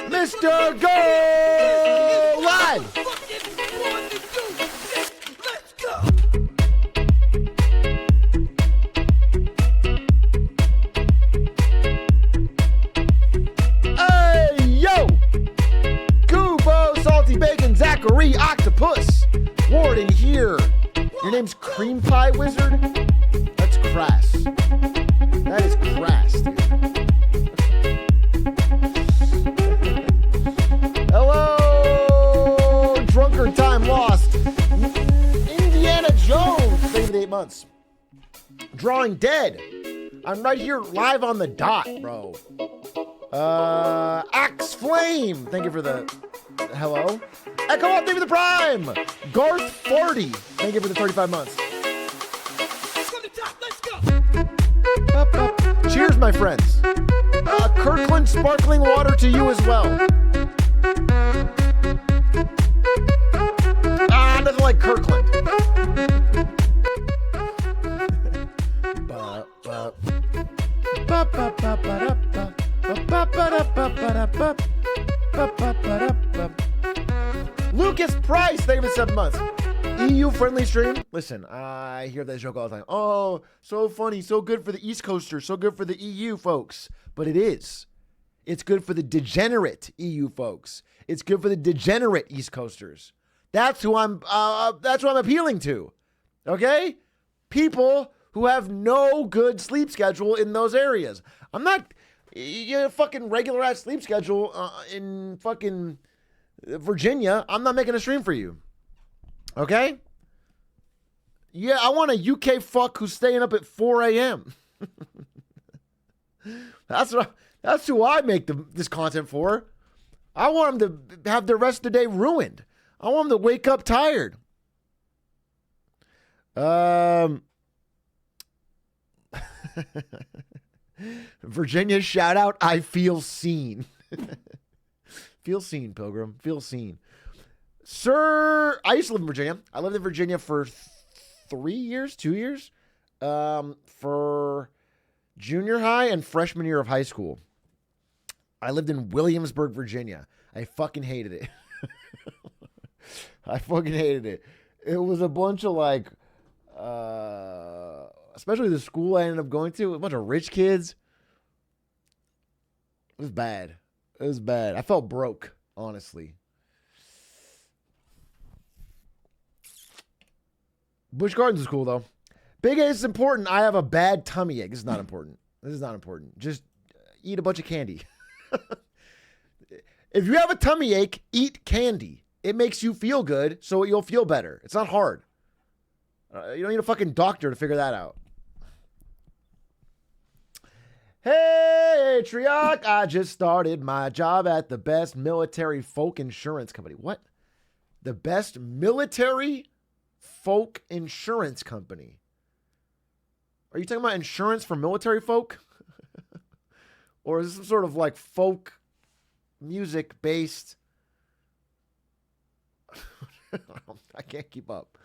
Mr. Go Live! Hey, yo! Kubo, Salty Bacon, Zachary, Octopus, Warden here. Your name's Cream Pie Wizard? That's crass. That is crass, dude. Hello, Drunkard Time Lost. Indiana Jones, thank you for the 8 months. Drawing Dead. I'm right here live on the dot, bro. Axe Flame, thank you for the hello. Echo Up, thank you for the prime. Garth 40, thank you for the 35 months. Cheers, my friends. Kirkland sparkling water to you as well. Nothing like Kirkland. Lucas Price, thank you for 7 months. EU friendly stream. Listen, I hear that joke all the time. Oh, so funny, so good for the East Coasters, so good for the EU folks. But it is. It's good for the degenerate EU folks. It's good for the degenerate East Coasters. That's who I'm appealing to. Okay? People who have no good sleep schedule in those areas. I'm not fucking regular ass sleep schedule in fucking Virginia. I'm not making a stream for you. Okay? Yeah, I want a UK fuck who's staying up at 4 a.m. That's who I make this content for. I want them to have the rest of the day ruined. I want them to wake up tired. Virginia shout out, I feel seen. Feel seen, Pilgrim. Feel seen. Sir, I used to live in Virginia. I lived in Virginia for 2 years, for junior high and freshman year of high school. I lived in Williamsburg, Virginia. I fucking hated it. I fucking hated it. It was a bunch of like, especially the school I ended up going to, a bunch of rich kids. It was bad. It was bad. I felt broke, honestly. Busch Gardens is cool, though. Big A is important. I have a bad tummy ache. This is not important. This is not important. Just eat a bunch of candy. If you have a tummy ache, eat candy. It makes you feel good, so you'll feel better. It's not hard. You don't need a fucking doctor to figure that out. Hey, Atrioc, I just started my job at the best military folk insurance company. What? The best military folk insurance company? Are you talking about insurance for military folk? Or is this some sort of like folk music based? I can't keep up.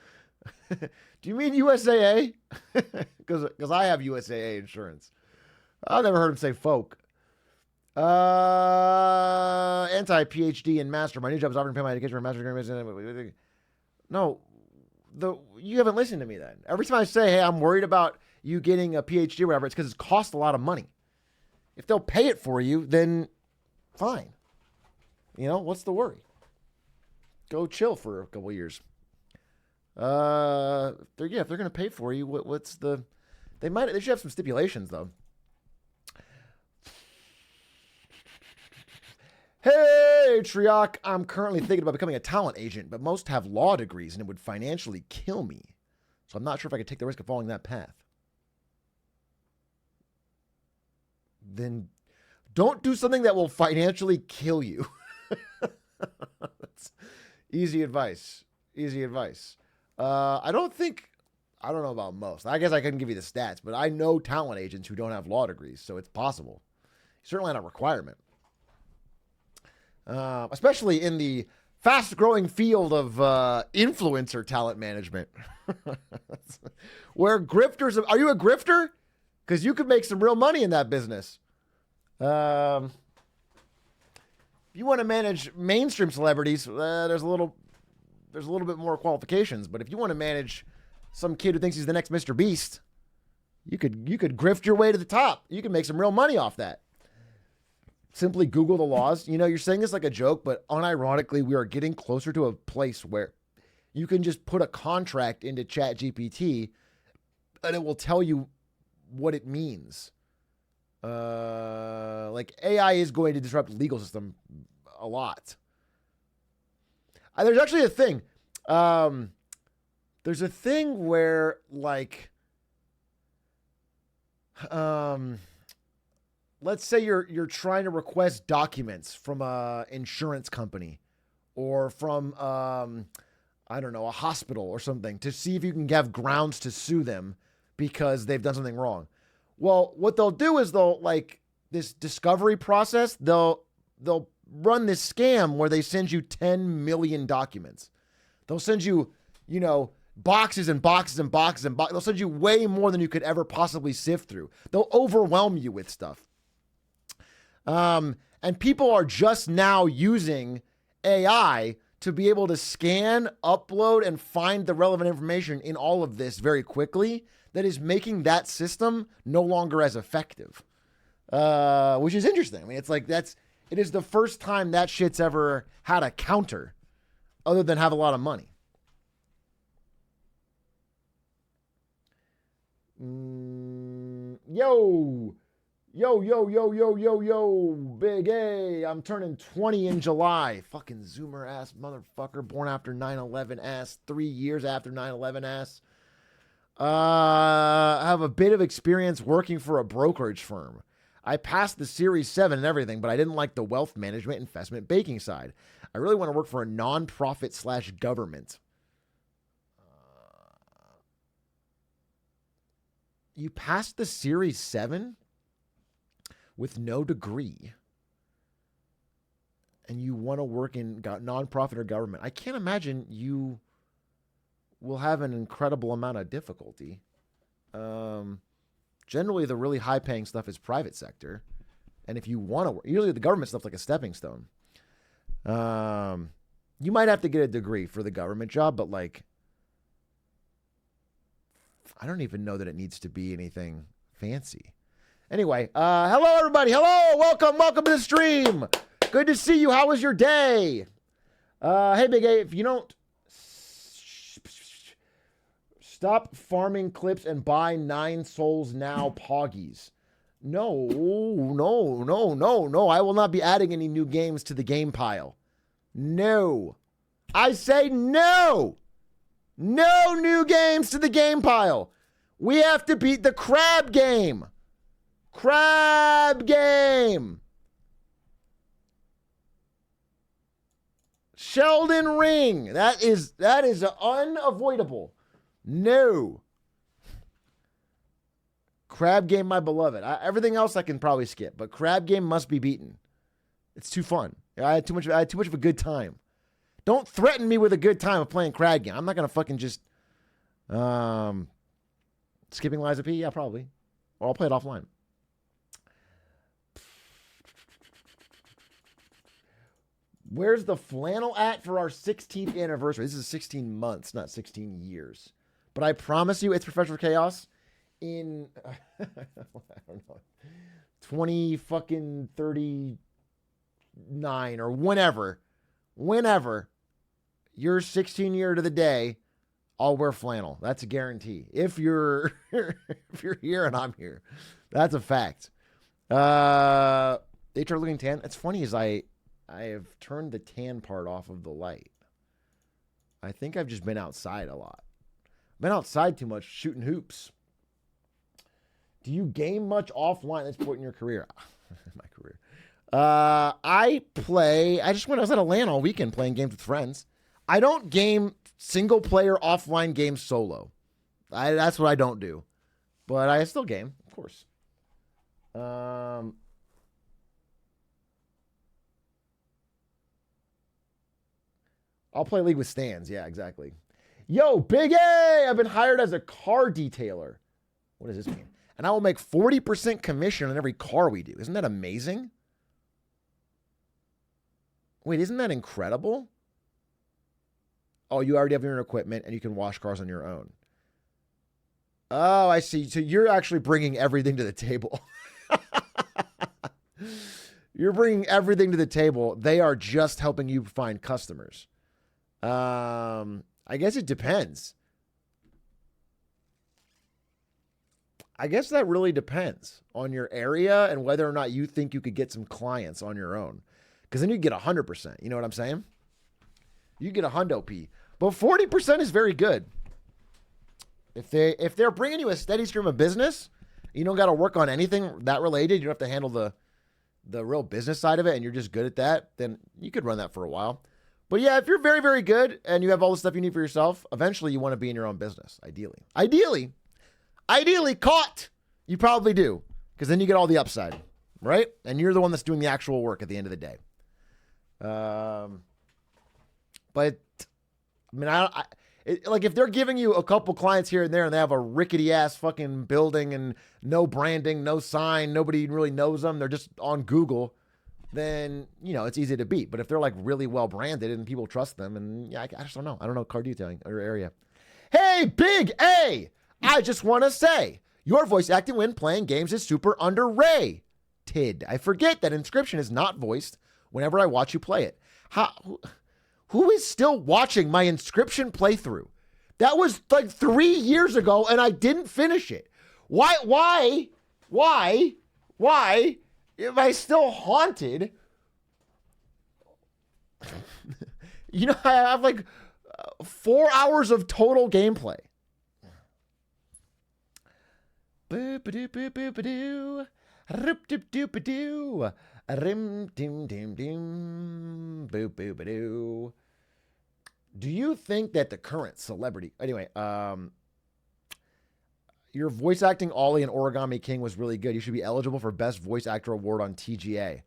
Do you mean USAA? Because I have USAA insurance. I've never heard him say folk. Anti-PhD and master. My new job is offering to pay my education for a master's degree. No, you haven't listened to me then. Every time I say, hey, I'm worried about you getting a PhD or whatever, it's because it costs a lot of money. If they'll pay it for you, then fine. You know, what's the worry? Go chill for a couple years. If they're going to pay for you, what's the... They should have some stipulations, though. Hey, Atrioc, I'm currently thinking about becoming a talent agent, but most have law degrees and it would financially kill me. So I'm not sure if I could take the risk of following that path. Then don't do something that will financially kill you. That's easy advice. Easy advice. I don't know about most. I guess I couldn't give you the stats, but I know talent agents who don't have law degrees, so it's possible. Certainly not a requirement. Especially in the fast growing field of influencer talent management. Where grifters, are you a grifter? Because you could make some real money in that business. If you want to manage mainstream celebrities, there's a little bit more qualifications. But if you want to manage some kid who thinks he's the next Mr. Beast, you could grift your way to the top. You can make some real money off that. Simply Google the laws. You know, you're saying this like a joke, but unironically, we are getting closer to a place where you can just put a contract into ChatGPT and it will tell you what it means. Like AI is going to disrupt the legal system a lot. There's actually a thing. There's a thing where like, let's say you're trying to request documents from a insurance company or from, I don't know, a hospital or something to see if you can have grounds to sue them because they've done something wrong. Well, what they'll do is they'll like this discovery process. They'll run this scam where they send you 10 million documents. They'll send you, you know, boxes and boxes and boxes and boxes. They'll send you way more than you could ever possibly sift through. They'll overwhelm you with stuff. And people are just now using AI to be able to scan, upload, and find the relevant information in all of this very quickly. That is making that system no longer as effective, which is interesting. I mean, it's like it is the first time that shit's ever had a counter other than have a lot of money. Yo, Big A. I'm turning 20 in July. Fucking Zoomer ass motherfucker. Born after 9/11 ass. 3 years after 9/11 ass. I have a bit of experience working for a brokerage firm. I passed the Series 7 and everything, but I didn't like the wealth management investment banking side. I really want to work for a nonprofit / government. You passed the Series 7 with no degree, and you want to work in nonprofit or government. I can't imagine you will have an incredible amount of difficulty. Generally, the really high-paying stuff is private sector, and if you want to work, usually the government stuff's like a stepping stone. You might have to get a degree for the government job, but like, I don't even know that it needs to be anything fancy. Anyway, hello everybody. Hello, welcome to the stream. Good to see you. How was your day? Hey, Big A, if you don't stop farming clips and buy 9 souls now poggies. No. I will not be adding any new games to the game pile. No. I say no. No new games to the game pile. We have to beat the crab game. Crab game. Sheldon Ring. That is unavoidable. No. Crab game, my beloved. Everything else I can probably skip, but crab game must be beaten. It's too fun. I had too much of a good time. Don't threaten me with a good time of playing crab game. I'm not gonna fucking just skipping Liza P. Yeah, probably. Or I'll play it offline. Where's the flannel at for our 16th anniversary? This is 16 months, not 16 years. But I promise you, it's Professional Chaos in I don't know, 20 fucking 39 or whenever your 16 year to the day, I'll wear flannel. That's a guarantee. If you're if you're here and I'm here, that's a fact. HR looking tan. It's funny as I have turned the tan part off of the light. I think I've just been outside a lot. Been outside too much shooting hoops. Do you game much offline at this point in your career? My career. I was at Atlanta all weekend playing games with friends. I don't game single player offline games solo. That's what I don't do. But I still game, of course. I'll play League with Stans. Yeah, exactly. Yo, Big A! I've been hired as a car detailer. What does this mean? And I will make 40% commission on every car we do. Isn't that amazing? Wait, isn't that incredible? Oh, you already have your own equipment and you can wash cars on your own. Oh, I see. So you're actually bringing everything to the table. You're bringing everything to the table. They are just helping you find customers. I guess it depends. I guess that really depends on your area and whether or not you think you could get some clients on your own. Because then you get 100%. You know what I'm saying? You get a hundo P. But 40% is very good. If they're bringing you a steady stream of business, you don't got to work on anything that related. You don't have to handle the real business side of it, and you're just good at that, then you could run that for a while. But yeah, if you're very, very good and you have all the stuff you need for yourself, eventually you want to be in your own business, ideally. Ideally, caught. You probably do, because then you get all the upside, right? And you're the one that's doing the actual work at the end of the day. But I mean, like if they're giving you a couple clients here and there and they have a rickety ass fucking building and no branding, no sign, nobody really knows them, they're just on Google, then, you know, it's easy to beat. But if they're like really well branded and people trust them, and yeah, I just don't know. I don't know car detailing or area. Hey, Big A! I just want to say, your voice acting when playing games is super underrated. I forget that Inscription is not voiced whenever I watch you play it. Who is still watching my Inscription playthrough? That was like 3 years ago and I didn't finish it. Why am I still haunted? You know, I have like 4 hours of total gameplay. Boop-a-doo, Roop-doop-doop-a-doo. Rim-dim-dim-dim. Boop-boop-a-doo. Do you think that the current celebrity... Anyway, your voice acting Ollie in Origami King was really good. You should be eligible for Best Voice Actor Award on TGA.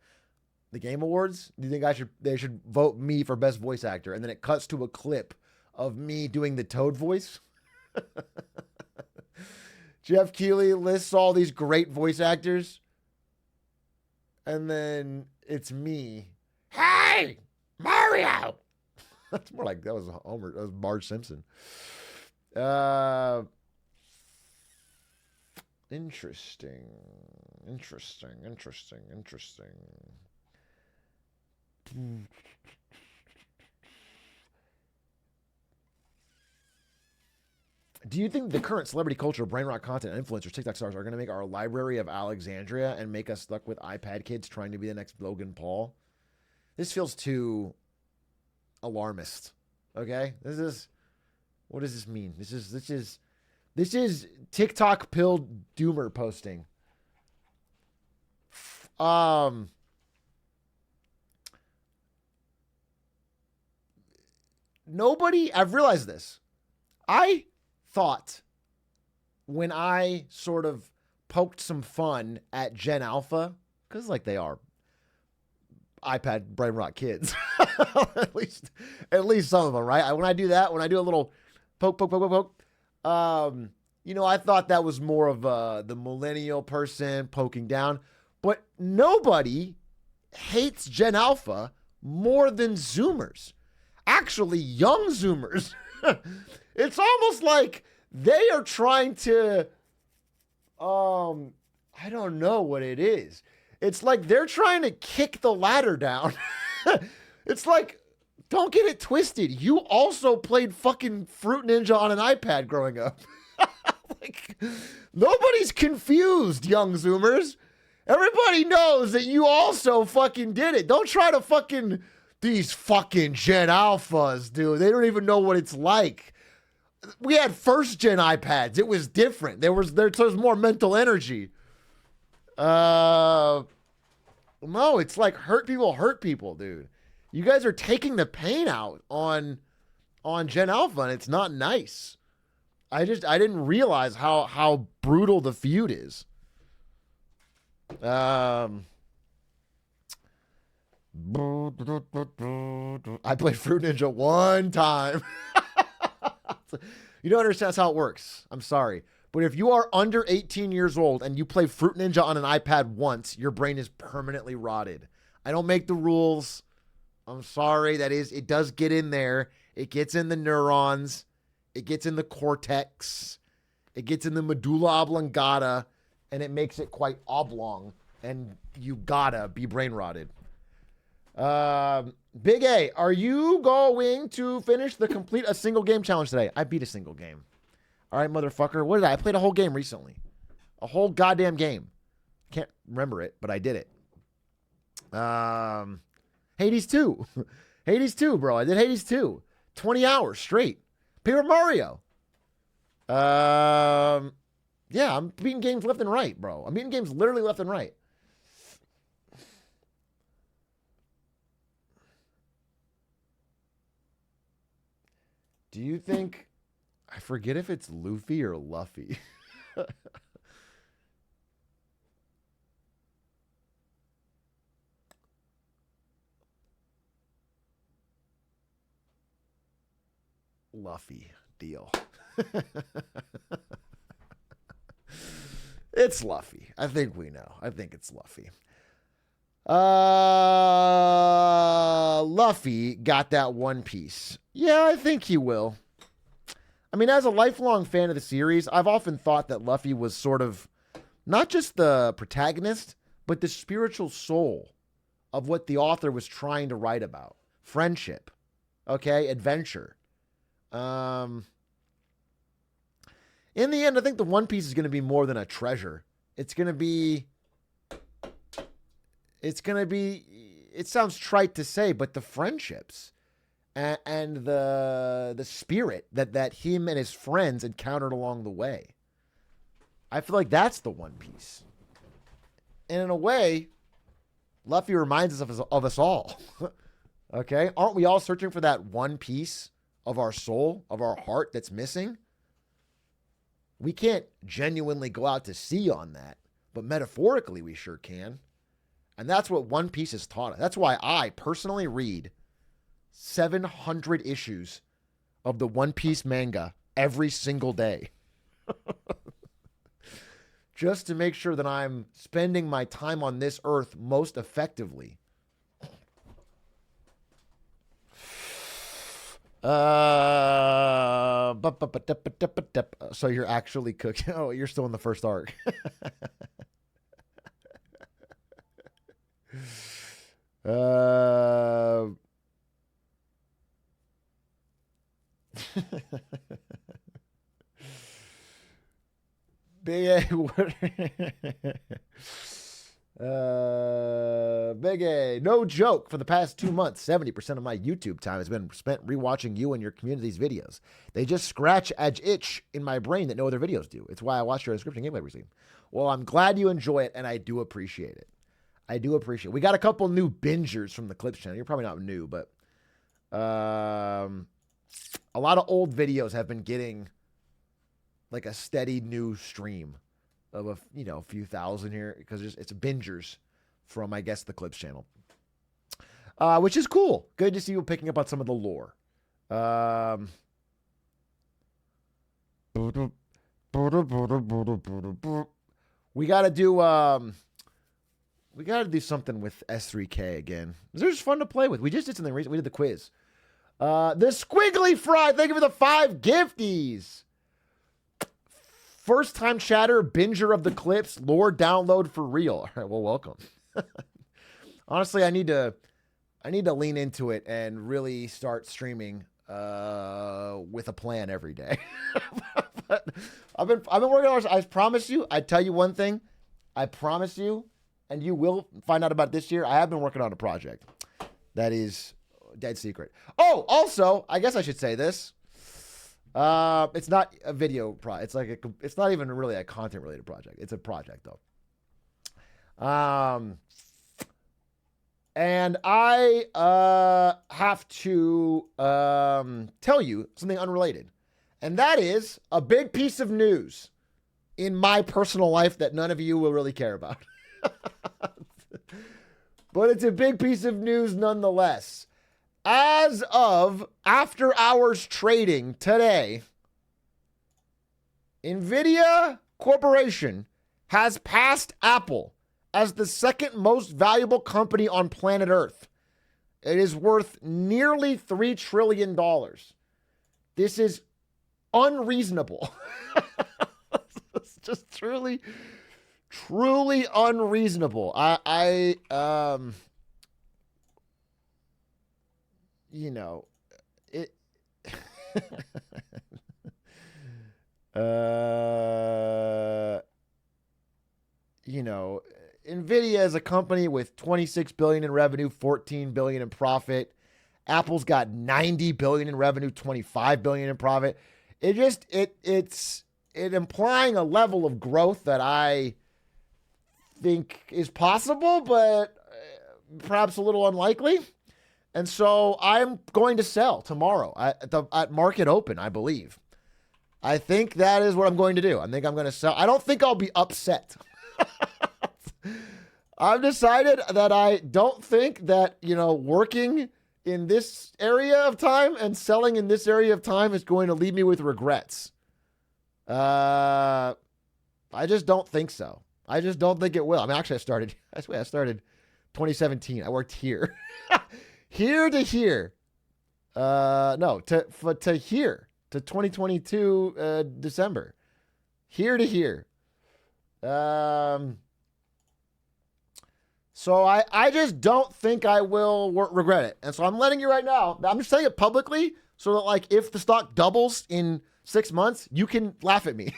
The Game Awards? Do you think they should vote me for Best Voice Actor? And then it cuts to a clip of me doing the Toad voice? Jeff Keighley lists all these great voice actors. And then it's me. Hey, Mario! That's more like that was Homer. That was Marge Simpson. Interesting. Do you think the current celebrity culture, brain rot content, influencers, TikTok stars are going to make our library of Alexandria and make us stuck with iPad kids trying to be the next Logan Paul? This feels too alarmist. Okay? What does this mean? This is TikTok pill doomer posting. I've realized this. I thought when I sort of poked some fun at Gen Alpha, because like they are iPad brain rot kids, at least some of them, right? When I do that, when I do a little poke, you know, I thought that was more of the millennial person poking down, but nobody hates Gen Alpha more than Zoomers. Actually, young Zoomers. It's almost like they are trying to, I don't know what it is. It's like they're trying to kick the ladder down. It's like, don't get it twisted. You also played fucking Fruit Ninja on an iPad growing up. Like, nobody's confused, young Zoomers. Everybody knows that you also fucking did it. Don't try to fucking, these fucking Gen Alphas, dude. They don't even know what it's like. We had first gen iPads. It was different. There was more mental energy. No, it's like hurt people, dude. You guys are taking the pain out on Gen Alpha, and it's not nice. I didn't realize how brutal the feud is. I I played Fruit Ninja one time. You don't understand that's how it works. I'm sorry. But if you are under 18 years old and you play Fruit Ninja on an iPad once, your brain is permanently rotted. I don't make the rules. I'm sorry. It does get in there. It gets in the neurons. It gets in the cortex. It gets in the medulla oblongata, and it makes it quite oblong, and you gotta be brain rotted. Big A, are you going to complete a single game challenge today? I beat a single game. All right, motherfucker. What did I played a whole game recently. A whole goddamn game. Can't remember it, but I did it. Hades 2. Hades 2, bro. I did Hades 2. 20 hours straight. Paper Mario. Yeah, I'm beating games left and right, bro. I'm beating games literally left and right. Do you think... I forget if it's Luffy or Luffy. Luffy. Deal. It's Luffy. I think we know. I think it's Luffy. Luffy got that One Piece. Yeah, I think he will. I mean, as a lifelong fan of the series, I've often thought that Luffy was sort of not just the protagonist, but the spiritual soul of what the author was trying to write about. Friendship. Okay? Adventure. In the end, I think the One Piece is going to be more than a treasure. It sounds trite to say, but the friendships and the spirit that him and his friends encountered along the way. I feel like that's the One Piece. And in a way, Luffy reminds us of us all. Okay? Aren't we all searching for that one piece of our soul, of our heart that's missing? We can't genuinely go out to sea on that, but metaphorically we sure can. And that's what One Piece has taught us. That's why I personally read 700 issues of the One Piece manga every single day. Just to make sure that I'm spending my time on this earth most effectively. So you're actually cooking. Oh, you're still in the first arc. Big A. Big A. No joke. For the past 2 months, 70% of my YouTube time has been spent rewatching you and your community's videos. They just scratch an itch in my brain that no other videos do. It's why I watch your description gameplay routine. Well, I'm glad you enjoy it, and I do appreciate it. I do appreciate it. We got a couple new bingers from the Clips channel. You're probably not new, but a lot of old videos have been getting like a steady new stream of a few thousand here because it's bingers from, I guess, the Clips channel, which is cool. Good to see you picking up on some of the lore. We got to do something with S3K again. They're just fun to play with. We just did something recently. We did the quiz. The Squiggly Fry, thank you for the 5 gifties. First time chatter, binger of the Clips, lore download for real. All right, well, welcome. Honestly, I need to lean into it and really start streaming with a plan every day. But I've been working on it. I promise you, I tell you one thing. I promise you, and you will find out about it this year. I have been working on a project that is dead secret. Oh, also, I guess I should say this. It's not a video it's not even really a content related project. It's a project though. And I have to tell you something unrelated. And that is a big piece of news in my personal life that none of you will really care about. But it's a big piece of news nonetheless. As of after hours trading today, Nvidia Corporation has passed Apple as the second most valuable company on planet Earth. It is worth nearly $3 trillion. This is unreasonable. It's just truly unreasonable. You know, it. You know, Nvidia is a company with 26 billion in revenue, 14 billion in profit. Apple's got 90 billion in revenue, 25 billion in profit. It's implying a level of growth that I think is possible, but perhaps a little unlikely. And so I'm going to sell tomorrow at market open, I believe. I think that is what I'm going to do. I think I'm going to sell. I don't think I'll be upset. I've decided that I don't think that, working in this area of time and selling in this area of time is going to leave me with regrets. I just don't think so. I just don't think it will. I mean, actually, I started 2017. I worked here. Here to here. To here. To 2022 December. Here to here. So I just don't think I will regret it. And so I'm letting you right now. I'm just saying it publicly so that, if the stock doubles in 6 months, you can laugh at me.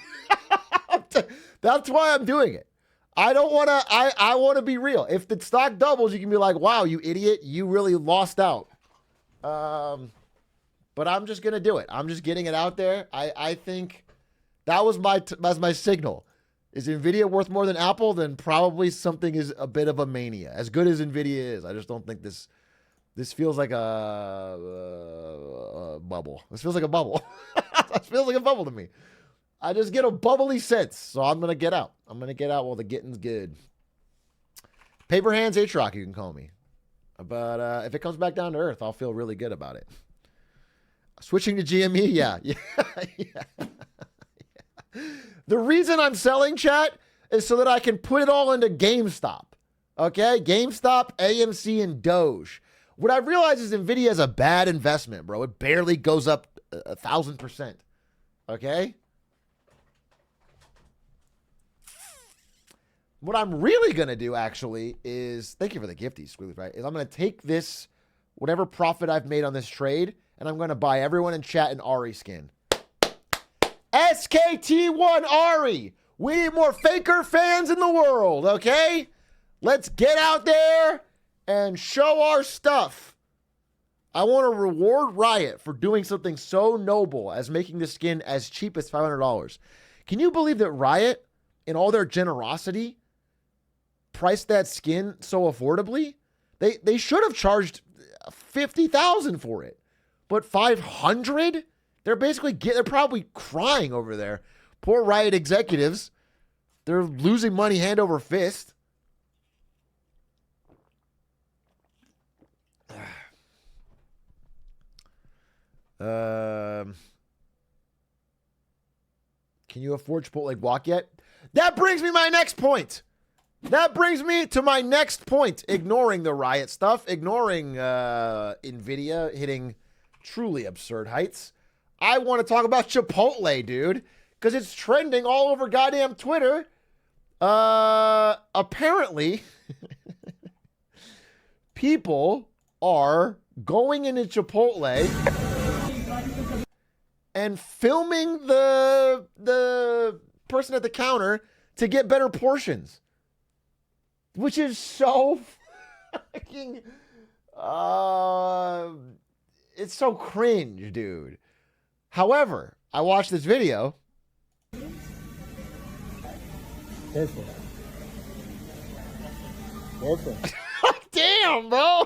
That's why I'm doing it. I don't want to, I want to be real. If the stock doubles, you can be like, wow, you idiot, you really lost out. But I'm just going to do it. I'm just getting it out there. I think that was my signal. Is Nvidia worth more than Apple? Then probably something is a bit of a mania. As good as Nvidia is, I just don't think this feels like a bubble. This feels like a bubble. This feels like a bubble to me. I just get a bubbly sense, so I'm going to get out. I'm going to get out while the getting's good. Paper hands Atrioc, you can call me. But if it comes back down to earth, I'll feel really good about it. Switching to GME, yeah. The reason I'm selling, chat, is so that I can put it all into GameStop. Okay? GameStop, AMC, and Doge. What I realize is Nvidia is a bad investment, bro. It barely goes up 1,000%. Okay? What I'm really going to do, actually, is... Thank you for the gifties, Squiggly Fry. Is I'm going to take this, whatever profit I've made on this trade, and I'm going to buy everyone in chat an Ari skin. SKT1 Ari! We need more Faker fans in the world, okay? Let's get out there and show our stuff. I want to reward Riot for doing something so noble as making the skin as cheap as $500. Can you believe that Riot, in all their generosity, priced that skin so affordably? They should have charged $50,000 for it, but $500? They're probably crying over there. Poor Riot executives. They're losing money hand over fist. Can you afford Chipotle guac yet? That brings me to my next point. Ignoring the Riot stuff, ignoring Nvidia hitting truly absurd heights. I want to talk about Chipotle, dude, because it's trending all over goddamn Twitter. Apparently, people are going into Chipotle and filming the person at the counter to get better portions, which is so fucking, it's so cringe, dude. However, I watched this video. Damn, bro.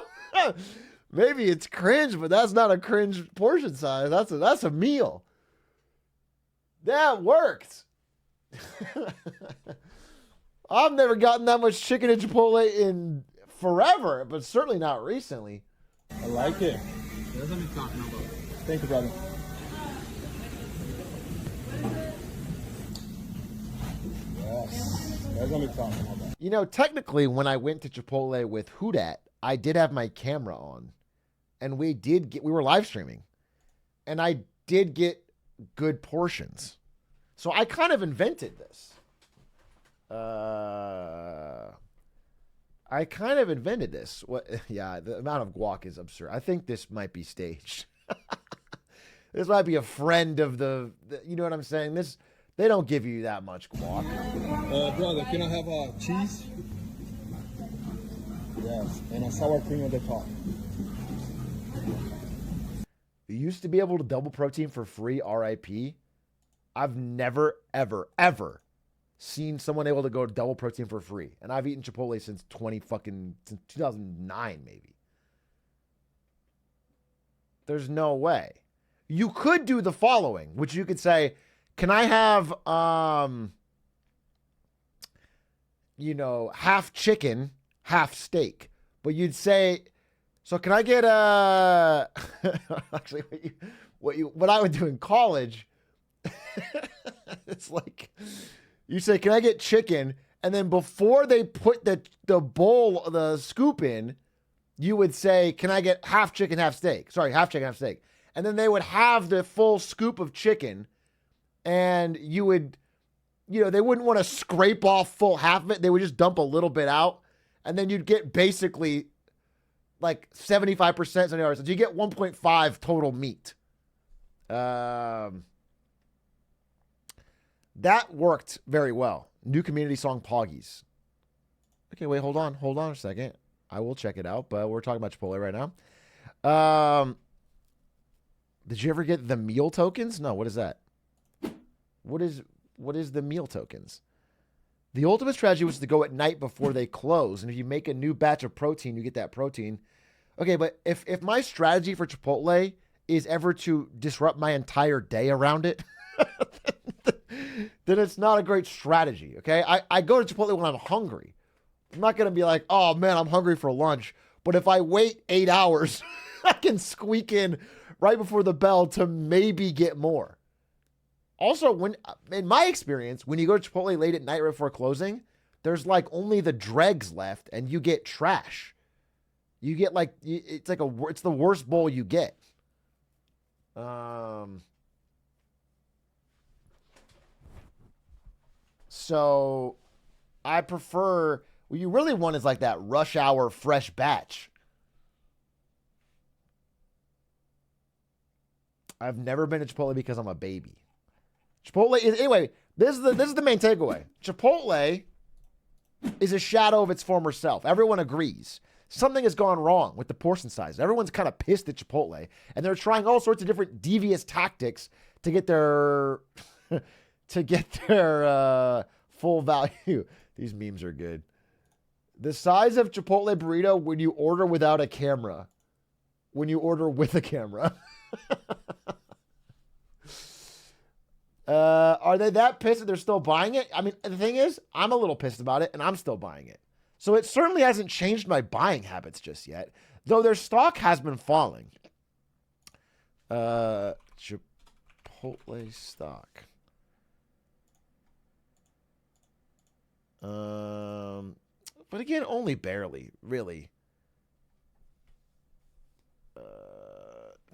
Maybe it's cringe, but that's not a cringe portion size. That's a meal. That worked. I've never gotten that much chicken at Chipotle in forever, but certainly not recently. I like it. That's what I'm talking about. Thank you, brother. Yes, that's what I'm talking about. You know, technically, when I went to Chipotle with Houdat, I did have my camera on, and we were live streaming, and I did get good portions. So I kind of invented this. I kind of invented this. What? Yeah, the amount of guac is absurd. I think this might be staged. This might be a friend of the you know what I'm saying? They don't give you that much guac. Brother, can I have cheese? Yes, and a sour cream at the top. You used to be able to double protein for free, RIP. I've never, ever, ever seen someone able to go double protein for free. And I've eaten Chipotle since 2009, maybe. There's no way. You could do the following, which you could say, can I have, half chicken, half steak? But you'd say, so can I get actually what I would do in college, it's like, you say, can I get chicken? And then before they put the bowl, the scoop in, you would say, can I get half chicken, half steak? Sorry, half chicken, half steak. And then they would have the full scoop of chicken, and you would, they wouldn't want to scrape off full half of it. They would just dump a little bit out, and then you'd get basically like 75%. So you get 1.5 total meat. That worked very well. New community song, Poggies. Okay, wait, hold on a second. I will check it out, but we're talking about Chipotle right now. Did you ever get the meal tokens? No, what is that? What is the meal tokens? The ultimate strategy was to go at night before they close, and if you make a new batch of protein, you get that protein. Okay, but if my strategy for Chipotle is ever to disrupt my entire day around it, then it's not a great strategy, okay? I go to Chipotle when I'm hungry. I'm not going to be like, oh, man, I'm hungry for lunch. But if I wait 8 hours, I can squeak in right before the bell to maybe get more. Also, in my experience, when you go to Chipotle late at night right before closing, there's like only the dregs left, and you get trash. You get like, it's the worst bowl you get. So I prefer, what you really want is like that rush hour fresh batch. I've never been to Chipotle because I'm a baby. Chipotle is, anyway, this is the main takeaway. Chipotle is a shadow of its former self. Everyone agrees. Something has gone wrong with the portion size. Everyone's kind of pissed at Chipotle, and they're trying all sorts of different devious tactics to get their full value. These memes are good. The size of Chipotle burrito when you order without a camera. When you order with a camera. Are they that pissed that they're still buying it? I mean, the thing is, I'm a little pissed about it, and I'm still buying it. So it certainly hasn't changed my buying habits just yet, though their stock has been falling. Chipotle stock. But again, only barely, really.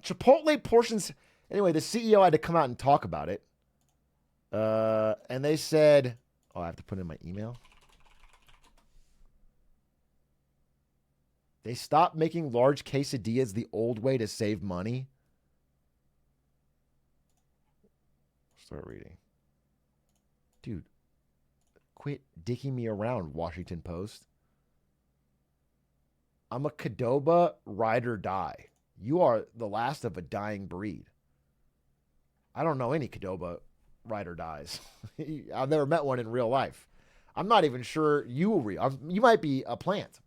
Chipotle portions. Anyway, the CEO had to come out and talk about it. And they said, oh, I have to put in my email. They stopped making large quesadillas the old way to save money. Start reading. Dude, quit dicking me around, Washington Post. I'm a Qdoba ride or die. You are the last of a dying breed. I don't know any Qdoba ride or dies. I've never met one in real life. I'm not even sure you might be a plant.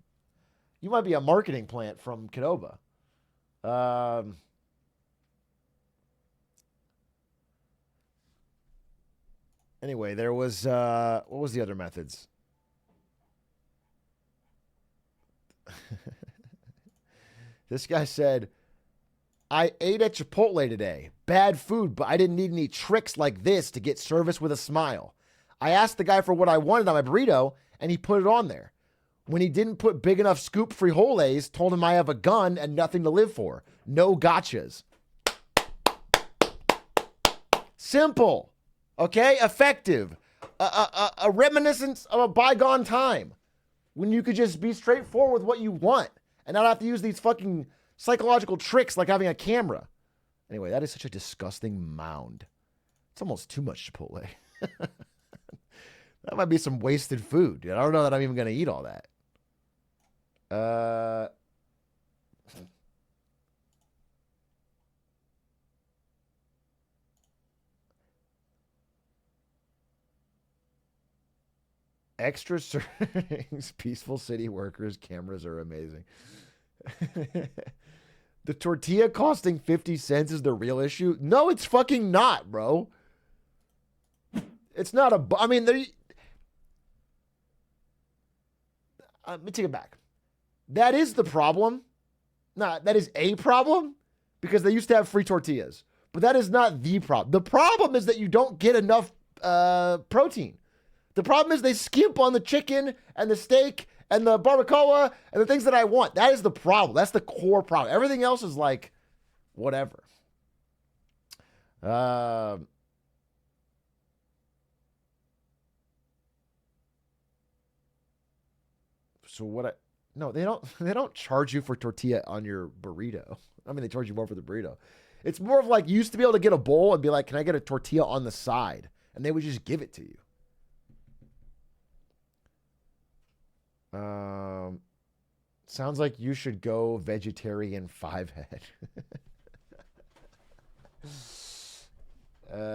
You might be a marketing plant from Qdoba. Anyway, there was, what was the other methods? This guy said, I ate at Chipotle today. Bad food, but I didn't need any tricks like this to get service with a smile. I asked the guy for what I wanted on my burrito, and he put it on there. When he didn't put big enough scoop frijoles, told him I have a gun and nothing to live for. No gotchas. Simple. Okay? Effective. A reminiscence of a bygone time when you could just be straightforward with what you want and not have to use these fucking psychological tricks like having a camera. Anyway, that is such a disgusting mound. It's almost too much Chipotle. That might be some wasted food. Dude. I don't know that I'm even going to eat all that. Extra servings, peaceful city workers, cameras are amazing. The tortilla costing 50 cents is the real issue. No, it's fucking not, bro. It's not a, I mean, let me take it back. That is the problem. Nah, that is a problem because they used to have free tortillas, but that is not the problem. The problem is that you don't get enough protein. The problem is they skimp on the chicken and the steak and the barbacoa and the things that I want. That is the problem. That's the core problem. Everything else is like, whatever. So what no, they don't charge you for tortilla on your burrito. I mean, they charge you more for the burrito. It's more of like you used to be able to get a bowl and be like, can I get a tortilla on the side? And they would just give it to you. Sounds like you should go vegetarian 5-head.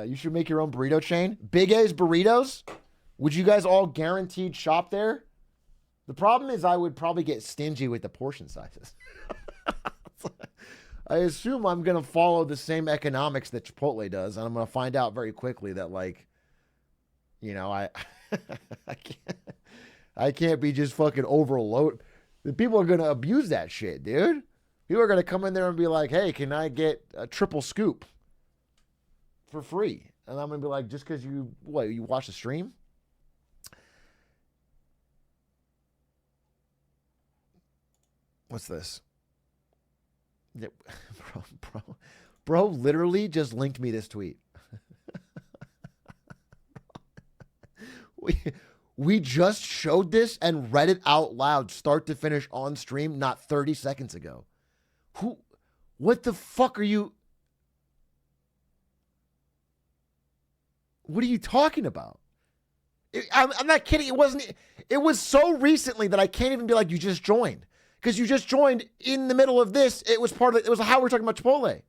You should make your own burrito chain. Big A's Burritos. Would you guys all guaranteed shop there? The problem is I would probably get stingy with the portion sizes. I assume I'm going to follow the same economics that Chipotle does. And I'm going to find out very quickly that, like, you know, I can't be just fucking overload. The people are going to abuse that shit, dude. People are going to come in there and be like, hey, can I get a triple scoop for free? And I'm going to be like, just because you watch the stream? What's this? Yeah, bro, literally just linked me this tweet. We just showed this and read it out loud, start to finish on stream, not 30 seconds ago. What the fuck are you? What are you talking about? I'm not kidding. It was so recently that I can't even be like, you just joined. Because you just joined in the middle of this. It was part of it. It was how we're talking about Chipotle.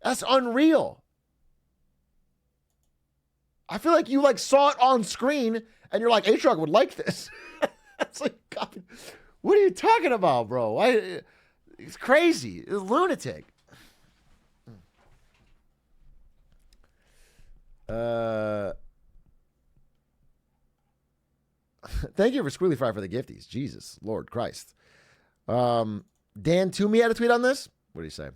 That's unreal. I feel like you like saw it on screen and you're like, Atrioc would like this. It's like, God, what are you talking about, bro? It's crazy. It's lunatic. Thank you for Squealy Fry for the gifties. Jesus, Lord Christ. Dan Toomey had a tweet on this. What did he say?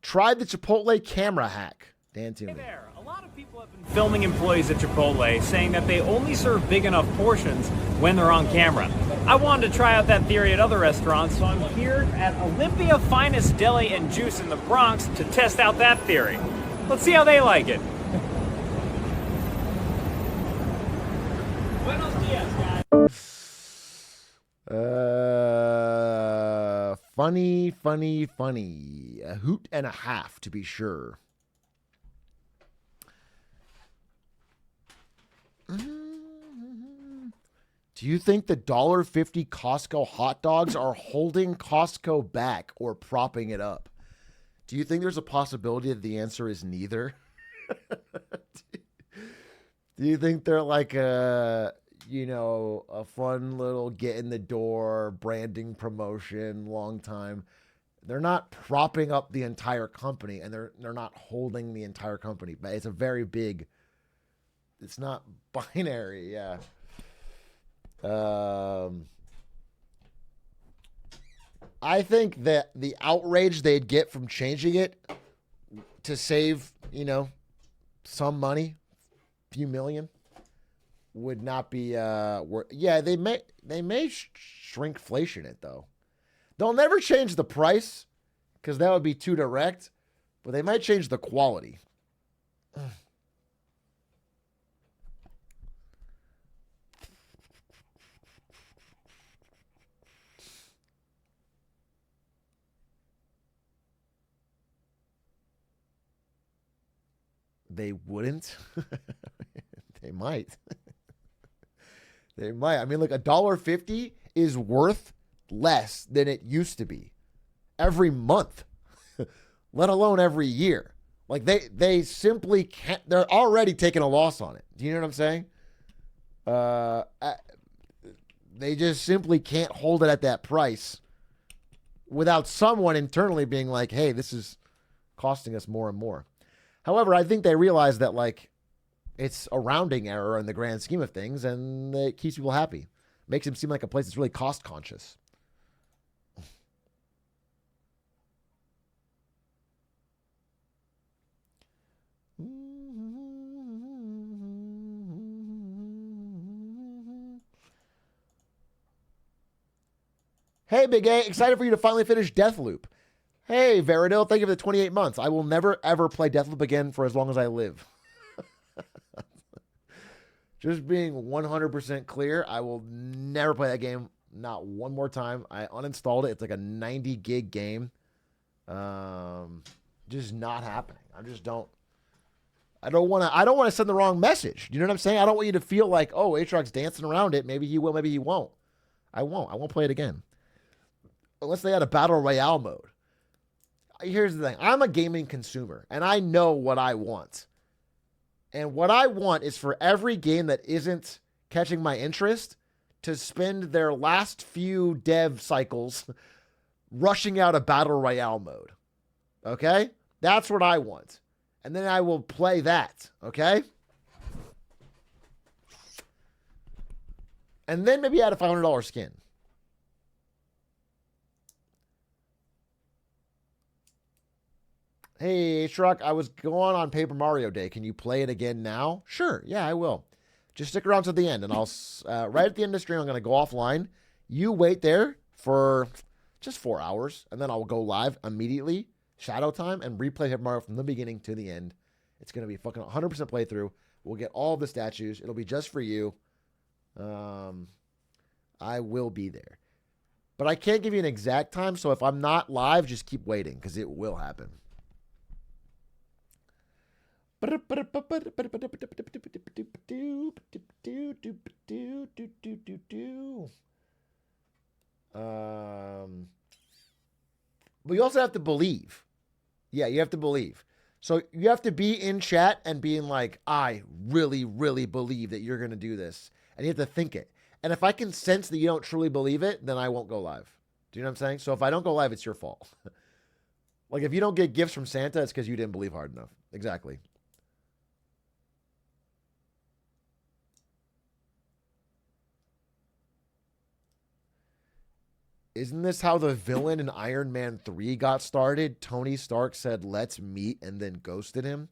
Tried the Chipotle camera hack. Dan Toomey. Hey there. A lot of people have been filming employees at Chipotle saying that they only serve big enough portions when they're on camera. I wanted to try out that theory at other restaurants, so I'm here at Olympia Finest Deli and Juice in the Bronx to test out that theory. Let's see how they like it. Buenos dias, guys. Funny. A hoot and a half, to be sure. Do you think the $1.50 Costco hot dogs are holding Costco back or propping it up? Do you think there's a possibility that the answer is neither? Do you think they're like a fun little get in the door branding promotion, long time? They're not propping up the entire company, and they're not holding the entire company. But it's a very big. It's not binary, yeah. I think that the outrage they'd get from changing it to save, some money, few million, would not be worth. Yeah, they may shrinkflation it though. They'll never change the price because that would be too direct, but they might change the quality. They wouldn't. They might. They might. I mean, look, $1.50 is worth less than it used to be every month, let alone every year. Like they simply can't. They're already taking a loss on it. Do you know what I'm saying? They just simply can't hold it at that price without someone internally being like, "Hey, this is costing us more and more." However, I think they realize that like it's a rounding error in the grand scheme of things, and it keeps people happy. Makes them seem like a place that's really cost conscious. Hey, Big A, excited for you to finally finish Deathloop. Hey, Veridil, thank you for the 28 months. I will never, ever play Deathloop again for as long as I live. Just being 100% clear, I will never play that game, not one more time. I uninstalled it. It's like a 90 gig game. Just not happening. I don't want to send the wrong message. You know what I'm saying? I don't want you to feel like, oh, Atrioc dancing around it. Maybe he will, maybe he won't. I won't play it again. Unless they had a battle royale mode. Here's the thing. I'm a gaming consumer, and I know what I want. And what I want is for every game that isn't catching my interest to spend their last few dev cycles rushing out a battle royale mode. Okay? That's what I want. And then I will play that. Okay? And then maybe add a $500 skin. Hey, Truck, I was going on Paper Mario Day. Can you play it again now? Sure. Yeah, I will. Just stick around to the end, and I'll right at the end of the stream, I'm going to go offline. You wait there for just 4 hours, and then I'll go live immediately, shadow time, and replay Paper Mario from the beginning to the end. It's going to be fucking 100% playthrough. We'll get all the statues. It'll be just for you. I will be there. But I can't give you an exact time, so if I'm not live, just keep waiting, because it will happen. But you also have to believe. Yeah, you have to believe. So you have to be in chat and being like, I really, really believe that you're going to do this. And you have to think it. And if I can sense that you don't truly believe it, then I won't go live. Do you know what I'm saying? So if I don't go live, it's your fault. Like if you don't get gifts from Santa, it's because you didn't believe hard enough. Exactly. Isn't this how the villain in Iron Man 3 got started? Tony Stark said, let's meet, and then ghosted him.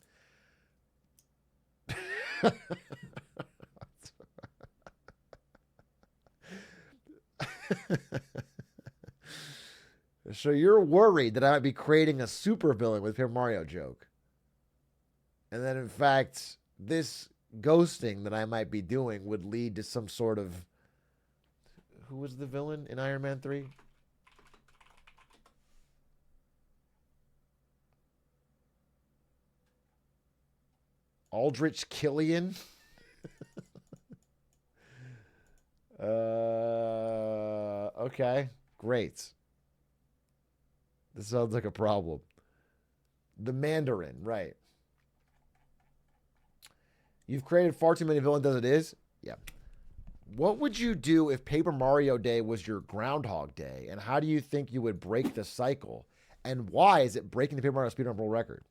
So you're worried that I might be creating a supervillain with Paper Mario joke. And then, in fact, this ghosting that I might be doing would lead to some sort of... Who was the villain in Iron Man 3? Aldrich Killian? Okay, great. This sounds like a problem. The Mandarin, right. You've created far too many villains as it is? Yeah. What would you do if Paper Mario Day was your Groundhog Day? And how do you think you would break the cycle? And why is it breaking the Paper Mario speedrun world record?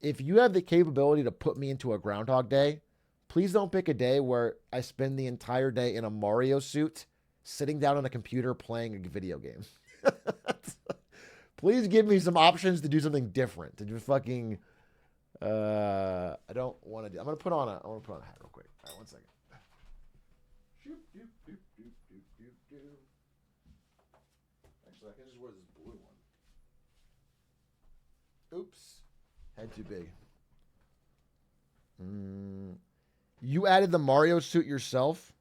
If you have the capability to put me into a Groundhog Day, please don't pick a day where I spend the entire day in a Mario suit, sitting down on a computer playing a video game. Please give me some options to do something different. To just fucking. I don't want to do. I want to put on a hat real quick. All right, 1 second. Actually, I can just wear this blue one. Oops, head too big. You added the Mario suit yourself?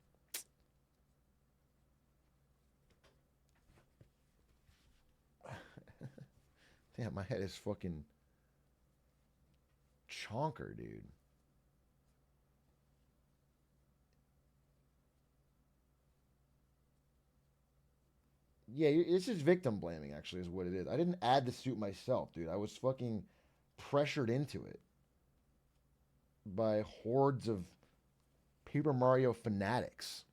Damn, my head is fucking chonker, dude. Yeah, this is victim blaming, actually, is what it is. I didn't add the suit myself, dude. I was fucking pressured into it by hordes of Paper Mario fanatics.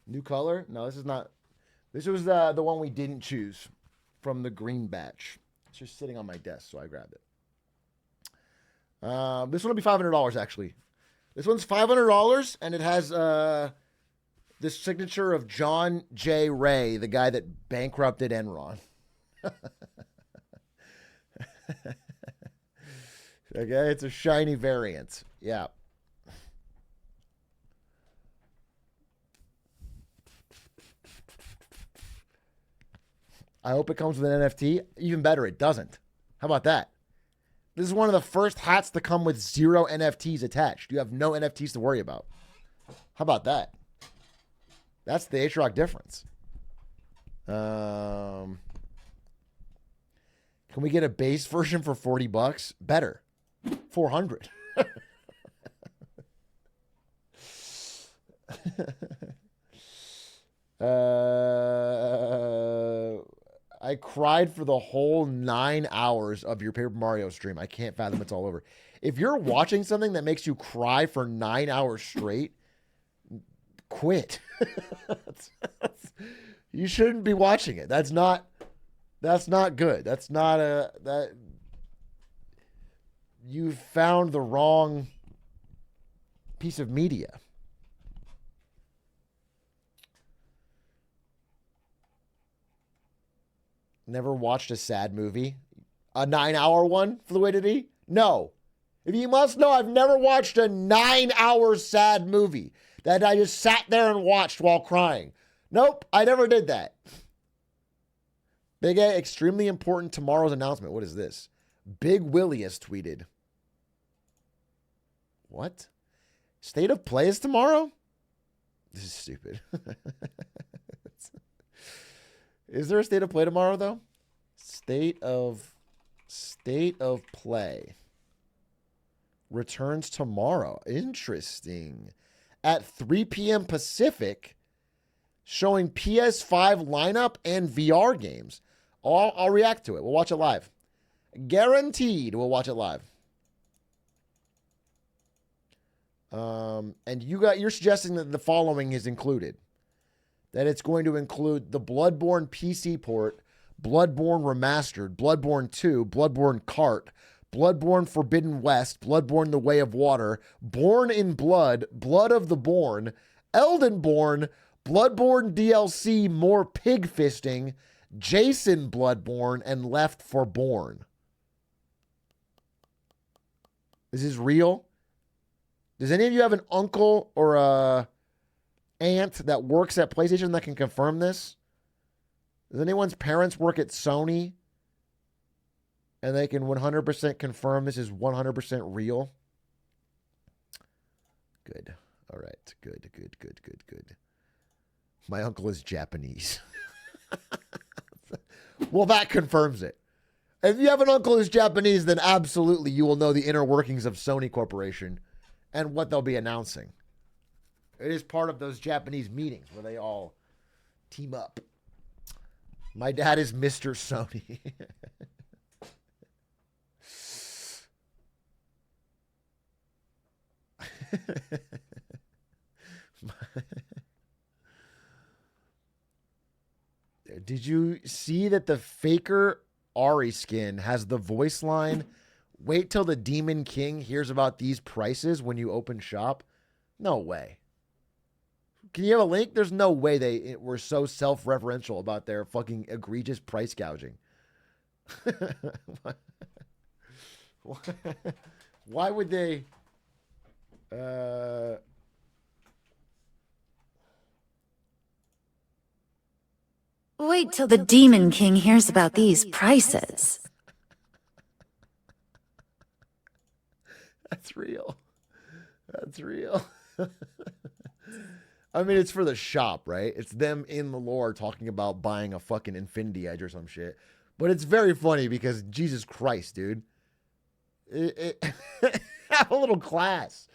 New color? No, this is not. This was the one we didn't choose from the green batch. It's just sitting on my desk, so I grabbed it. This one will be $500, actually. This one's $500, and it has this signature of John J. Ray, the guy that bankrupted Enron. Okay, it's a shiny variant. Yeah. I hope it comes with an NFT. Even better, it doesn't. How about that? This is one of the first hats to come with 0 NFTs attached. You have no NFTs to worry about. How about that? That's the Atrioc difference. Can we get a base version for $40? Better. 400. I cried for the whole 9 hours of your Paper Mario stream. I can't fathom it's all over. If you're watching something that makes you cry for 9 hours straight, quit. You shouldn't be watching it. That's not good. That's not that you found the wrong piece of media. Never watched a sad movie? A 9-hour one, Fluidity? No. If you must know, I've never watched a 9-hour sad movie that I just sat there and watched while crying. Nope, I never did that. Big A, extremely important tomorrow's announcement. What is this? Big Willie has tweeted. What? State of Play is tomorrow? This is stupid. Is there a State of Play tomorrow, though? State of Play returns tomorrow. Interesting. At 3 p.m. Pacific, showing PS5 lineup and VR games. I'll react to it. We'll watch it live. Guaranteed we'll watch it live. And you're suggesting that the following is included. That it's going to include the Bloodborne PC port, Bloodborne Remastered, Bloodborne 2, Bloodborne Cart, Bloodborne Forbidden West, Bloodborne The Way of Water, Born in Blood, Blood of the Born, Eldenborn, Bloodborne DLC, More Pig Fisting, Jason Bloodborne, and Left for Born. This is real? Does any of you have an uncle or a aunt that works at PlayStation that can confirm this? Does anyone's parents work at Sony and they can 100% confirm this is 100% real? Good. All right. Good. My uncle is Japanese. Well, that confirms it. If you have an uncle who's Japanese, then absolutely you will know the inner workings of Sony Corporation and what they'll be announcing. It is part of those Japanese meetings where they all team up. My dad is Mr. Sony. Did you see that the faker Ari skin has the voice line, "Wait till the Demon King hears about these prices when you open shop"? No way. Can you have a link? There's no way they were so self-referential about their fucking egregious price gouging. Why would they? Wait till the Demon King hears about these prices. That's real. That's real. I mean, it's for the shop, right? It's them in the lore talking about buying a fucking Infinity Edge or some shit. But it's very funny because Jesus Christ, dude. Have a little class.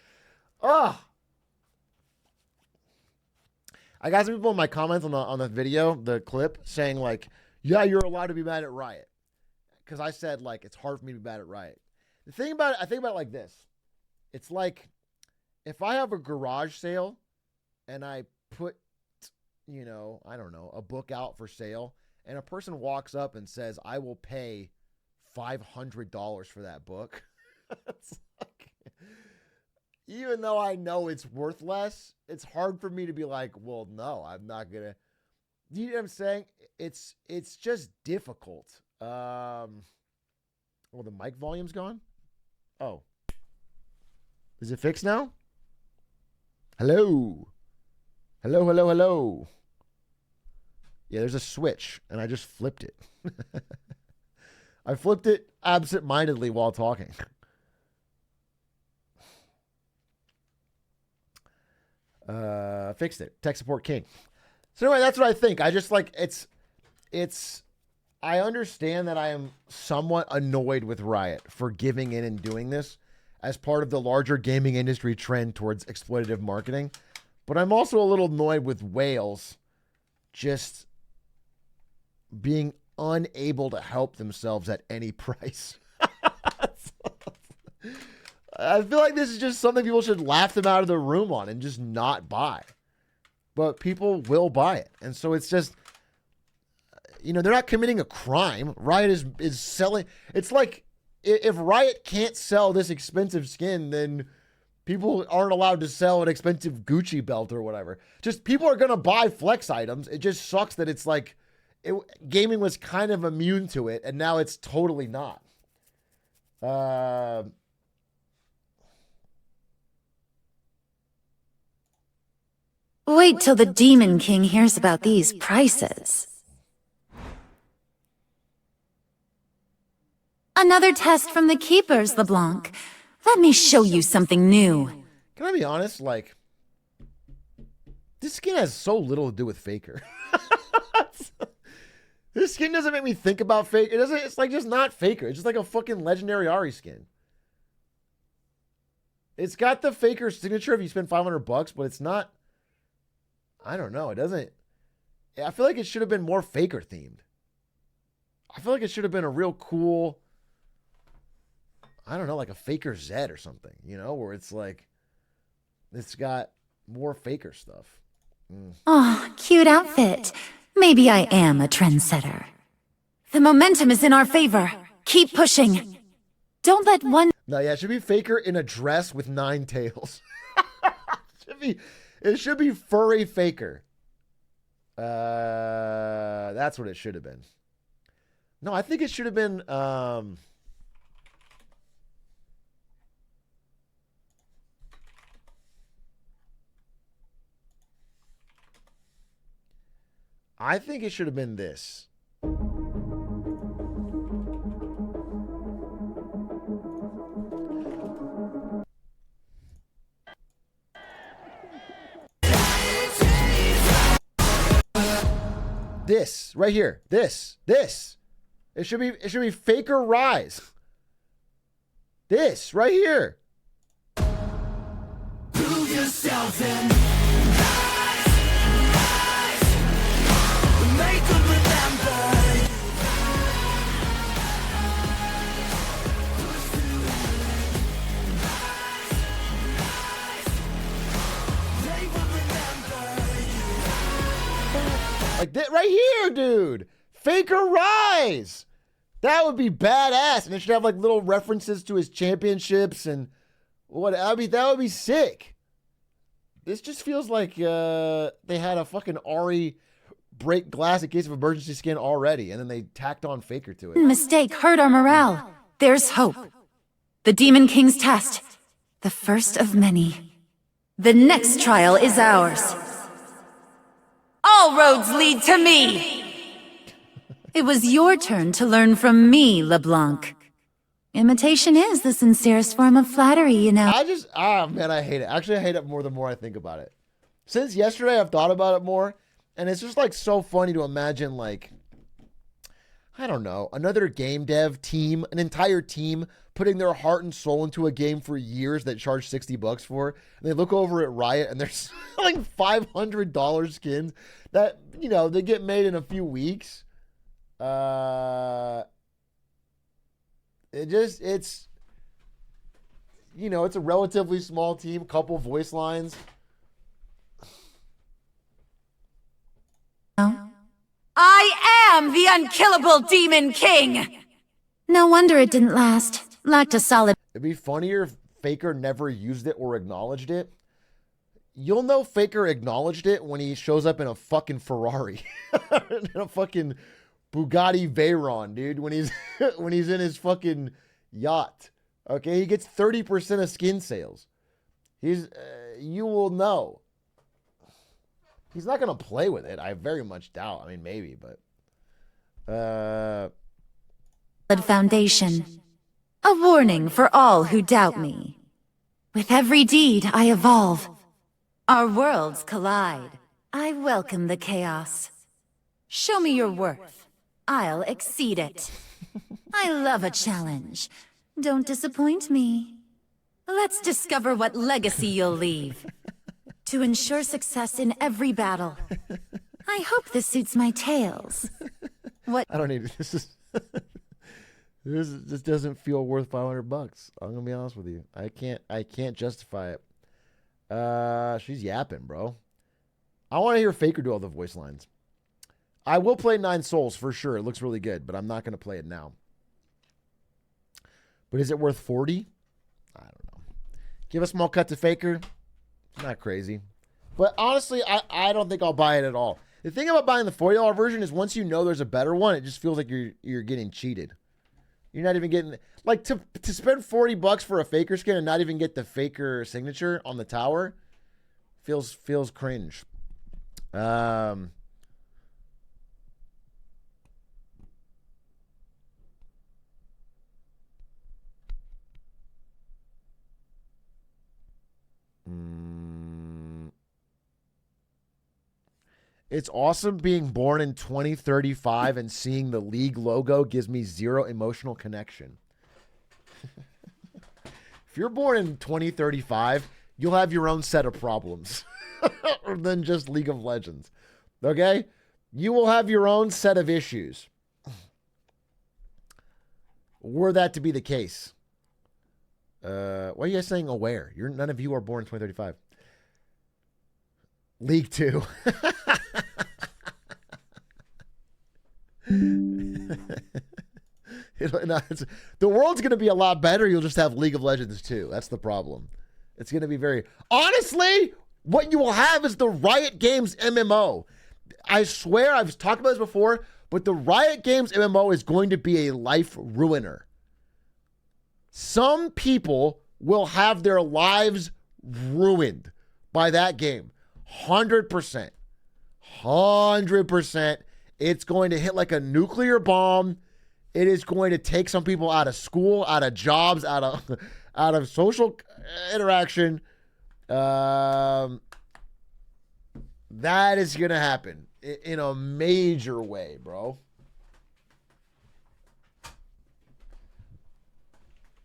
Oh. I got some people in my comments on the video, the clip, saying like, yeah, you're allowed to be mad at Riot. Because I said, like, it's hard for me to be mad at Riot. The thing about it, I think about it like this. It's like, if I have a garage sale and I put, you know, I don't know, a book out for sale, and a person walks up and says, I will pay $500 for that book. It's like, even though I know it's worth less, it's hard for me to be like, well, no, I'm not going to. You know what I'm saying? It's just difficult. Well, the mic volume's gone? Oh. Is it fixed now? Hello? Hello, hello, hello. Yeah, there's a switch, and I just flipped it. I flipped it absent-mindedly while talking. Fixed it. Tech support king. So anyway, that's what I think. I just like, I understand that I am somewhat annoyed with Riot for giving in and doing this as part of the larger gaming industry trend towards exploitative marketing. But I'm also a little annoyed with Wales just being unable to help themselves at any price. I feel like this is just something people should laugh them out of the room on and just not buy. But people will buy it. And so it's just, you know, they're not committing a crime. Riot is selling. It's like, if Riot can't sell this expensive skin, then people aren't allowed to sell an expensive Gucci belt or whatever. Just people are going to buy flex items. It just sucks that it's like, gaming was kind of immune to it, and now it's totally not. Wait till the Demon King hears about these prices. Another test from the Keepers, LeBlanc. Let me show you something new. Can I be honest? Like, this skin has so little to do with Faker. This skin doesn't make me think about Faker. It doesn't. It's like just not Faker. It's just like a fucking legendary Ari skin. It's got the Faker signature if you spend $500, but it's not. I don't know. It doesn't. I feel like it should have been more Faker themed. I feel like it should have been a real cool, I don't know, like a Faker Z or something, you know, where it's like, it's got more Faker stuff. Oh, cute outfit. Maybe I am a trendsetter. The momentum is in our favor. Keep pushing. Don't let one... No, yeah, it should be Faker in a dress with 9 tails. It should be furry Faker. That's what it should have been. No, I think it should have been... I think it should have been this. This right here. This. It should be Faker Rise. This right here. Prove yourself and make them remember. They will remember you. Like that right here, dude. Faker Rise. That would be badass. And it should have like little references to his championships and what. I mean, that would be sick. This just feels like they had a fucking Ari break glass in case of emergency skin already, and then they tacked on Faker to it. Mistake hurt our morale. There's hope. The Demon King's test. The first of many. The next trial is ours. All roads lead to me! It was your turn to learn from me, LeBlanc. Imitation is the sincerest form of flattery, you know. Man, I hate it. Actually, I hate it more the more I think about it. Since yesterday, I've thought about it more, and it's just like so funny to imagine, like, I don't know, another game dev team, an entire team putting their heart and soul into a game for years that charge $60 for, and they look over at Riot and they're selling $500 skins that, you know, they get made in a few weeks. It's you know, it's a relatively small team, couple voice lines. I am the unkillable Demon King! No wonder it didn't last. Lacked a solid... It'd be funnier if Faker never used it or acknowledged it. You'll know Faker acknowledged it when he shows up in a fucking Ferrari. In a fucking Bugatti Veyron, dude. When he's in his fucking yacht. Okay, he gets 30% of skin sales. You will know. He's not going to play with it. I very much doubt. I mean, maybe, but... foundation. A warning for all who doubt me. With every deed, I evolve. Our worlds collide. I welcome the chaos. Show me your worth. I'll exceed it. I love a challenge. Don't disappoint me. Let's discover what legacy you'll leave. To ensure success in every battle. I hope this suits my tales. What? I don't need it. This doesn't feel worth $500. I'm gonna be honest with you. I can't justify it. She's yapping, bro. I want to hear Faker do all the voice lines. I will play 9 Souls for sure. It looks really good, but I'm not gonna play it now. But is it worth 40? I don't know. Give a small cut to Faker. It's not crazy. But honestly, I don't think I'll buy it at all. The thing about buying the $40 version is once you know there's a better one, it just feels like you're getting cheated. You're not even getting, like, to spend $40 for a Faker skin and not even get the Faker signature on the tower feels cringe. It's awesome being born in 2035 and seeing the League logo gives me zero emotional connection. If you're born in 2035, you'll have your own set of problems than just League of Legends. Okay? You will have your own set of issues. Were that to be the case. Why are you guys saying aware? None of you are born in 2035. League 2. The world's going to be a lot better. You'll just have League of Legends 2. That's the problem. It's going to be very... Honestly, what you will have is the Riot Games MMO. I swear, I've talked about this before, but the Riot Games MMO is going to be a life ruiner. Some people will have their lives ruined by that game. 100%. 100%. It's going to hit like a nuclear bomb. It is going to take some people out of school, out of jobs, out of social interaction. That is going to happen in a major way, bro.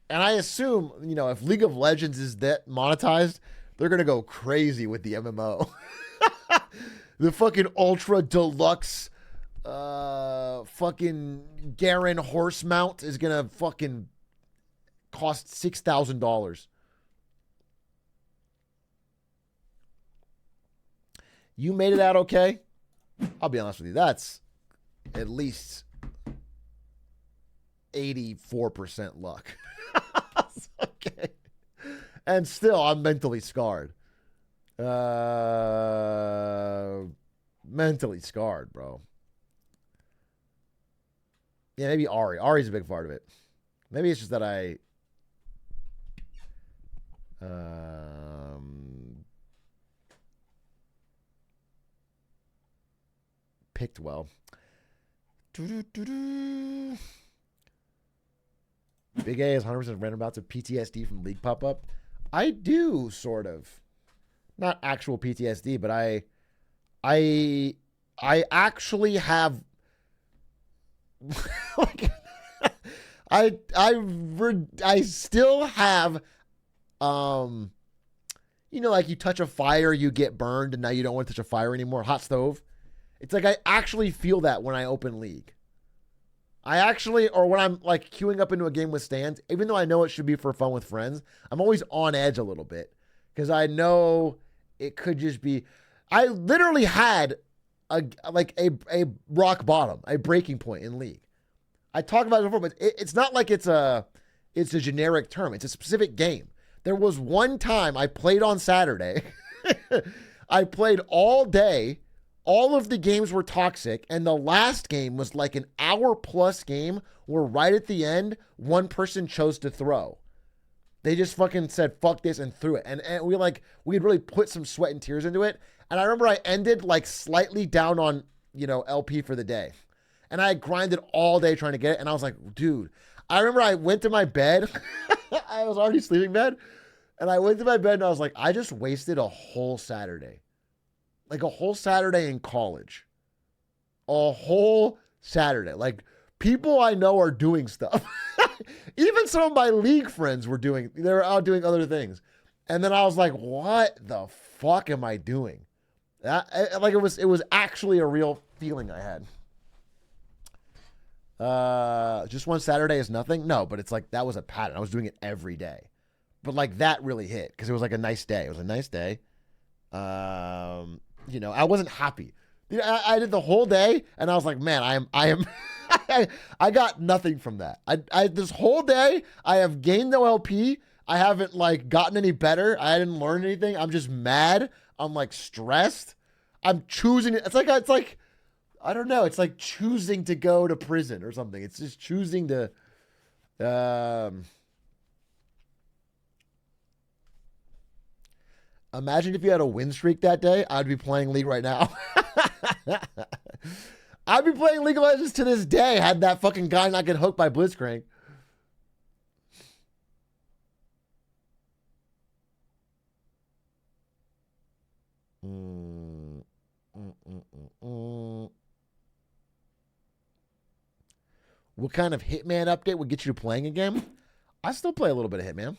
And I assume, you know, if League of Legends is that monetized, they're going to go crazy with the MMO. The fucking ultra deluxe fucking Garen horse mount is going to fucking cost $6,000. You made it out okay? I'll be honest with you. That's at least 84% luck. Okay. And still, I'm mentally scarred. Mentally scarred, bro. Yeah, maybe Ari. Ari's a big part of it. Maybe it's just that I picked well. Big A is 100% random bouts of PTSD from League pop-up. I do, sort of. Not actual PTSD, but I actually have like I still have you know, like you touch a fire, you get burned, and now you don't want to touch a fire anymore. Hot stove. It's like I actually feel that when I open League. I actually, or when I'm like queuing up into a game with stands, even though I know it should be for fun with friends, I'm always on edge a little bit because I know it could just be. I literally had a rock bottom, a breaking point in League. I talked about it before, but it's not like it's a generic term. It's a specific game. There was one time I played on Saturday. I played all day. All of the games were toxic, and the last game was like an hour-plus game where right at the end, one person chose to throw. They just fucking said, fuck this, and threw it. And we had really put some sweat and tears into it. And I remember I ended like slightly down on, you know, LP for the day. And I grinded all day trying to get it. And I was like, dude, I remember I went to my bed. I was already sleeping in bed. And I went to my bed and I was like, I just wasted a whole Saturday. Like a whole Saturday in college. A whole Saturday. Like people I know are doing stuff. Even some of my League friends were out doing other things. And then I was like, what the fuck am I doing? Like it was actually a real feeling I had. Just one Saturday is nothing? No, but it's like that was a pattern. I was doing it every day. But like that really hit because it was like a nice day. It was a nice day. You know, I wasn't happy. You know, I did the whole day and I was like, man, I am I got nothing from that. I this whole day I have gained no LP. I haven't like gotten any better. I didn't learn anything. I'm just mad. I'm like stressed. I'm choosing it's like I don't know. It's like choosing to go to prison or something. It's just choosing to imagine if you had a win streak that day, I'd be playing League right now. I'd be playing League of Legends to this day had that fucking guy not get hooked by Blitzcrank. What kind of Hitman update would get you to playing again? I still play a little bit of Hitman.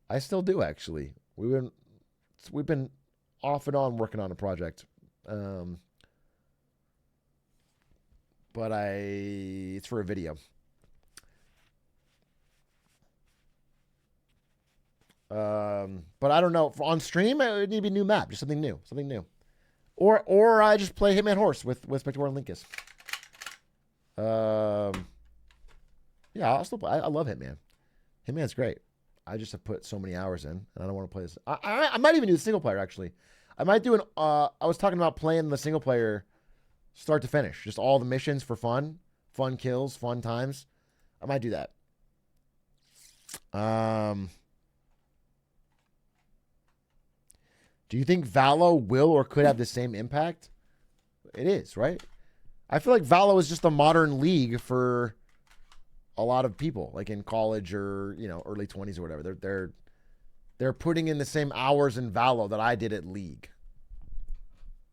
I still do actually. We've been off and on working on a project. But it's for a video. But I don't know. On stream, it would need to be a new map, just something new. Or I just play Hitman Horse with Spector and Linkus. Yeah, I'll still play. I love Hitman. Hitman's great. I just have put so many hours in, and I don't want to play this. I might even do the single player, actually. I might do I was talking about playing the single player start to finish. Just all the missions for fun. Fun kills, fun times. I might do that. Do you think Valo will or could have the same impact? It is, right? I feel like Valo is just a modern League for a lot of people, like in college or, you know, early 20s or whatever. They're putting in the same hours in Valo that I did at League.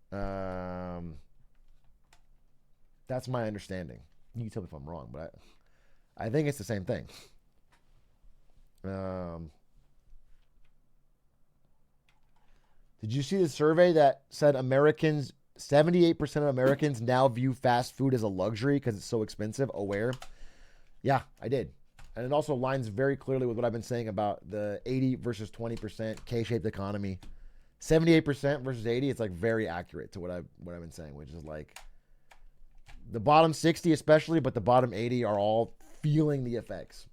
That's my understanding. You can tell me if I'm wrong, but I think it's the same thing. Did you see the survey that said 78% of Americans now view fast food as a luxury because it's so expensive? Aware? Yeah, I did. And it also aligns very clearly with what I've been saying about the 80 versus 20% K-shaped economy. 78% versus 80, it's like very accurate to what I've been saying, which is like the bottom 60 especially, but the bottom 80 are all feeling the effects.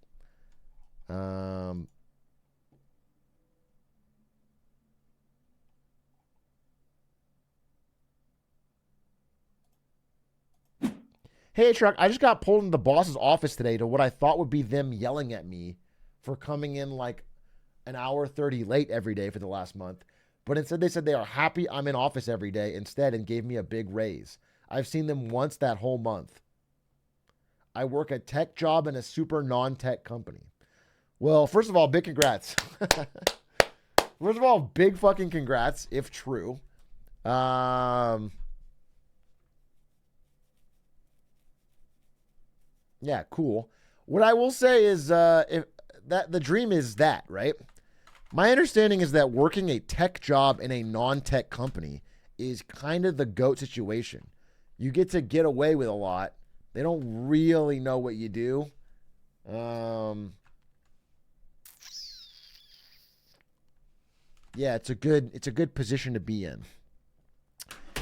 Hey, Truck, I just got pulled into the boss's office today to what I thought would be them yelling at me for coming in like an hour 30 late every day for the last month. But instead, they said they are happy I'm in office every day instead and gave me a big raise. I've seen them once that whole month. I work a tech job in a super non-tech company. Well, first of all, big congrats. First of all, big fucking congrats, if true. Yeah, cool. What I will say is if that the dream is that, right? My understanding is that working a tech job in a non-tech company is kind of the GOAT situation. You get away with a lot. They don't really know what you do. Yeah, it's a good position to be in.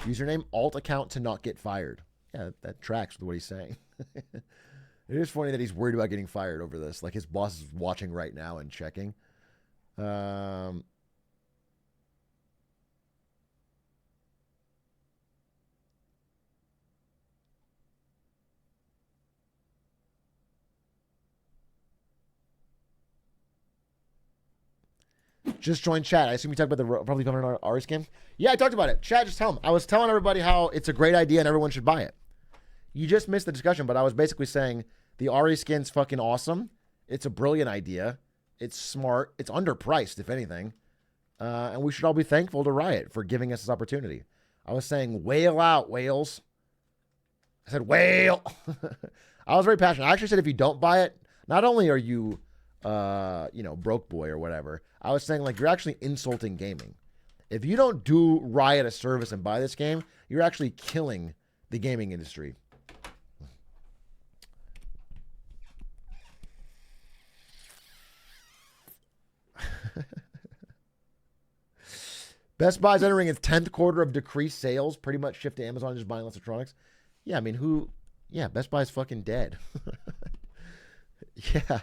Username alt account to not get fired. Yeah, that tracks with what he's saying. It is funny that he's worried about getting fired over this. Like his boss is watching right now and checking. Just join chat. I assume you talked about the probably coming on Ari's game. Yeah, I talked about it. Chat, just tell him. I was telling everybody how it's a great idea and everyone should buy it. You just missed the discussion, but I was basically saying the Ari skin's fucking awesome. It's a brilliant idea. It's smart. It's underpriced, if anything. And we should all be thankful to Riot for giving us this opportunity. I was saying, whale out, whales. I said, whale. I was very passionate. I actually said, if you don't buy it, not only are you, broke boy or whatever, I was saying, like, you're actually insulting gaming. If you don't do Riot a service and buy this game, you're actually killing the gaming industry. Best Buy's entering its 10th quarter of decreased sales, pretty much shift to Amazon and just buying less electronics. Yeah, I mean, Best Buy's fucking dead. Yeah.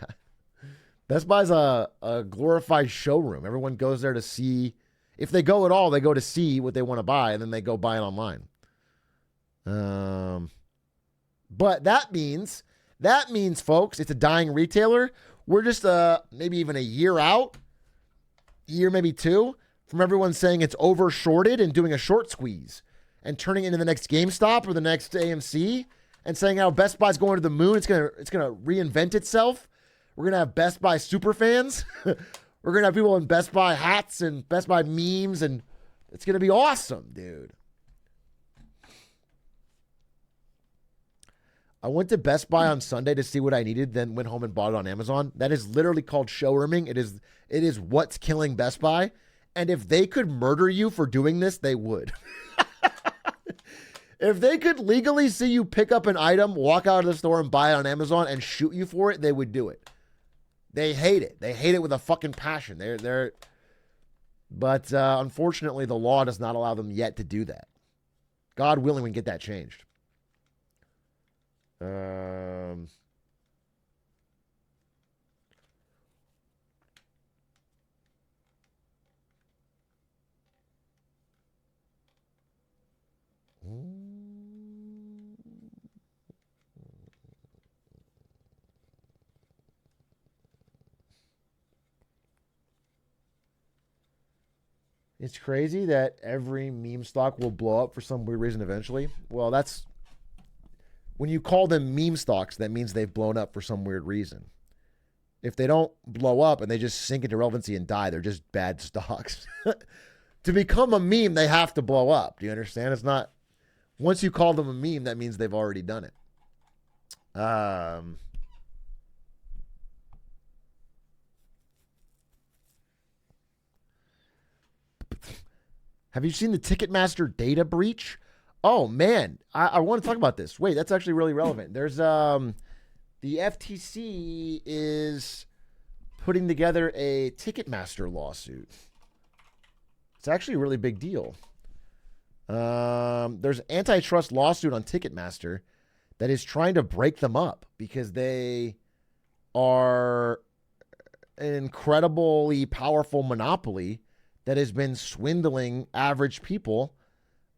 Best Buy's a glorified showroom. Everyone goes there to see, if they go at all, they go to see what they want to buy, and then they go buy it online. But that means, folks, it's a dying retailer. We're just maybe even a year out, maybe two, from everyone saying it's over shorted and doing a short squeeze and turning it into the next GameStop or the next AMC and saying how Best Buy's going to the moon. It's gonna reinvent itself. We're gonna have Best Buy super fans. We're gonna have people in Best Buy hats and Best Buy memes, and it's gonna be awesome, dude. I went to Best Buy on Sunday to see what I needed, then went home and bought it on Amazon. That is literally called showrooming. It is what's killing Best Buy. And if they could murder you for doing this, they would. If they could legally see you pick up an item, walk out of the store and buy it on Amazon and shoot you for it, they would do it. They hate it. They hate it with a fucking passion. But unfortunately, the law does not allow them yet to do that. God willing, we can get that changed. It's crazy that every meme stock will blow up for some weird reason eventually. Well, that's when you call them meme stocks, that means they've blown up for some weird reason. If they don't blow up and they just sink into relevancy and die, they're just bad stocks. To become a meme, they have to blow up. Do you understand? It's not, once you call them a meme, that means they've already done it. Have you seen the Ticketmaster data breach? Oh, man. I want to talk about this. Wait, that's actually really relevant. There's, the FTC is putting together a Ticketmaster lawsuit. It's actually a really big deal. There's an antitrust lawsuit on Ticketmaster that is trying to break them up because they are an incredibly powerful monopoly that has been swindling average people.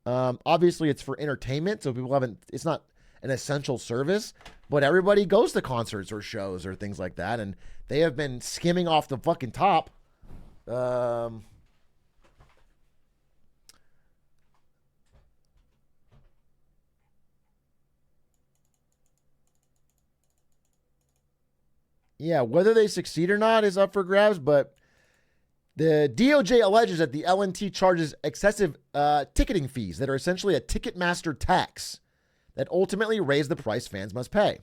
Obviously, it's for entertainment, so people haven't. It's not an essential service, but everybody goes to concerts or shows or things like that, and they have been skimming off the fucking top. Yeah, whether they succeed or not is up for grabs, but the DOJ alleges that the LNT charges excessive ticketing fees that are essentially a Ticketmaster tax that ultimately raise the price fans must pay.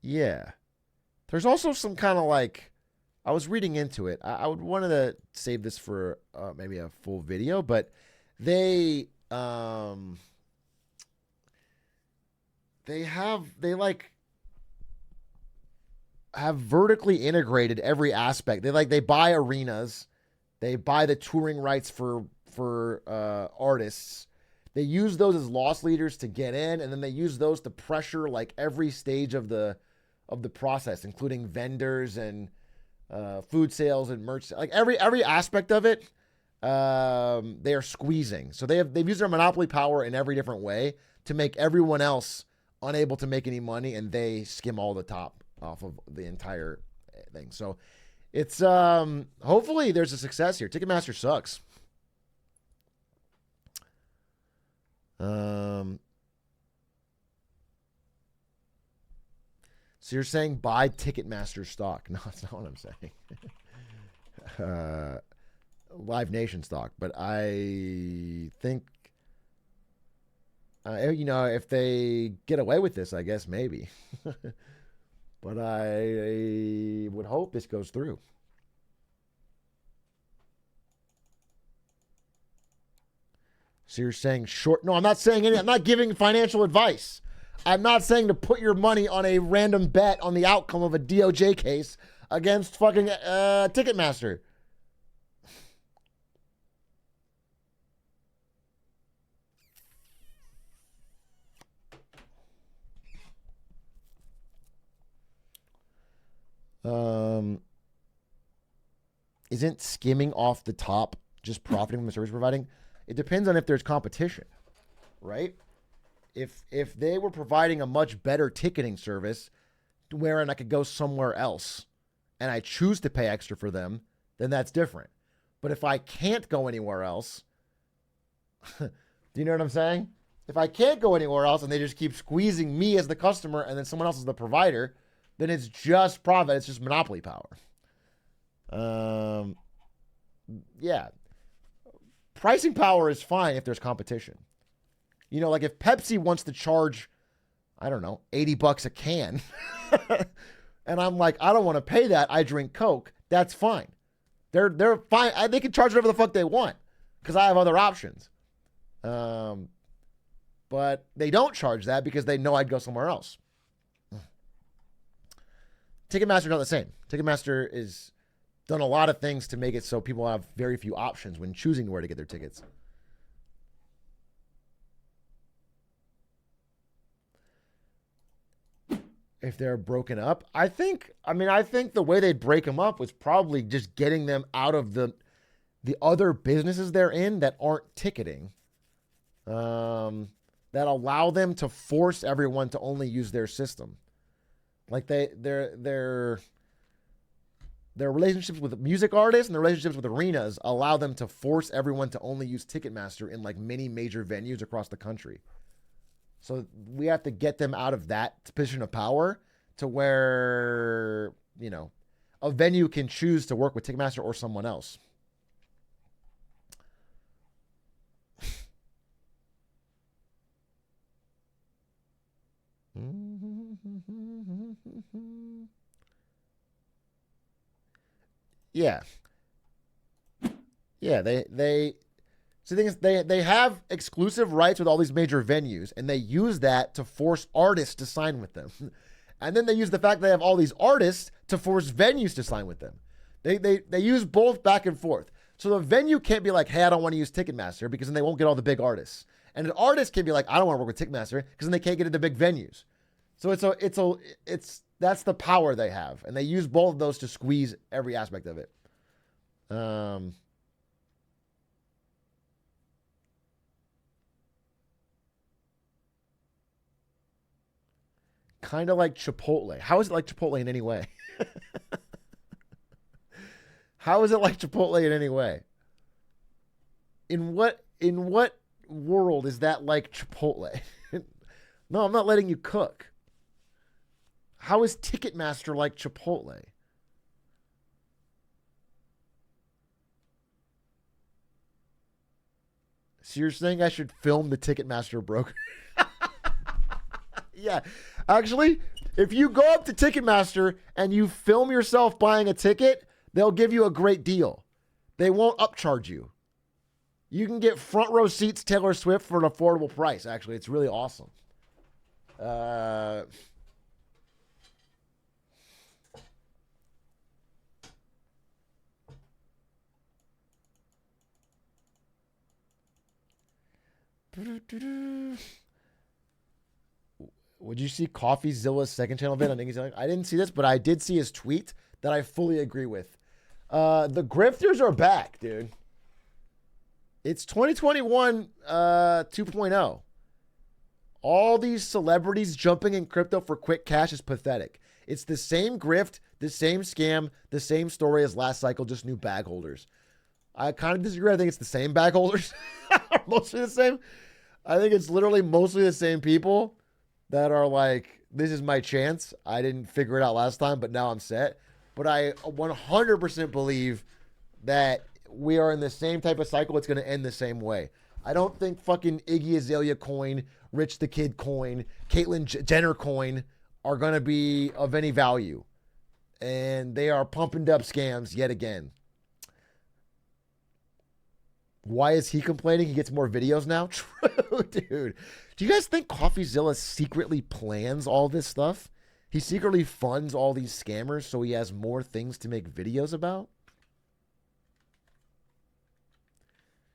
Yeah. There's also some kind of like, I was reading into it. I would wanted to save this for maybe a full video, but they have vertically integrated every aspect. They buy arenas, they buy the touring rights for artists. They use those as loss leaders to get in, and then they use those to pressure like every stage of the process, including vendors and food sales and merch. Like every aspect of it, they are squeezing. So they've used their monopoly power in every different way to make everyone else unable to make any money, and they skim all the top off of the entire thing. So it's hopefully there's a success here. Ticketmaster sucks. So you're saying buy Ticketmaster stock? No, that's not what I'm saying. Live Nation stock, but I think if they get away with this, I guess maybe. But I would hope this goes through. So you're saying short? No, I'm not saying any. I'm not giving financial advice. I'm not saying to put your money on a random bet on the outcome of a DOJ case against fucking Ticketmaster. Isn't skimming off the top just profiting from the service providing? It depends on if there's competition, right? If they were providing a much better ticketing service wherein I could go somewhere else and I choose to pay extra for them, then that's different. But if I can't go anywhere else, do you know what I'm saying? If I can't go anywhere else and they just keep squeezing me as the customer and then someone else is the provider, then it's just profit. It's just monopoly power. Yeah. Pricing power is fine if there's competition. You know, like if Pepsi wants to charge, I don't know, $80 a can, and I'm like, I don't want to pay that. I drink Coke. That's fine. They're fine. They can charge whatever the fuck they want because I have other options. But they don't charge that because they know I'd go somewhere else. Ticketmaster not the same. Ticketmaster is done a lot of things to make it so people have very few options when choosing where to get their tickets. If they're broken up, I think the way they'd break them up was probably just getting them out of the other businesses they're in that aren't ticketing, that allow them to force everyone to only use their system. Like their relationships with music artists and their relationships with arenas allow them to force everyone to only use Ticketmaster in like many major venues across the country. So we have to get them out of that position of power to where, you know, a venue can choose to work with Ticketmaster or someone else. Yeah. Yeah, so the thing is, they have exclusive rights with all these major venues, and they use that to force artists to sign with them. And then they use the fact that they have all these artists to force venues to sign with them. They use both back and forth. So the venue can't be like, hey, I don't want to use Ticketmaster, because then they won't get all the big artists. And an artist can be like, I don't want to work with Ticketmaster, because then they can't get into big venues. So that's the power they have. And they use both of those to squeeze every aspect of it. kind of like Chipotle. How is it like Chipotle in any way? How is it like Chipotle in any way? In what world is that like Chipotle? No, I'm not letting you cook. How is Ticketmaster like Chipotle? So you're saying I should film the Ticketmaster broker? Yeah. Actually, if you go up to Ticketmaster and you film yourself buying a ticket, they'll give you a great deal. They won't upcharge you. You can get front row seats Taylor Swift for an affordable price. Actually, it's really awesome. Would you see CoffeeZilla's second channel vid on Iggy's? I didn't see this, but I did see his tweet that I fully agree with. The grifters are back, dude. It's 2021 2.0. All these celebrities jumping in crypto for quick cash is pathetic. It's the same grift, the same scam, the same story as last cycle, just new bag holders. I kind of disagree. I think it's the same bag holders. Mostly the same. I think it's literally mostly the same people that are like, this is my chance. I didn't figure it out last time, but now I'm set. But I 100% believe that we are in the same type of cycle. It's going to end the same way. I don't think fucking Iggy Azalea coin, Rich the Kid coin, Caitlyn Jenner coin are going to be of any value. And they are pumping up scams yet again. Why is he complaining? He gets more videos now? True, dude. Do you guys think CoffeeZilla secretly plans all this stuff? He secretly funds all these scammers so he has more things to make videos about?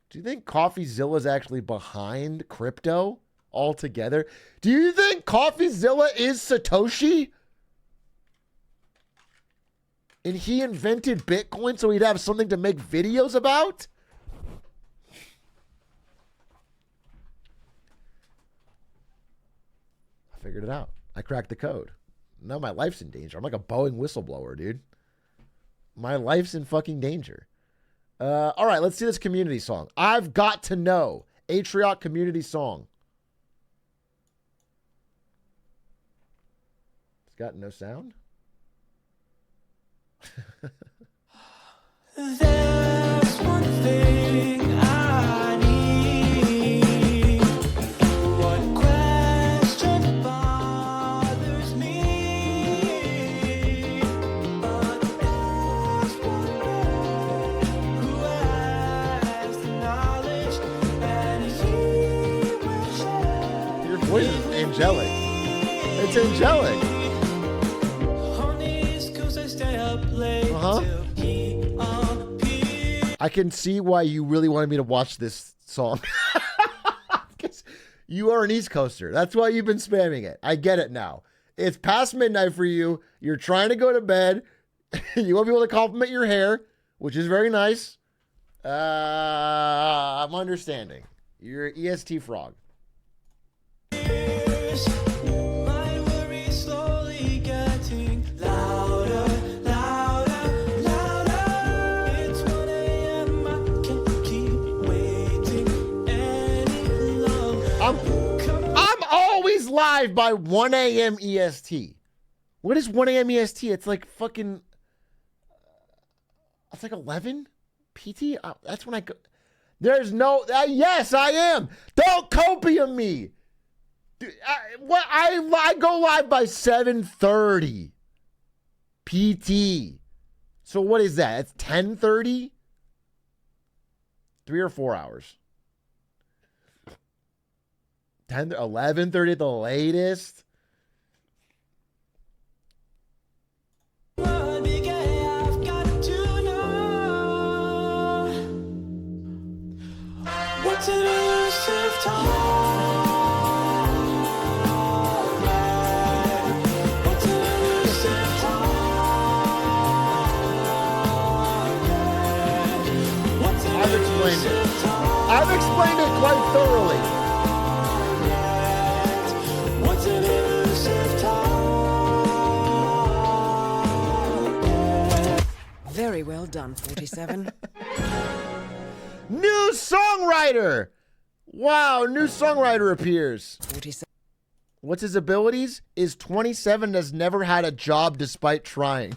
Do you think CoffeeZilla is actually behind crypto altogether? Do you think CoffeeZilla is Satoshi? And he invented Bitcoin so he'd have something to make videos about? I figured it out. I cracked the code. Now my life's in danger. I'm like a Boeing whistleblower, dude. My life's in fucking danger. All right, let's see this community song. I've Got to Know. Atrioc community song. It's got no sound? There's one thing I need. One question bothers me. But there's one man who has the knowledge, and he will share. Your voice is angelic. It's angelic. On these 'cause I stay up late Uh-huh. till he appears. I can see why you really wanted me to watch this song. Because you are an East Coaster. That's why you've been spamming it. I get it now. It's past midnight for you. You're trying to go to bed. You want people to compliment your hair, which is very nice. I'm understanding. You're an EST frog. My worries slowly getting louder, louder, louder. It's 1 a.m. I can't keep waiting any longer. I'm always live by 1 a.m. EST. What is 1 a.m. EST? It's like fucking... It's like 11 PT? That's when I go... There's no... yes, I am! Don't copium me! Dude, I go live by 7:30 PT. So what is that? It's 10:30? 3 or 4 hours. 11:30 at the latest. I've got to know what's an elusive time. What's an elusive time? What's an I've explained it. elusive time? I've explained it quite thoroughly. What's an elusive time? Very well done, 47. New songwriter! Wow, new songwriter appears. 47. What's his abilities? Is 27 has never had a job despite trying.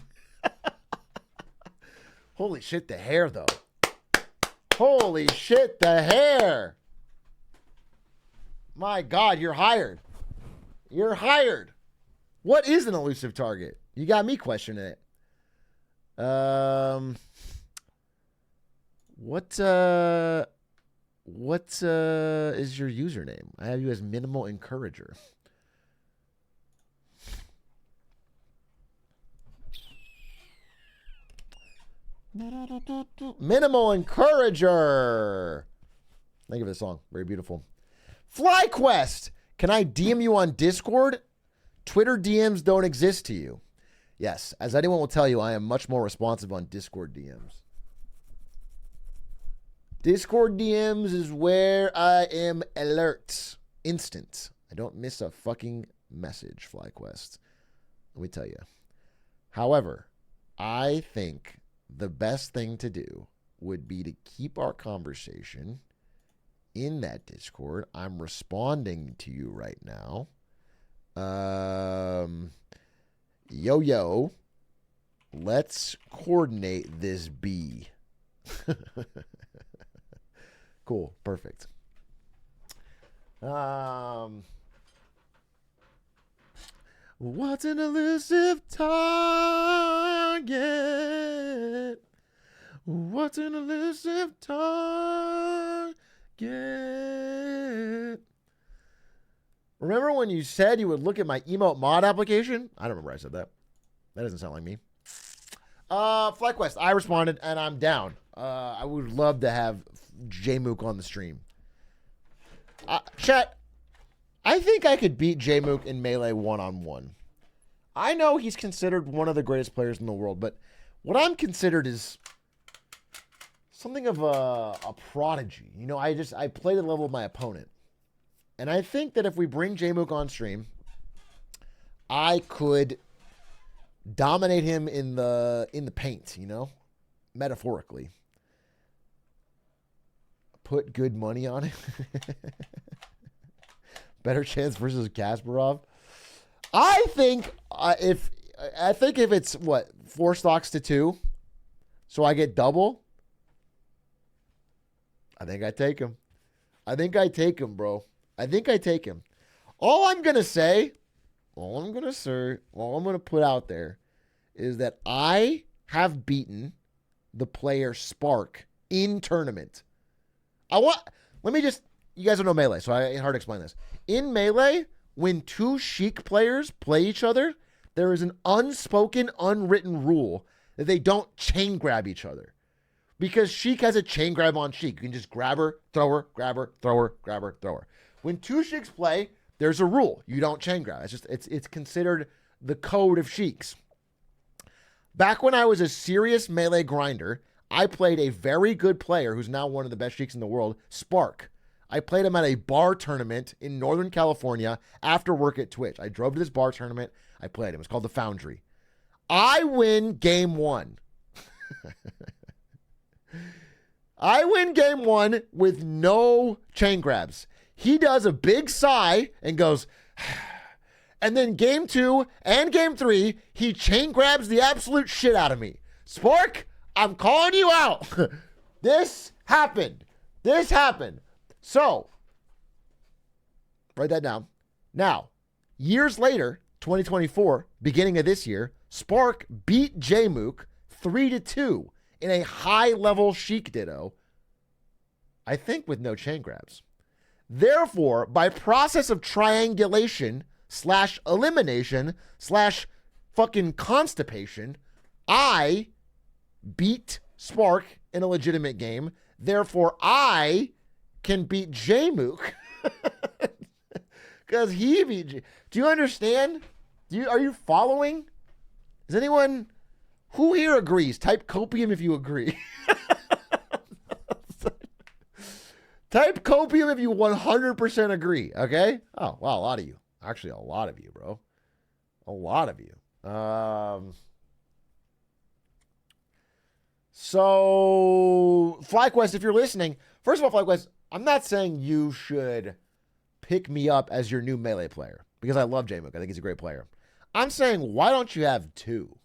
Holy shit, the hair, though. Holy shit, the hair. My God, you're hired. You're hired. What is an elusive target? You got me questioning it. What is your username? I have you as Minimal Encourager. Minimal Encourager. Thank you for the song. Very beautiful. FlyQuest. Can I DM you on Discord? Twitter DMs don't exist to you. Yes, as anyone will tell you, I am much more responsive on Discord DMs. Discord DMs is where I am alert. Instant. I don't miss a fucking message, FlyQuest. Let me tell you. However, I think the best thing to do would be to keep our conversation in that Discord. I'm responding to you right now. Yo, let's coordinate this B. Cool, perfect. What's an elusive target? What's an elusive target? Remember when you said you would look at my emote mod application? I don't remember I said that. That doesn't sound like me. FlyQuest, I responded and I'm down. I would love to have J-Mook on the stream. Chat, I think I could beat J-Mook in Melee one-on-one. I know he's considered one of the greatest players in the world, but what I'm considered is something of a prodigy. You know, I play the level of my opponent. And I think that if we bring J-Mook on stream, I could dominate him in the paint, you know, metaphorically. Put good money on it. Better chance versus Kasparov. I think if it's what 4 stocks to 2, so I get double. I think I take him. Bro. I think I take him. All I'm going to put out there is that I have beaten the player Spark in tournament. You guys don't know Melee, so it's hard to explain this. In Melee, when 2 Sheik players play each other, there is an unspoken, unwritten rule that they don't chain grab each other. Because Sheik has a chain grab on Sheik. You can just grab her, throw her, grab her, throw her, grab her, throw her. When 2 Sheiks play, there's a rule. You don't chain grab. It's considered the code of Sheiks. Back when I was a serious Melee grinder, I played a very good player who's now one of the best Sheiks in the world, Spark. I played him at a bar tournament in Northern California after work at Twitch. I drove to this bar tournament. I played him. It was called the Foundry. I win game 1. I win game 1 with no chain grabs. He does a big sigh and goes, and then game 2 and game 3, he chain grabs the absolute shit out of me. Spark, I'm calling you out. This happened. So, write that down. Now, years later, 2024, beginning of this year, Spark beat J-Mook 3-2 in a high-level Sheik Ditto, I think with no chain grabs. Therefore, by process of triangulation / elimination / fucking constipation, I beat Spark in a legitimate game. Therefore, I can beat J-Mook because he beat Do you understand? Are you following? Is anyone who here agrees? Type copium if you agree. Type copium if you 100% agree, okay? Oh, wow, a lot of you. Actually, a lot of you, bro. A lot of you. So, FlyQuest, if you're listening, first of all, FlyQuest, I'm not saying you should pick me up as your new Melee player because I love J-Mook. I think he's a great player. I'm saying, why don't you have two?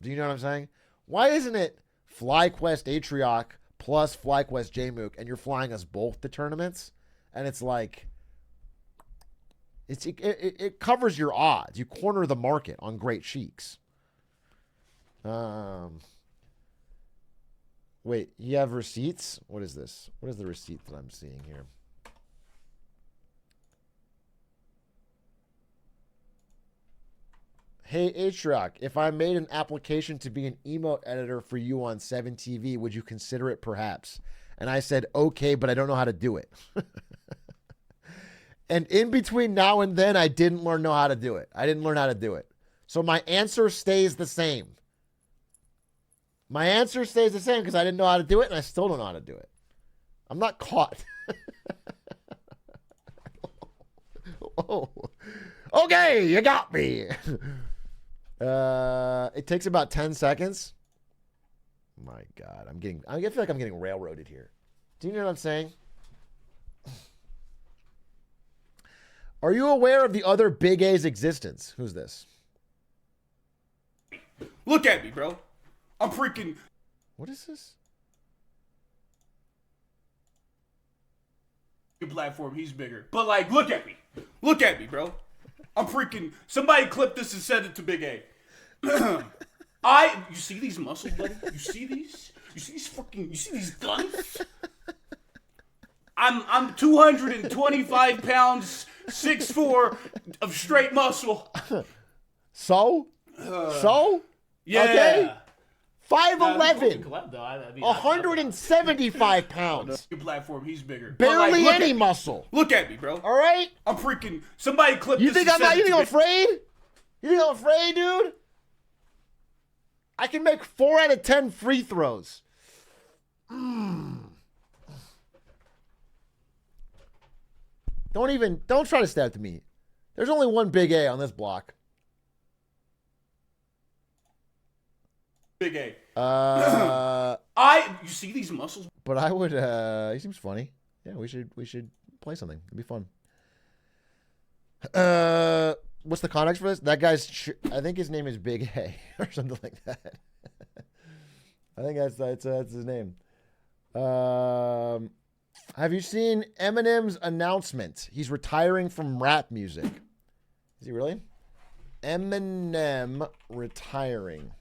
Do you know what I'm saying? Why isn't it FlyQuest Atrioc plus FlyQuest J-Mook and you're flying us both to tournaments? And it's like, it covers your odds. You corner the market on great sheiks. Wait, you have receipts? What is this? What is the receipt that I'm seeing here? Hey, Atrioc, if I made an application to be an emote editor for you on 7TV, would you consider it perhaps? And I said, okay, but I don't know how to do it. And in between now and then, I didn't know how to do it. I didn't learn how to do it. So my answer stays the same. My answer stays the same because I didn't know how to do it, and I still don't know how to do it. I'm not caught. Oh. Okay, you got me. It takes about 10 seconds. My God, I feel like I'm getting railroaded here. Do you know what I'm saying? Are you aware of the other Big A's existence? Who's this? Look at me, bro. I'm freaking... What is this? Your platform, he's bigger. But, like, look at me. Look at me, bro. I'm freaking... Somebody clip this and send it to Big A. You see these muscles, buddy? You see these? You see these fucking... You see these guns? I'm 225 pounds, 6'4", of straight muscle. So? Yeah. Okay. 5'11", Collab, though. 175 pounds. Your platform, he's bigger. Barely look any at me. muscle. Look at me, bro. All right? I'm freaking... Somebody clip You this think and send it to I'm me. afraid? You think I'm afraid, dude? I can make 4 out of 10 free throws. Don't try to stab to me. There's only one Big A on this block. Big A. You see these muscles? But I would, he seems funny. Yeah, we should play something. It'd be fun. What's the context for this? That guy's, I think his name is Big A or something like that. I think that's his name. Have you seen Eminem's announcement? He's retiring from rap music. Is he really? Eminem retiring.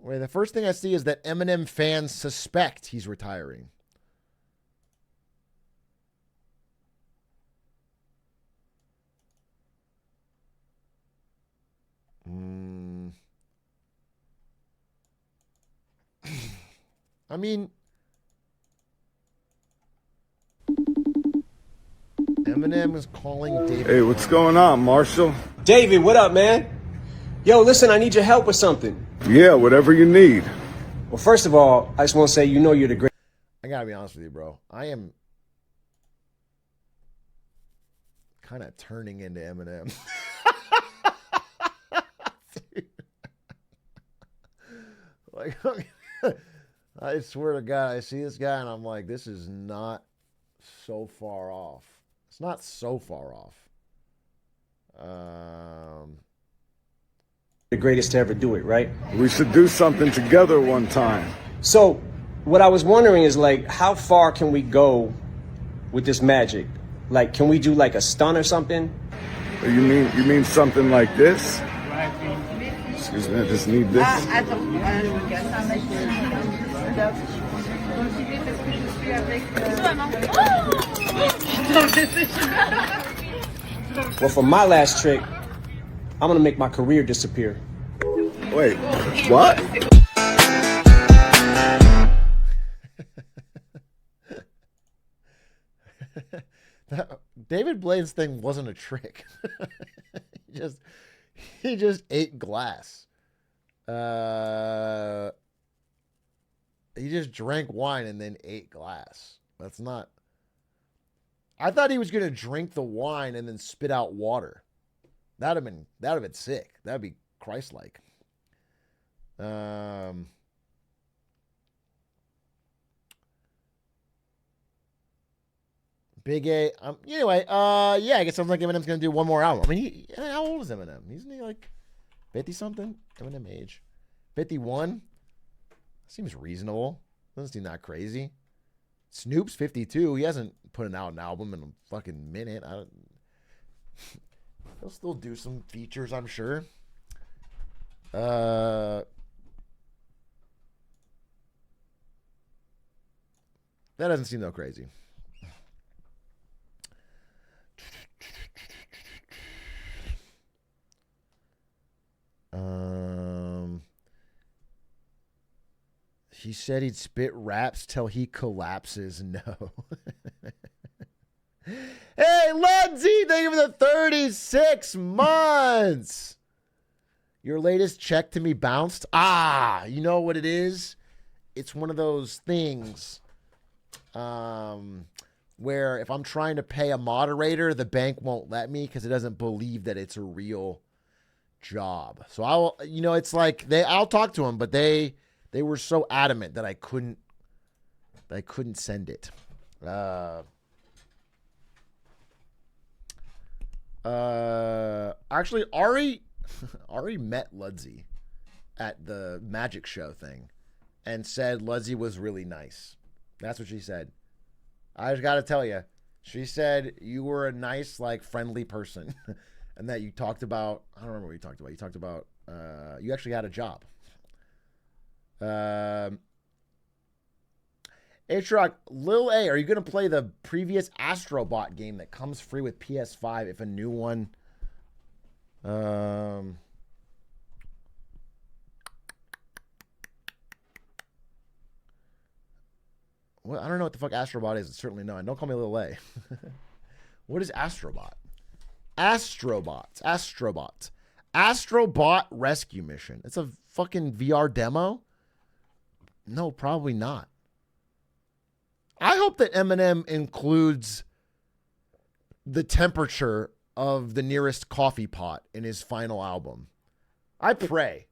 Wait, the first thing I see is that Eminem fans suspect he's retiring. I mean, Eminem is calling David. Hey, what's going on, Marshall? David, what up, man? Yo, listen, I need your help with something. Yeah, whatever you need. Well, first of all, I just want to say you're the great. I gotta be honest with you, bro. I am kind of turning into Eminem. Like, I swear to God, I see this guy and I'm like, this is not so far off. It's not so far off. The greatest to ever do it, right? We should do something together one time. So, what I was wondering is, like, how far can we go with this magic? Like, can we do, like, a stunt or something? You mean something like this? Excuse me, I just need this. Well, for my last trick, I'm gonna make my career disappear. Wait, what? David Blaine's thing wasn't a trick. he just ate glass. He just drank wine and then ate glass. That's not. I thought he was gonna drink the wine and then spit out water. That'd have been sick. That'd be Christ-like. Big A. Anyway, yeah, I guess sounds like Eminem's gonna do one more album. I mean, how old is Eminem? Isn't he like 50 something? Eminem age 51. Seems reasonable. Doesn't seem that crazy. Snoop's 52. He hasn't put out an album in a fucking minute. He'll still do some features, I'm sure. That doesn't seem that crazy. He said he'd spit raps till he collapses. No. Hey, Ludsy, thank you for the 36 months. Your latest check to me bounced. You know what it is? It's one of those things where if I'm trying to pay a moderator, the bank won't let me because it doesn't believe that it's a real job. So it's like I'll talk to them, but they were so adamant that I couldn't send it. Actually, Ari met Ludsy at the magic show thing and said Ludsy was really nice. That's what she said. I just got to tell you, she said you were a nice, like, friendly person and that you talked about, I don't remember what you talked about. You talked about, you actually had a job. Atrioc, Lil A, are you going to play the previous Astrobot game that comes free with PS5 if a new one? Well, I don't know what the fuck Astrobot is. It's certainly not. Don't call me Lil A. What is Astrobot? Astrobot. Astrobot Rescue Mission. It's a fucking VR demo? No, probably not. I hope that Eminem includes the temperature of the nearest coffee pot in his final album. I pray.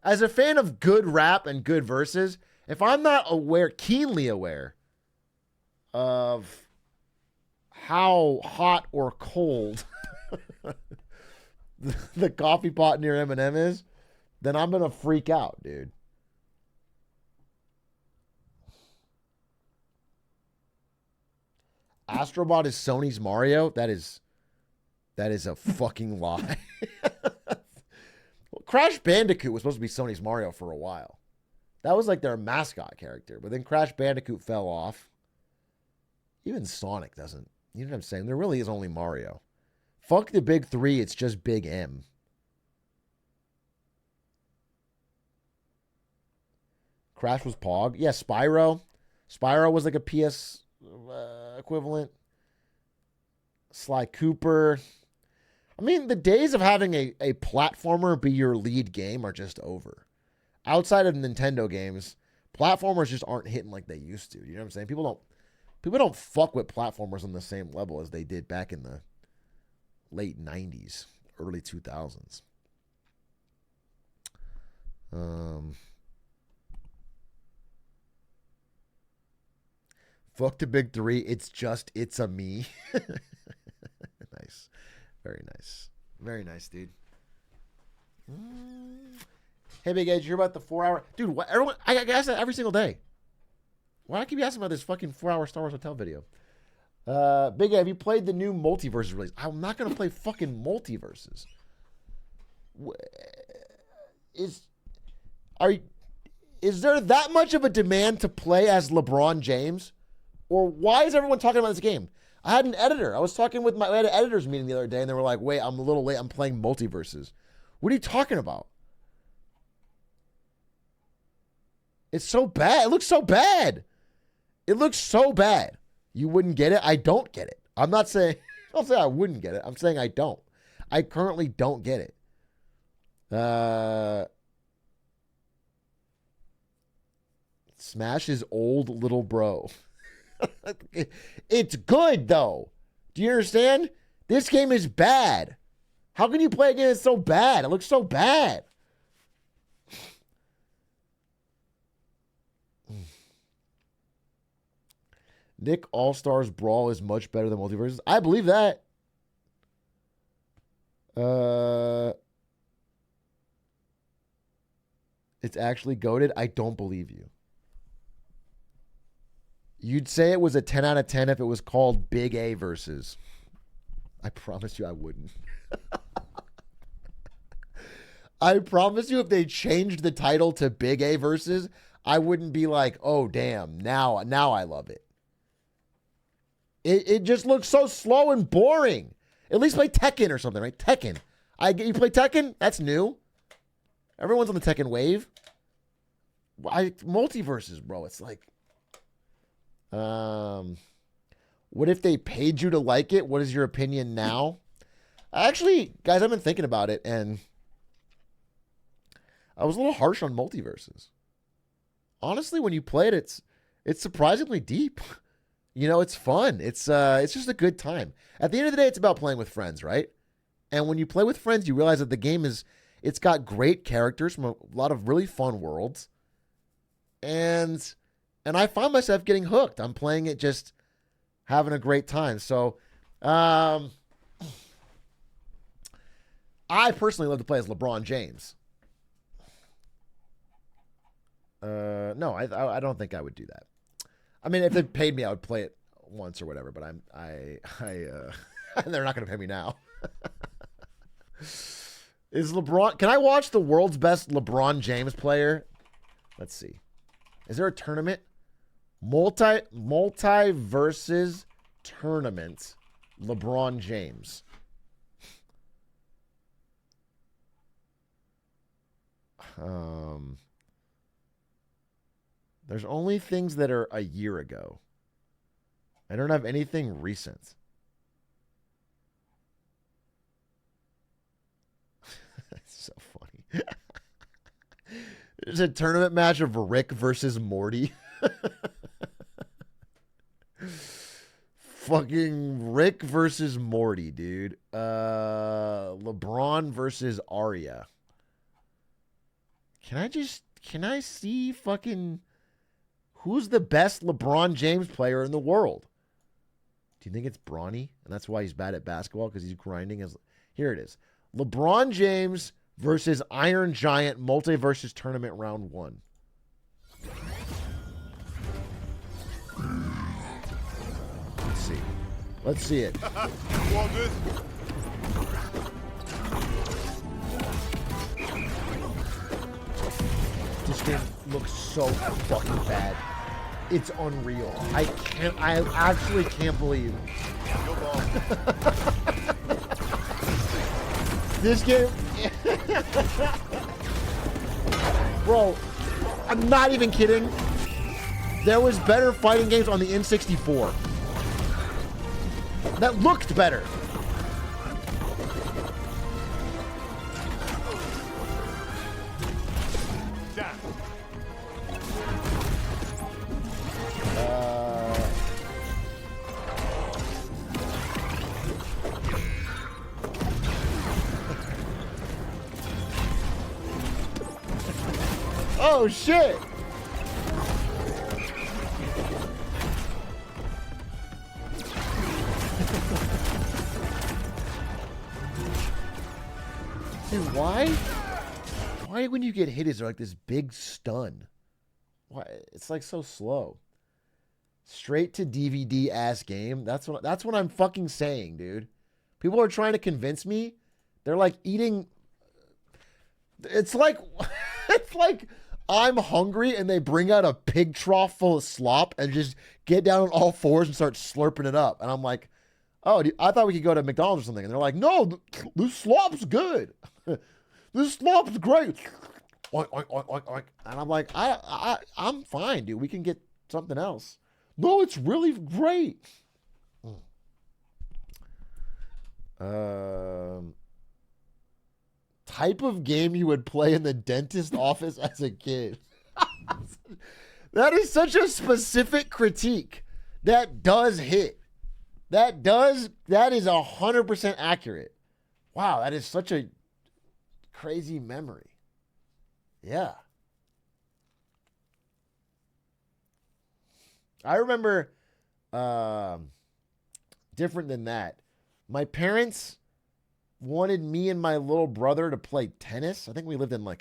As a fan of good rap and good verses, if I'm not keenly aware of how hot or cold the coffee pot near Eminem is, then I'm going to freak out, dude. Astrobot is Sony's Mario? That is a fucking lie. Well, Crash Bandicoot was supposed to be Sony's Mario for a while. That was like their mascot character, but then Crash Bandicoot fell off. Even Sonic doesn't. You know what I'm saying? There really is only Mario. Fuck the big three, it's just Big M. Crash was Pog. Yeah, Spyro. Spyro was like a PS equivalent. Sly Cooper. I mean, the days of having a platformer be your lead game are just over. Outside of Nintendo games, platformers just aren't hitting like they used to. You know what I'm saying? People don't fuck with platformers on the same level as they did back in the late 90s, early 2000s. Fuck the big three. It's a me. Nice. Very nice. Very nice, dude. Hey, Big Edge, you hear about the 4-hour... Dude, what? Everyone... I get asked that every single day. Why do I keep asking about this fucking 4-hour Star Wars Hotel video? Big Ed, have you played the new Multiversus release? I'm not going to play fucking Multiversus. Is there that much of a demand to play as LeBron James? Or why is everyone talking about this game? I had an editor. I had an editor's meeting the other day, and they were like, wait, I'm a little late. I'm playing Multiversus. What are you talking about? It's so bad. It looks so bad. It looks so bad. You wouldn't get it? I don't get it. I'm not saying I wouldn't get it. I'm saying I don't. I currently don't get it. Smash is old little bro. It's good, though. Do you understand? This game is bad. How can you play a game that's so bad? It looks so bad. Nick All-Stars Brawl is much better than Multiversus. I believe that. It's actually goated. I don't believe you. You'd say it was a 10 out of 10 if it was called Big A versus. I promise you I wouldn't. I promise you if they changed the title to Big A versus, I wouldn't be like, oh, damn, now I love it. It just looks so slow and boring. At least play Tekken or something, right? Tekken. You play Tekken? That's new. Everyone's on the Tekken wave. Multiverses, bro. It's like, what if they paid you to like it? What is your opinion now? Actually, guys, I've been thinking about it, and I was a little harsh on Multiverses. Honestly, when you play it, it's surprisingly deep. You know, it's fun. It's just a good time. At the end of the day, it's about playing with friends, right? And when you play with friends, you realize that the game it's got great characters from a lot of really fun worlds. And I find myself getting hooked. I'm playing it just having a great time. So, I personally love to play as LeBron James. No, I don't think I would do that. I mean, if they paid me, I would play it once or whatever. But they're not going to pay me now. Is LeBron? Can I watch the world's best LeBron James player? Let's see. Is there a tournament? Multiversus tournament. LeBron James. There's only things that are a year ago. I don't have anything recent. That's so funny. There's a tournament match of Rick versus Morty. Fucking Rick versus Morty, dude. LeBron versus Arya. Can I see fucking who's the best LeBron James player in the world? Do you think it's Bronny? And that's why he's bad at basketball, because he's grinding his. Here it is. LeBron James versus Iron Giant Multiversus Tournament Round 1. Let's see it. This game looks so fucking bad. It's unreal. I actually can't believe this game. Bro, I'm not even kidding. There was better fighting games on the N64 that looked better. Oh shit! Dude, why? Why when you get hit is there like this big stun? Why? It's like so slow. Straight to DVD ass game. That's what I'm fucking saying, dude. People are trying to convince me. They're like eating. It's like it's like I'm hungry and they bring out a pig trough full of slop and just get down on all fours and start slurping it up. And I'm like, oh, I thought we could go to McDonald's or something. And they're like, no, this slop's good. This slop's great. Oink, oink, oink, oink, oink. And I'm like, I'm fine, dude. We can get something else. No, it's really great. Type of game you would play in the dentist office as a kid. That is such a specific critique. That does hit. That is 100% accurate. Wow, that is such a crazy memory. Yeah. I remember different than that. My parents wanted me and my little brother to play tennis. I think we lived in this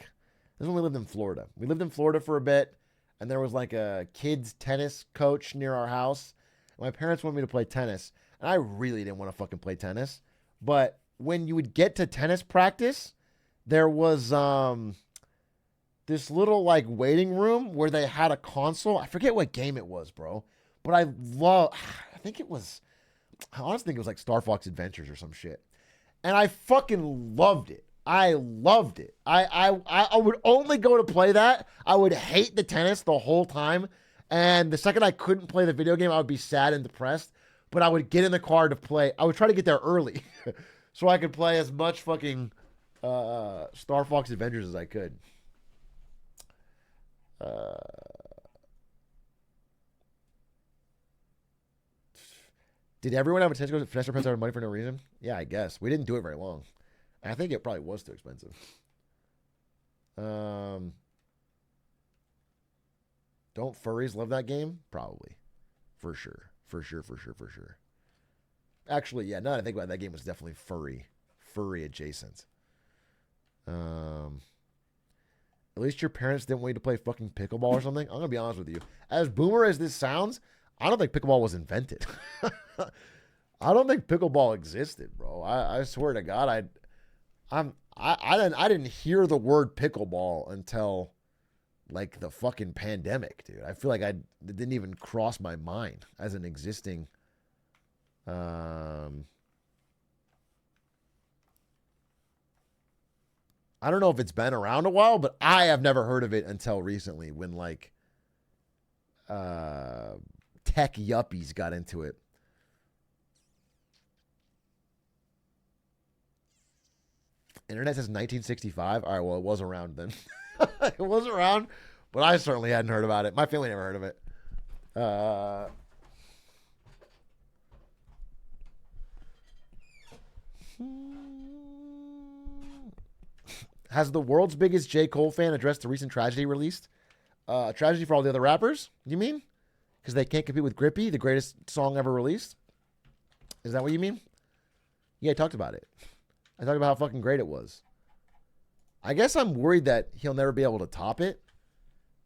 is when we lived in Florida. We lived in Florida for a bit, and there was like a kids tennis coach near our house. My parents wanted me to play tennis, and I really didn't want to fucking play tennis. But when you would get to tennis practice, there was this little like waiting room where they had a console. I forget what game it was, bro. But I honestly think it was like Star Fox Adventures or some shit. And I fucking loved it. I loved it. I would only go to play that. I would hate the tennis the whole time. And the second I couldn't play the video game, I would be sad and depressed. But I would get in the car to play. I would try to get there early so I could play as much fucking Star Fox Adventures as I could. Did everyone have a chance to go to Finestra Press out of money for no reason? Yeah, I guess. We didn't do it very long. I think it probably was too expensive. Don't furries love that game? Probably. For sure. Actually, yeah, now that I think about it, that game was definitely furry adjacent. At least your parents didn't want you to play fucking pickleball or something. I'm going to be honest with you. As boomer as this sounds, I don't think pickleball was invented. I don't think pickleball existed, bro. I swear to God, I didn't hear the word pickleball until like the fucking pandemic, dude. I feel like it didn't even cross my mind as an existing I don't know if it's been around a while, but I have never heard of it until recently when like tech yuppies got into it. Internet says 1965. All right, well, it was around then. It was around, but I certainly hadn't heard about it. My family never heard of it. Has the world's biggest J. Cole fan addressed the recent tragedy released? Tragedy for all the other rappers, you mean? Because they can't compete with Grippy, the greatest song ever released? Is that what you mean? Yeah, I talked about it. I talked about how fucking great it was. I guess I'm worried that he'll never be able to top it.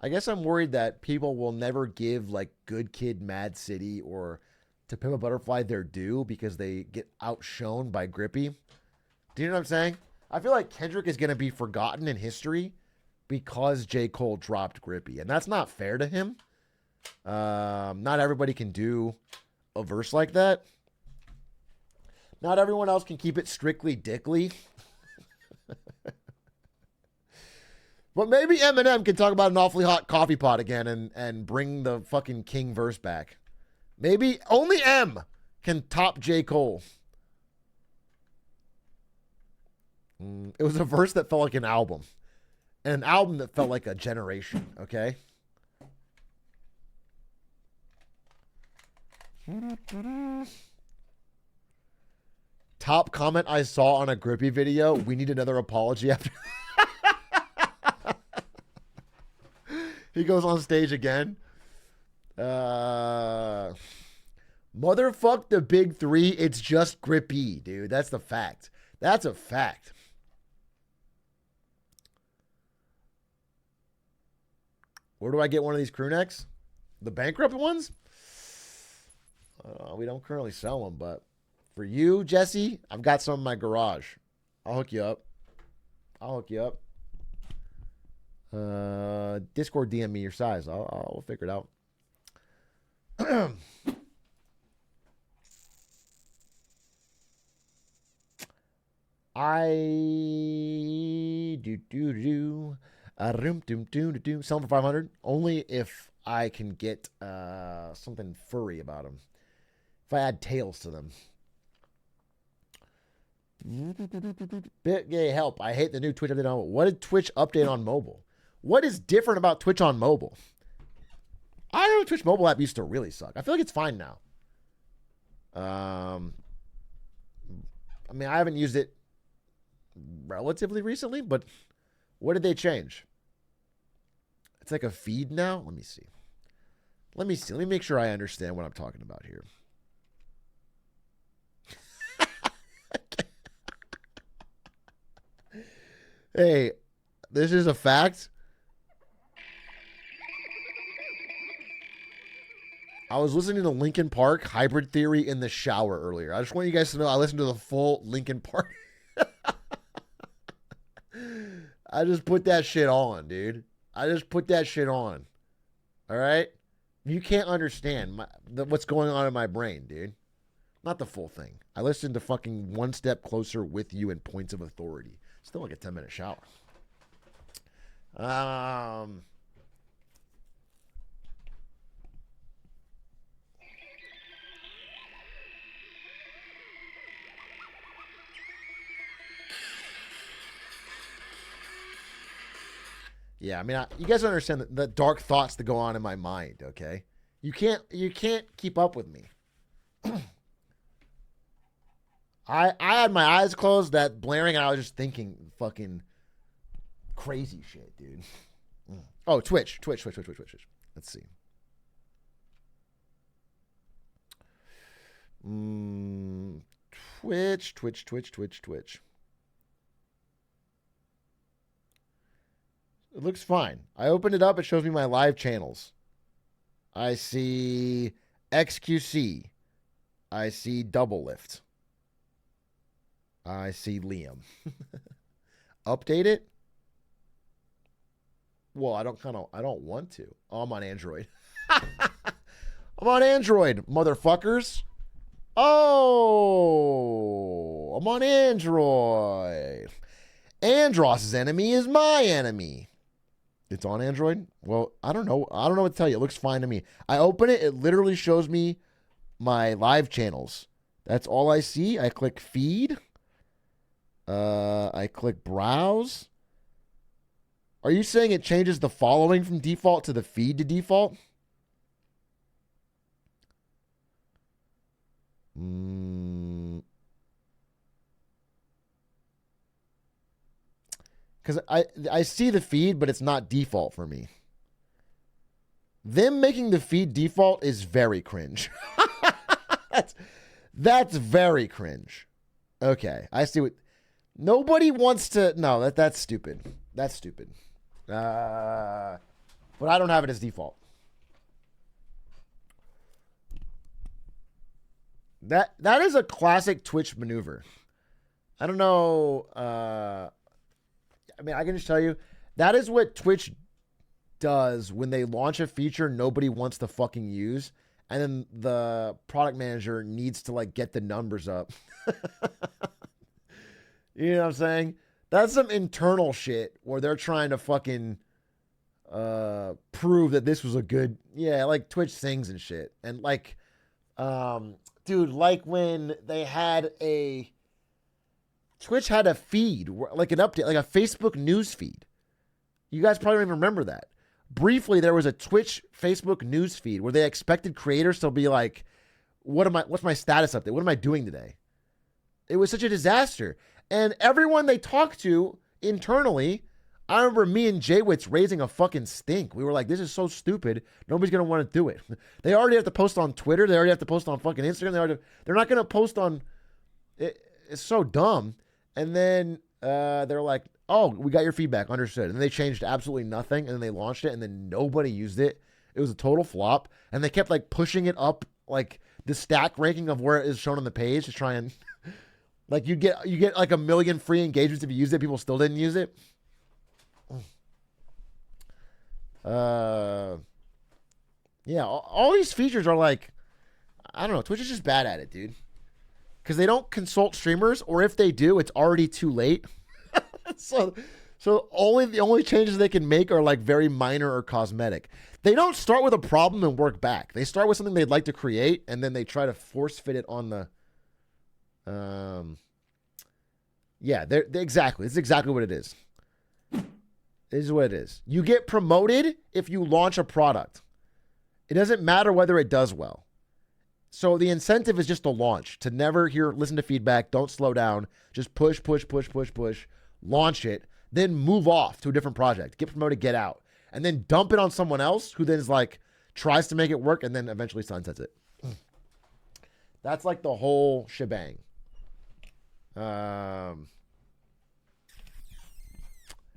I guess I'm worried that people will never give like Good Kid, Mad City, or To Pimp a Butterfly their due because they get outshone by Grippy. Do you know what I'm saying? I feel like Kendrick is going to be forgotten in history because J. Cole dropped Grippy. And that's not fair to him. Not everybody can do a verse like that. Not everyone else can keep it strictly dickly. But maybe Eminem can talk about an awfully hot coffee pot again and bring the fucking King verse back. Maybe only M can top J. Cole. It was a verse that felt like an album. And an album that felt like a generation, okay? Top comment I saw on a Grippy video, we need another apology after... He goes on stage again. Motherfuck the big three. It's just Grippy, dude. That's the fact. That's a fact. Where do I get one of these crew necks? The bankrupt ones? We don't currently sell them, but for you, Jesse, I've got some in my garage. I'll hook you up. Discord DM me your size. I'll figure it out. Sell them for 500 only if I can get something furry about them. If I add tails to them. Bit gay help. I hate the new Twitch update on mobile. What did Twitch update on mobile? What is different about Twitch on mobile? I know the Twitch mobile app used to really suck. I feel like it's fine now. I mean, I haven't used it relatively recently, but what did they change? It's like a feed now. Let me see. Let me see. Let me make sure I understand what I'm talking about here. Hey, this is a fact. I was listening to Linkin Park Hybrid Theory in the shower earlier. I just want you guys to know I listened to the full Linkin Park. I just put that shit on, dude. I just put that shit on. All right? You can't understand what's going on in my brain, dude. Not the full thing. I listened to fucking One Step Closer with You and Points of Authority. Still like a 10-minute shower. Yeah, I mean, you guys understand the dark thoughts that go on in my mind, okay? You can't keep up with me. I had my eyes closed, that blaring, and I was just thinking fucking crazy shit, dude. Oh, Twitch. Let's see. Twitch. It looks fine. I opened it up. It shows me my live channels. I see XQC. I see Double Lift. I see Liam. Update it? Well, I don't want to. Oh, I'm on Android. I'm on Android, motherfuckers. Oh, I'm on Android. Andross's enemy is my enemy. It's on Android? Well, I don't know. I don't know what to tell you. It looks fine to me. I open it. It literally shows me my live channels. That's all I see. I click feed. I click browse. Are you saying it changes the following from default to the feed to default? Because I see the feed, but it's not default for me. Them making the feed default is very cringe. That's very cringe. Okay, I see what... Nobody wants to... No, that's stupid. That's stupid. But I don't have it as default. That is a classic Twitch maneuver. I don't know... I mean, I can just tell you, that is what Twitch does when they launch a feature nobody wants to fucking use, and then the product manager needs to, like, get the numbers up. You know what I'm saying? That's some internal shit where they're trying to fucking prove that this was a good... Yeah, like Twitch sings and shit. And, like, dude, like when they had a... Twitch had a feed, like an update, like a Facebook news feed. You guys probably don't even remember that. Briefly, there was a Twitch Facebook news feed where they expected creators to be like, what's my status update? What am I doing today? It was such a disaster. And everyone they talked to internally, I remember me and Jaywitz raising a fucking stink. We were like, this is so stupid. Nobody's going to want to do it. They already have to post on Twitter. They already have to post on fucking Instagram. They're not going to post on... It's so dumb. And then they're like, oh, we got your feedback. Understood. And then they changed absolutely nothing. And then they launched it. And then nobody used it. It was a total flop. And they kept like pushing it up, like the stack ranking of where it is shown on the page to try and like you get like 1 million free engagements if you use it. People still didn't use it. Yeah, all these features are like, I don't know. Twitch is just bad at it, dude. Because they don't consult streamers, or if they do, it's already too late. so the only changes they can make are like very minor or cosmetic. They don't start with a problem and work back. They start with something they'd like to create, and then they try to force fit it on the. Yeah, they exactly. It's exactly what it is. This is what it is. You get promoted if you launch a product. It doesn't matter whether it does well. So the incentive is just to launch, to never listen to feedback, don't slow down, just push, launch it, then move off to a different project, get promoted, get out, and then dump it on someone else who then is like, tries to make it work, and then eventually sunsets it. That's like the whole shebang.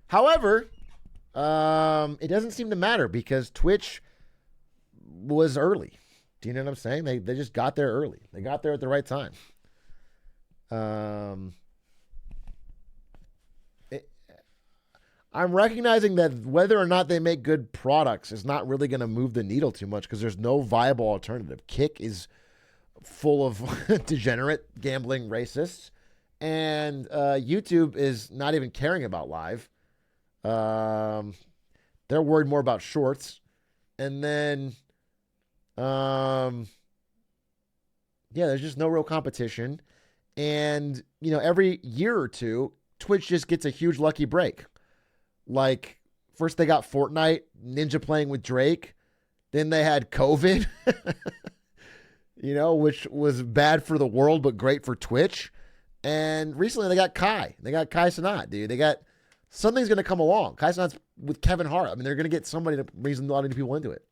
However, it doesn't seem to matter because Twitch was early. Do you know what I'm saying? They just got there early. They got there at the right time. I'm recognizing that whether or not they make good products is not really going to move the needle too much because there's no viable alternative. Kick is full of degenerate, gambling racists, and YouTube is not even caring about live. They're worried more about shorts. And then, yeah, there's just no real competition. And, you know, every year or two, Twitch just gets a huge lucky break. Like, first they got Fortnite, Ninja playing with Drake. Then they had COVID, you know, which was bad for the world, but great for Twitch. And recently they got Kai. They got Kai Cenat, dude. They got, something's going to come along. Kai Cenat's with Kevin Hart. I mean, they're going to get somebody to reason a lot of people into it.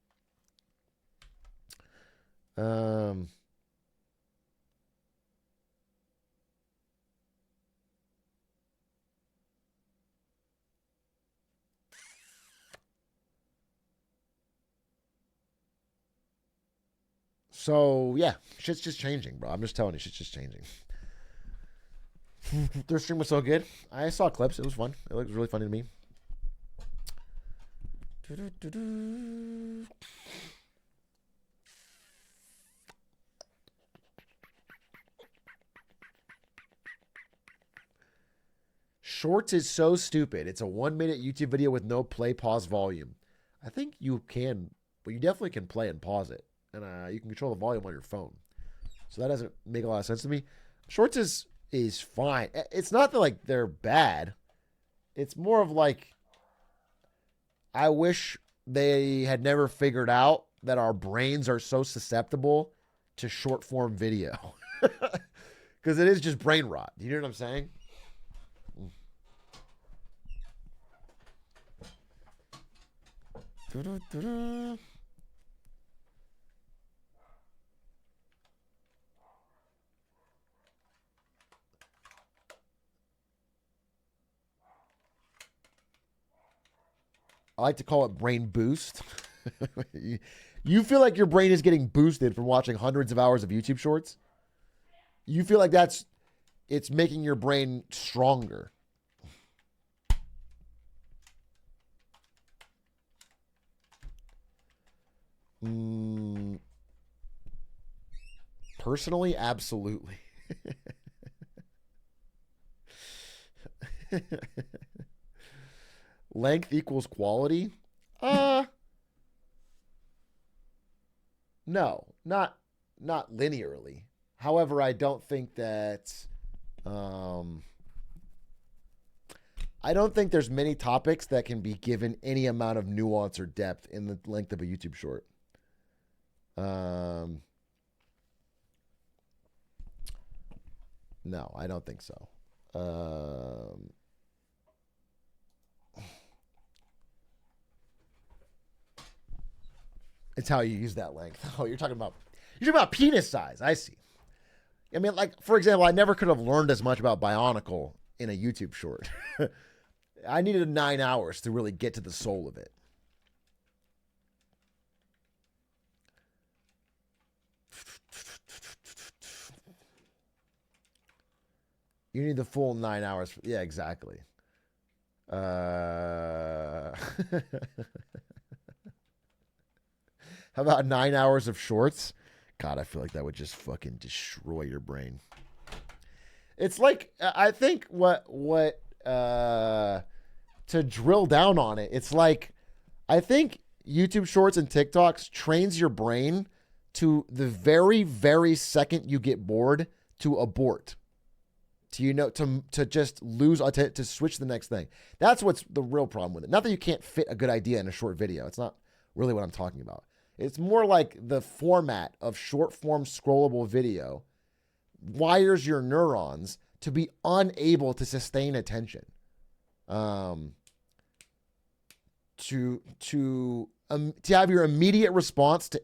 So, yeah, shit's just changing, bro. I'm just telling you, shit's just changing. Their stream was so good. I saw clips. It was fun. It looked really funny to me. Shorts is so stupid. It's a 1-minute YouTube video with no play, pause, volume. I think you can, but you definitely can play and pause it. And you can control the volume on your phone. So that doesn't make a lot of sense to me. Shorts is fine. It's not that like they're bad. It's more of like, I wish they had never figured out that our brains are so susceptible to short form video. Because it is just brain rot. You know what I'm saying? I like to call it brain boost. You feel like your brain is getting boosted from watching hundreds of hours of YouTube shorts? You feel like it's making your brain stronger. Personally, absolutely. Length equals quality? No, not linearly. However, I don't think that I don't think there's many topics that can be given any amount of nuance or depth in the length of a YouTube short. No, I don't think so. It's how you use that length. Oh, you're talking about penis size. I see. I mean, like, for example, I never could have learned as much about Bionicle in a YouTube short. I needed 9 hours to really get to the soul of it. You need the full 9 hours. Yeah, exactly. How about 9 hours of shorts? God, I feel like that would just fucking destroy your brain. It's like, I think to drill down on it, it's like, I think YouTube shorts and TikToks trains your brain to the very, very second you get bored to abort. To just lose, to switch to the next thing. That's what's the real problem with it. Not that you can't fit a good idea in a short video. It's not really what I'm talking about. It's more like the format of short form scrollable video wires your neurons to be unable to sustain attention. To to have your immediate response to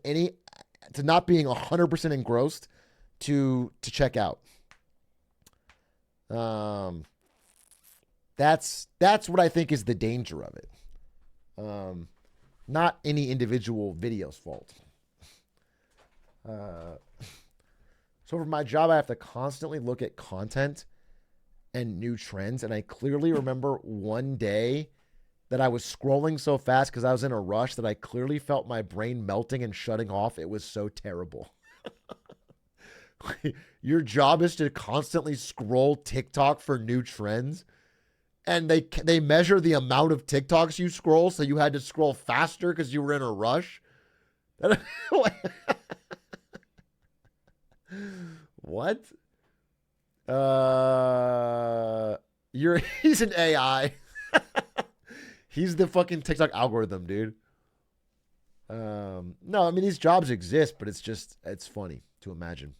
not being 100% engrossed to check out. That's what I think is the danger of it. Not any individual video's fault. So for my job, I have to constantly look at content and new trends. And I clearly remember one day that I was scrolling so fast because I was in a rush that I clearly felt my brain melting and shutting off. It was so terrible. Your job is to constantly scroll TikTok for new trends. And they measure the amount of TikToks you scroll, so you had to scroll faster because you were in a rush. What? He's an AI. He's the fucking TikTok algorithm, dude. No, I mean, these jobs exist, but it's funny to imagine.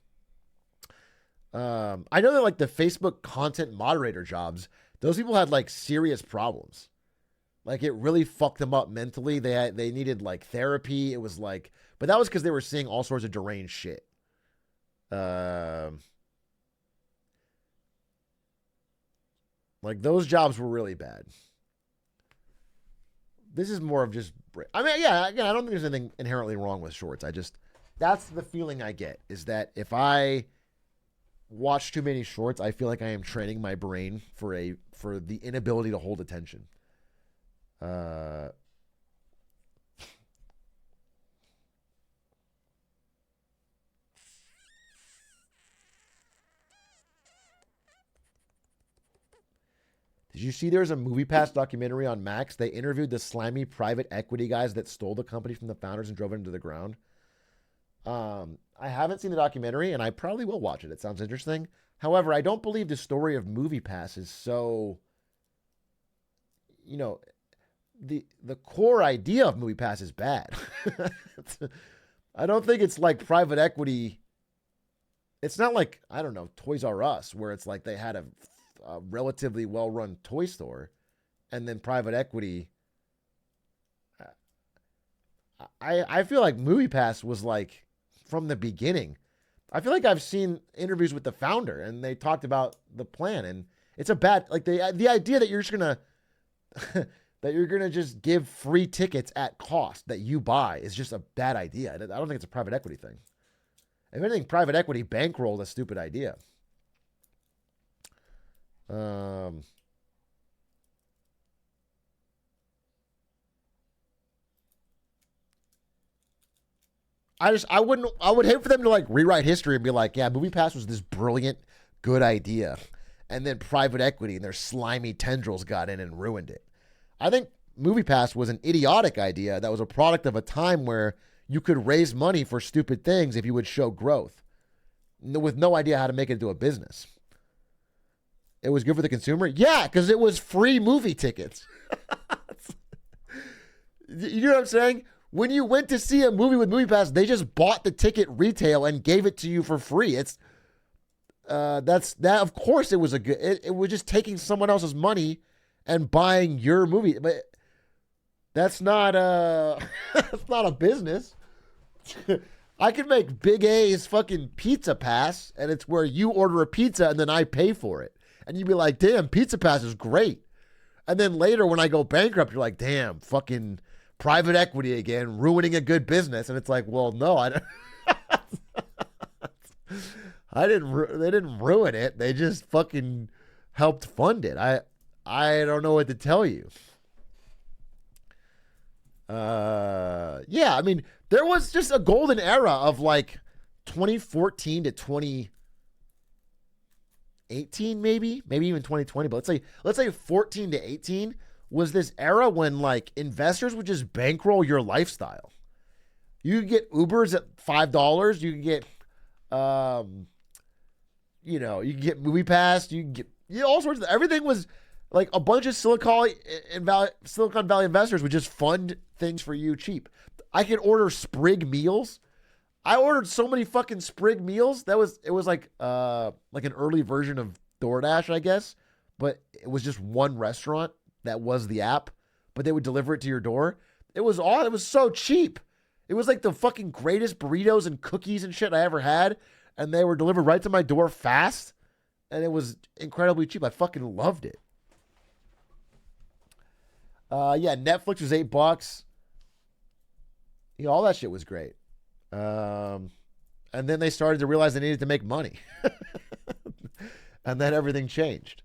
I know that like the Facebook content moderator jobs, those people had like serious problems. Like it really fucked them up mentally. They needed like therapy. It was like, but that was because they were seeing all sorts of deranged shit. Like those jobs were really bad. This is more of just, I mean, yeah, again, I don't think there's anything inherently wrong with shorts. That's the feeling I get, is that if I watch too many shorts, I feel like I am training my brain for the inability to hold attention. Did you see there's a MoviePass documentary on Max? They interviewed the slimy private equity guys that stole the company from the founders and drove it into the ground. I haven't seen the documentary, and I probably will watch it. It sounds interesting. However, I don't believe the story of MoviePass is so, the core idea of MoviePass is bad. I don't think it's like private equity. It's not like, I don't know, Toys R Us, where it's like they had a relatively well-run toy store, and then private equity. I feel like MoviePass was like from the beginning. I feel like I've seen interviews with the founder, and they talked about the plan, and it's a bad, like the idea that you're just gonna that you're gonna just give free tickets at cost that you buy is just a bad idea. I don't think it's a private equity thing. If anything, private equity bankrolled a stupid idea. I would hate for them to like rewrite history and be like, yeah, MoviePass was this brilliant, good idea. And then private equity and their slimy tendrils got in and ruined it. I think MoviePass was an idiotic idea that was a product of a time where you could raise money for stupid things if you would show growth with no idea how to make it into a business. It was good for the consumer? Yeah, because it was free movie tickets. You know what I'm saying? When you went to see a movie with MoviePass, they just bought the ticket retail and gave it to you for free. It's of course it was it was just taking someone else's money and buying your movie. But that's not that's not a business. I could make Big A's fucking Pizza Pass, and it's where you order a pizza and then I pay for it. And you'd be like, damn, Pizza Pass is great. And then later when I go bankrupt, you're like, damn, fucking private equity again, ruining a good business. And it's like, well, no, I don't. They didn't ruin it. They just fucking helped fund it. I don't know what to tell you. Yeah, I mean, there was just a golden era of like 2014 to 2018, maybe even 2020, but let's say 14 to 18 was this era when like investors would just bankroll your lifestyle. You could get Ubers at $5. You could get, you could get MoviePass. You could get all sorts of, everything was like a bunch of Silicon Valley investors would just fund things for you cheap. I could order Sprig meals. I ordered so many fucking Sprig meals. It was like an early version of DoorDash, I guess, but it was just one restaurant that was the app, but they would deliver it to your door. It was all. It was so cheap. It was like the fucking greatest burritos and cookies and shit I ever had, and they were delivered right to my door fast, and it was incredibly cheap. I fucking loved it. Yeah, Netflix was $8. Yeah, all that shit was great. And then they started to realize they needed to make money, and then everything changed.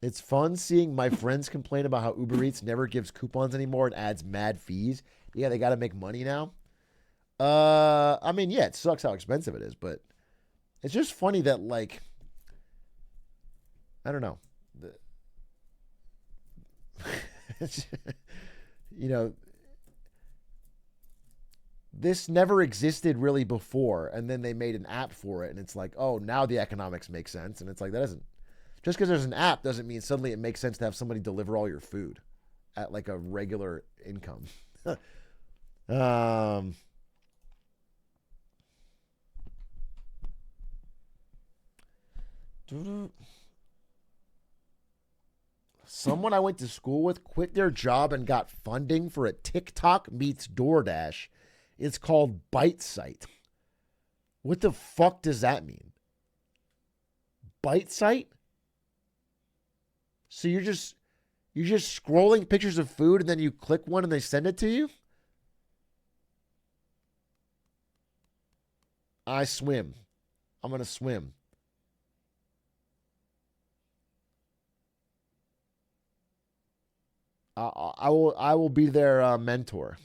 It's fun seeing my friends complain about how Uber Eats never gives coupons anymore and adds mad fees. Yeah, they got to make money now. I mean, yeah, it sucks how expensive it is, but it's just funny that, like, I don't know. You know, this never existed really before, and then they made an app for it, and it's like, oh, now the economics make sense, and it's like, that doesn't, just because there's an app doesn't mean suddenly it makes sense to have somebody deliver all your food at like a regular income. Someone I went to school with quit their job and got funding for a TikTok meets DoorDash. It's called Bite Site. What the fuck does that mean? Bite Site? So you're just scrolling pictures of food and then you click one and they send it to you? I swim. I'm going to swim. I will be their mentor.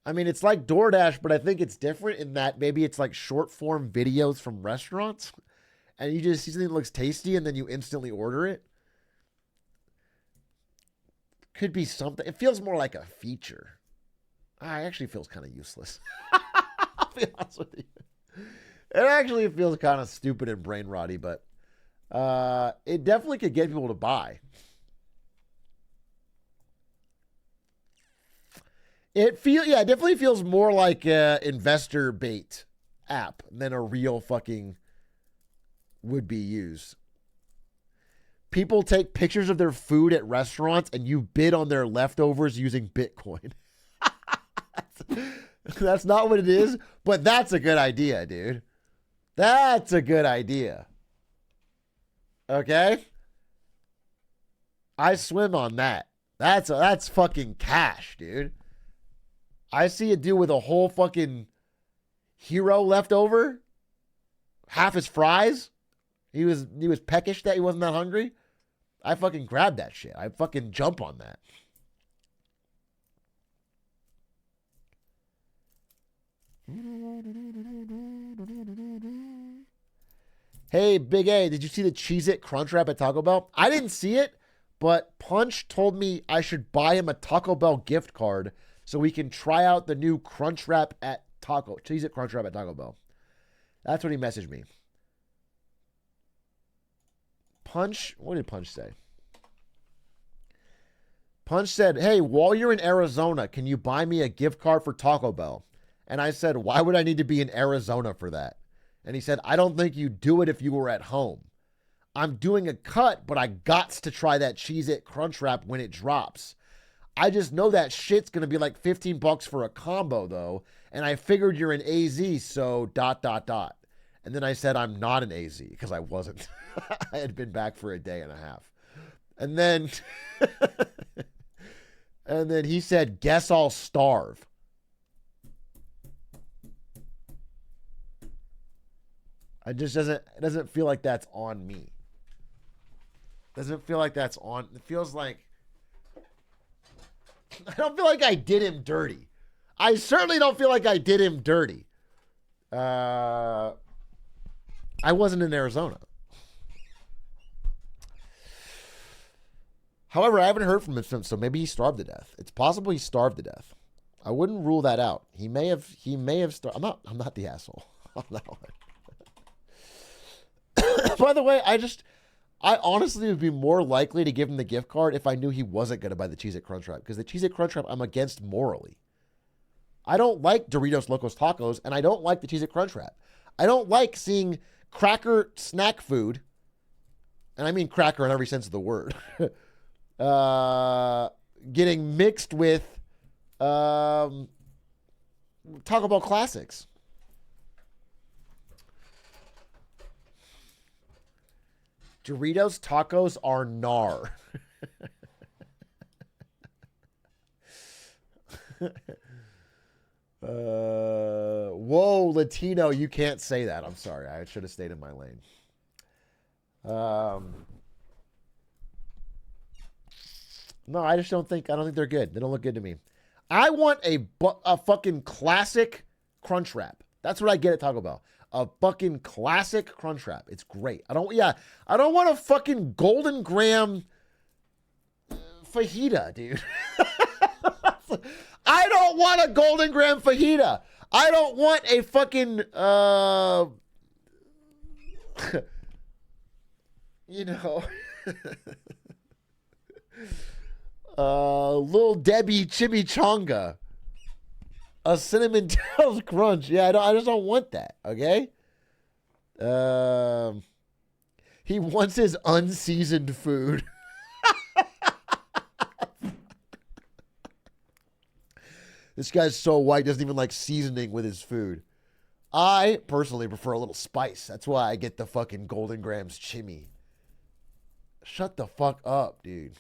I mean, it's like DoorDash, but I think it's different in that maybe it's like short form videos from restaurants, and you just see something that looks tasty and then you instantly order it. Could be something. It feels more like a feature. It actually feels kind of useless. I'll be honest with you. It actually feels kind of stupid and brain rotty, but it definitely could get people to buy. It definitely feels more like an investor bait app than a real fucking would-be use. People take pictures of their food at restaurants and you bid on their leftovers using Bitcoin. That's not what it is, but that's a good idea, dude. That's a good idea. Okay? I swim on that. That's fucking cash, dude. I see a dude with a whole fucking hero left over. Half his fries. He was peckish that he wasn't that hungry. I fucking grab that shit. I fucking jump on that. Hey, Big A, did you see the Cheez-It Crunchwrap at Taco Bell? I didn't see it, but Punch told me I should buy him a Taco Bell gift card so we can try out the new Crunchwrap at Cheez-It Crunchwrap at Taco Bell. That's what he messaged me. Punch, what did Punch say? Punch said, hey, while you're in Arizona, can you buy me a gift card for Taco Bell? And I said, why would I need to be in Arizona for that? And he said, I don't think you'd do it if you were at home. I'm doing a cut, but I gots to try that Cheez-It Crunchwrap when it drops. I just know that shit's going to be like $15 for a combo, though. And I figured you're an AZ, so ... And then I said I'm not an AZ, because I wasn't. I had been back for a day and a half. And then... and then he said, guess I'll starve. It doesn't feel like that's on me. Doesn't feel like that's on... It feels like... I don't feel like I did him dirty. I certainly don't feel like I did him dirty. I wasn't in Arizona. However, I haven't heard from him since, so maybe he starved to death. It's possible he starved to death. I wouldn't rule that out. He may have starved. I'm not the asshole on that one. By the way, I honestly would be more likely to give him the gift card if I knew he wasn't going to buy the Cheez-It Crunchwrap, because the Cheez-It Crunchwrap I'm against morally. I don't like Doritos Locos Tacos, and I don't like the Cheez-It Crunchwrap. I don't like seeing cracker snack food, and I mean cracker in every sense of the word, getting mixed with Taco Bell classics. Doritos tacos are gnar. Whoa, Latino, you can't say that. I'm sorry. I should have stayed in my lane. No, I don't think they're good. They don't look good to me. I want a fucking classic Crunchwrap. That's what I get at Taco Bell. A fucking classic Crunchwrap. It's great. I don't want a fucking Golden Graham fajita, dude. I don't want a Golden Graham fajita. I don't want a fucking Little Debbie chimichanga. A Cinnamon Toast Crunch. Yeah, I just don't want that, okay? He wants his unseasoned food. This guy's so white, doesn't even like seasoning with his food. I personally prefer a little spice. That's why I get the fucking Golden Grams chimmy. Shut the fuck up, dude.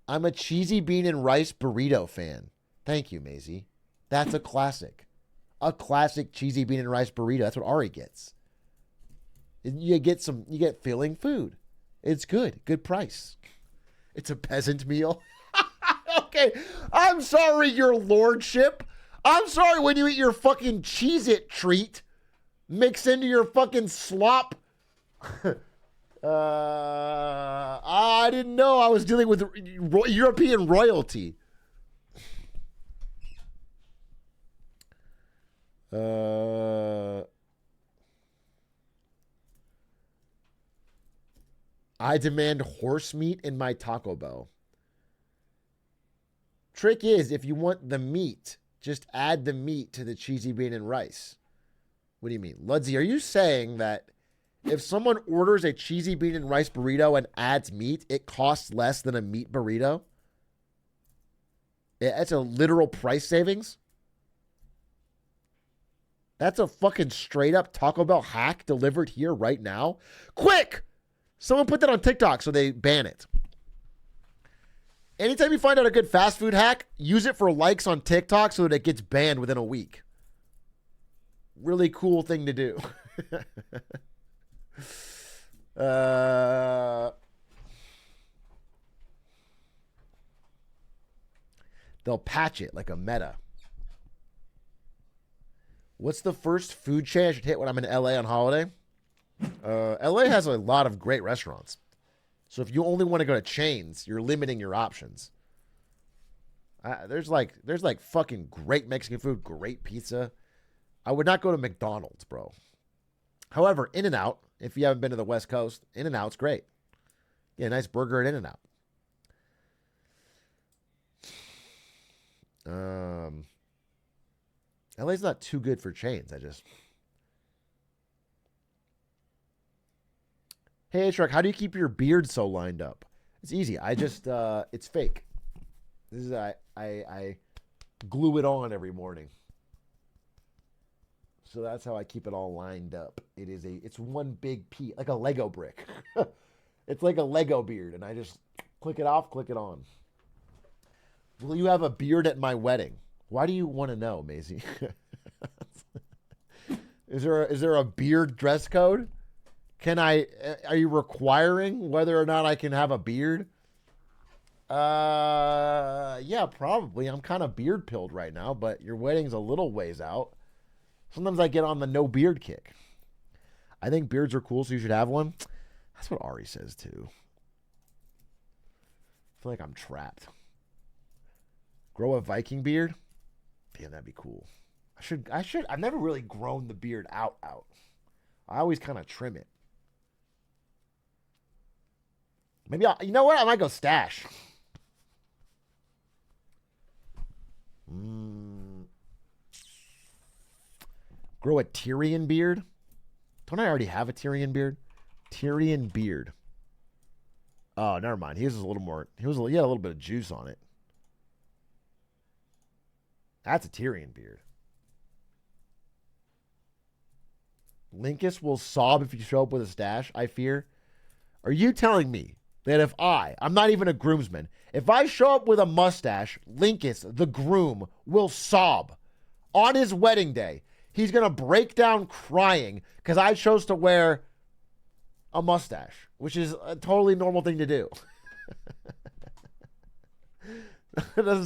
I'm a cheesy bean and rice burrito fan. Thank you, Maisy. That's a classic. A classic cheesy bean and rice burrito. That's what Ari gets. You get filling food. It's good. Good price. It's a peasant meal. Okay. I'm sorry, your lordship. I'm sorry when you eat your fucking Cheez-It treat mixed into your fucking slop. I didn't know I was dealing with European royalty. I demand horse meat in my Taco Bell. Trick is, if you want the meat, just add the meat to the cheesy bean and rice. What do you mean? Ludsy, are you saying that if someone orders a cheesy bean and rice burrito and adds meat, it costs less than a meat burrito? That's a literal price savings? That's a fucking straight up Taco Bell hack delivered here right now. Quick! Someone put that on TikTok so they ban it. Anytime you find out a good fast food hack, use it for likes on TikTok so that it gets banned within a week. Really cool thing to do. They'll patch it like a meta. What's the first food chain I should hit when I'm in LA on holiday? LA has a lot of great restaurants. So if you only want to go to chains, you're limiting your options. There's like fucking great Mexican food, great pizza. I would not go to McDonald's, bro. However, In-N-Out, if you haven't been to the West Coast, In-N-Out's great. Yeah, a nice burger at In-N-Out. LA's not too good for chains. Hey, Atrioc, how do you keep your beard so lined up? It's easy. It's fake. This is I glue it on every morning. So that's how I keep it all lined up. It's one big piece, like a Lego brick. It's like a Lego beard, and I just click it off, click it on. Will you have a beard at my wedding? Why do you want to know, Maisy? Is there a beard dress code? Are you requiring whether or not I can have a beard? Yeah, probably. I'm kind of beard pilled right now, but your wedding's a little ways out. Sometimes I get on the no beard kick. I think beards are cool, so you should have one. That's what Ari says too. I feel like I'm trapped. Grow a Viking beard? Damn, that'd be cool. I should. I've never really grown the beard out. I always kind of trim it. Maybe you know what? I might go stash. Grow a Tyrion beard? Don't I already have a Tyrion beard? Tyrion beard. Oh, never mind. He had a little bit of juice on it. That's a Tyrion beard. Linkus will sob if you show up with a stash, I fear. Are you telling me that if I'm not even a groomsman, if I show up with a mustache, Linkus, the groom, will sob on his wedding day? He's going to break down crying because I chose to wear a mustache, which is a totally normal thing to do. That doesn't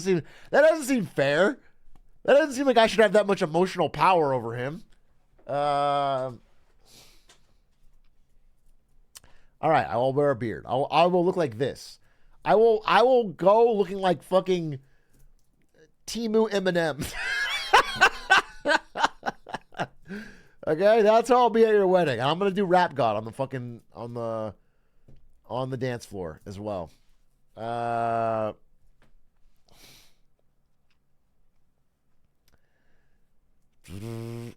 seem fair. That doesn't seem like I should have that much emotional power over him. All right, I will wear a beard. I will look like this. I will go looking like fucking Timu Eminem. Okay, that's how I'll be at your wedding. I'm gonna do Rap God on the fucking on the dance floor as well.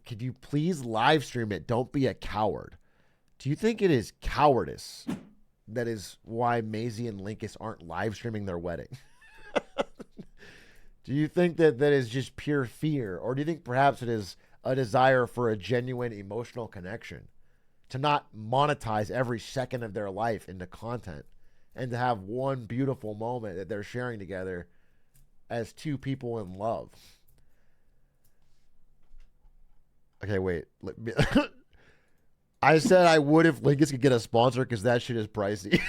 Could you please live stream it? Don't be a coward. Do you think it is cowardice that is why Maisy and Linkus aren't live streaming their wedding? Do you think that is just pure fear? Or do you think perhaps it is a desire for a genuine emotional connection, to not monetize every second of their life into content, and to have one beautiful moment that they're sharing together as two people in love? Okay, wait. I said I would if Linkus could get a sponsor because that shit is pricey.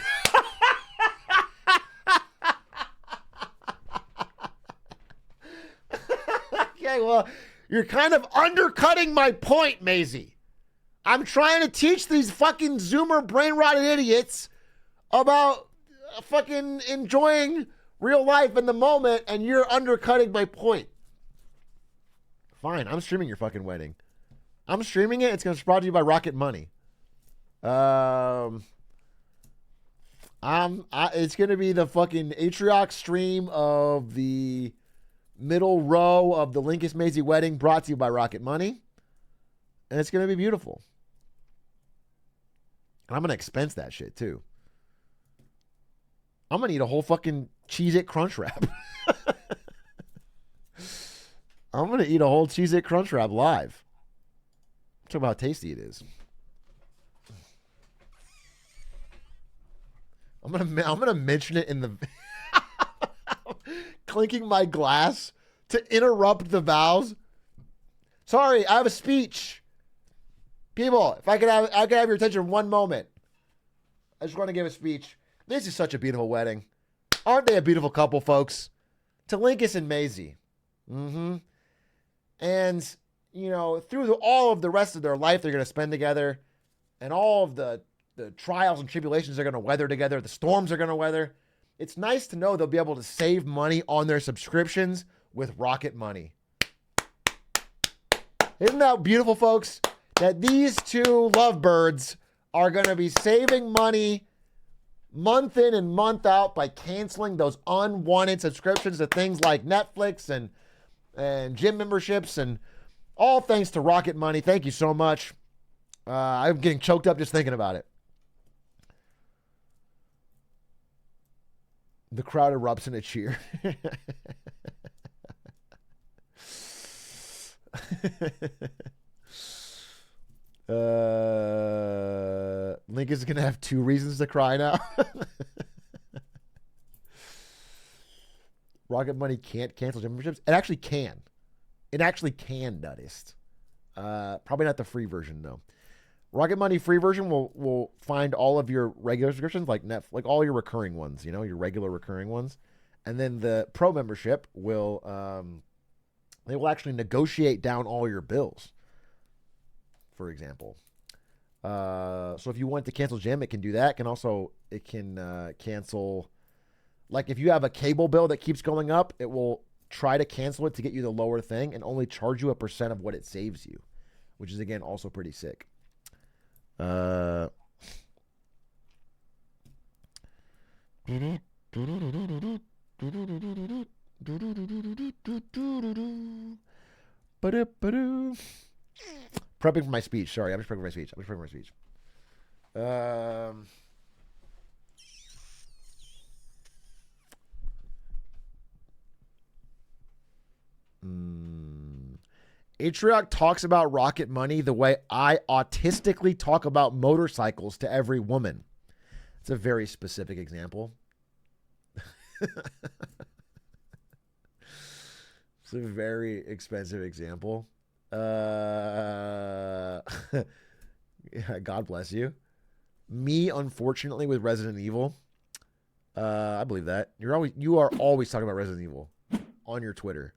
Okay, well, you're kind of undercutting my point, Maisy. I'm trying to teach these fucking Zoomer brain-rotted idiots about fucking enjoying real life in the moment, and you're undercutting my point. Fine, I'm streaming your fucking wedding. I'm streaming it. It's going to be brought to you by Rocket Money. It's going to be the fucking Atrioc stream of the middle row of the Linkus Maisy wedding, brought to you by Rocket Money. And it's going to be beautiful. And I'm going to expense that shit too. I'm going to eat a whole fucking Cheez-It Crunch Wrap. I'm going to eat a whole Cheez-It Crunch Wrap live. Talk about how tasty it is. I'm gonna mention it in the clinking my glass to interrupt the vows. Sorry, I have a speech. People, if I could have your attention one moment. I just want to give a speech. This is such a beautiful wedding. Aren't they a beautiful couple, folks? To Linkus and Maisy. Mm-hmm. And, you know, through all of the rest of their life they're going to spend together, and all of the trials and tribulations they're going to weather together, the storms they're going to weather, it's nice to know they'll be able to save money on their subscriptions with Rocket Money. Isn't that beautiful, folks? That these two lovebirds are going to be saving money month in and month out by canceling those unwanted subscriptions to things like Netflix and gym memberships, and all thanks to Rocket Money. Thank you so much. I'm getting choked up just thinking about it. The crowd erupts in a cheer. Link is going to have 2 reasons to cry now. Rocket Money can't cancel gym memberships. It actually can. It actually can, Duddist. Probably not the free version, though. Rocket Money free version will find all of your regular subscriptions, like like all your recurring ones, you know, your regular recurring ones. And then the pro membership will they will actually negotiate down all your bills, for example. So if you want to cancel gym, it can do that. It can cancel, like if you have a cable bill that keeps going up, it will try to cancel it to get you the lower thing and only charge you 1% of what it saves you, which is, again, also pretty sick. Prepping for my speech. Sorry, I'm just prepping for my speech. Atrioc talks about rocket money the way I autistically talk about motorcycles to every woman. It's a very specific example. It's a very expensive example. Yeah, God bless you. Me, unfortunately, with Resident Evil. I believe that. You are always talking about Resident Evil on your Twitter.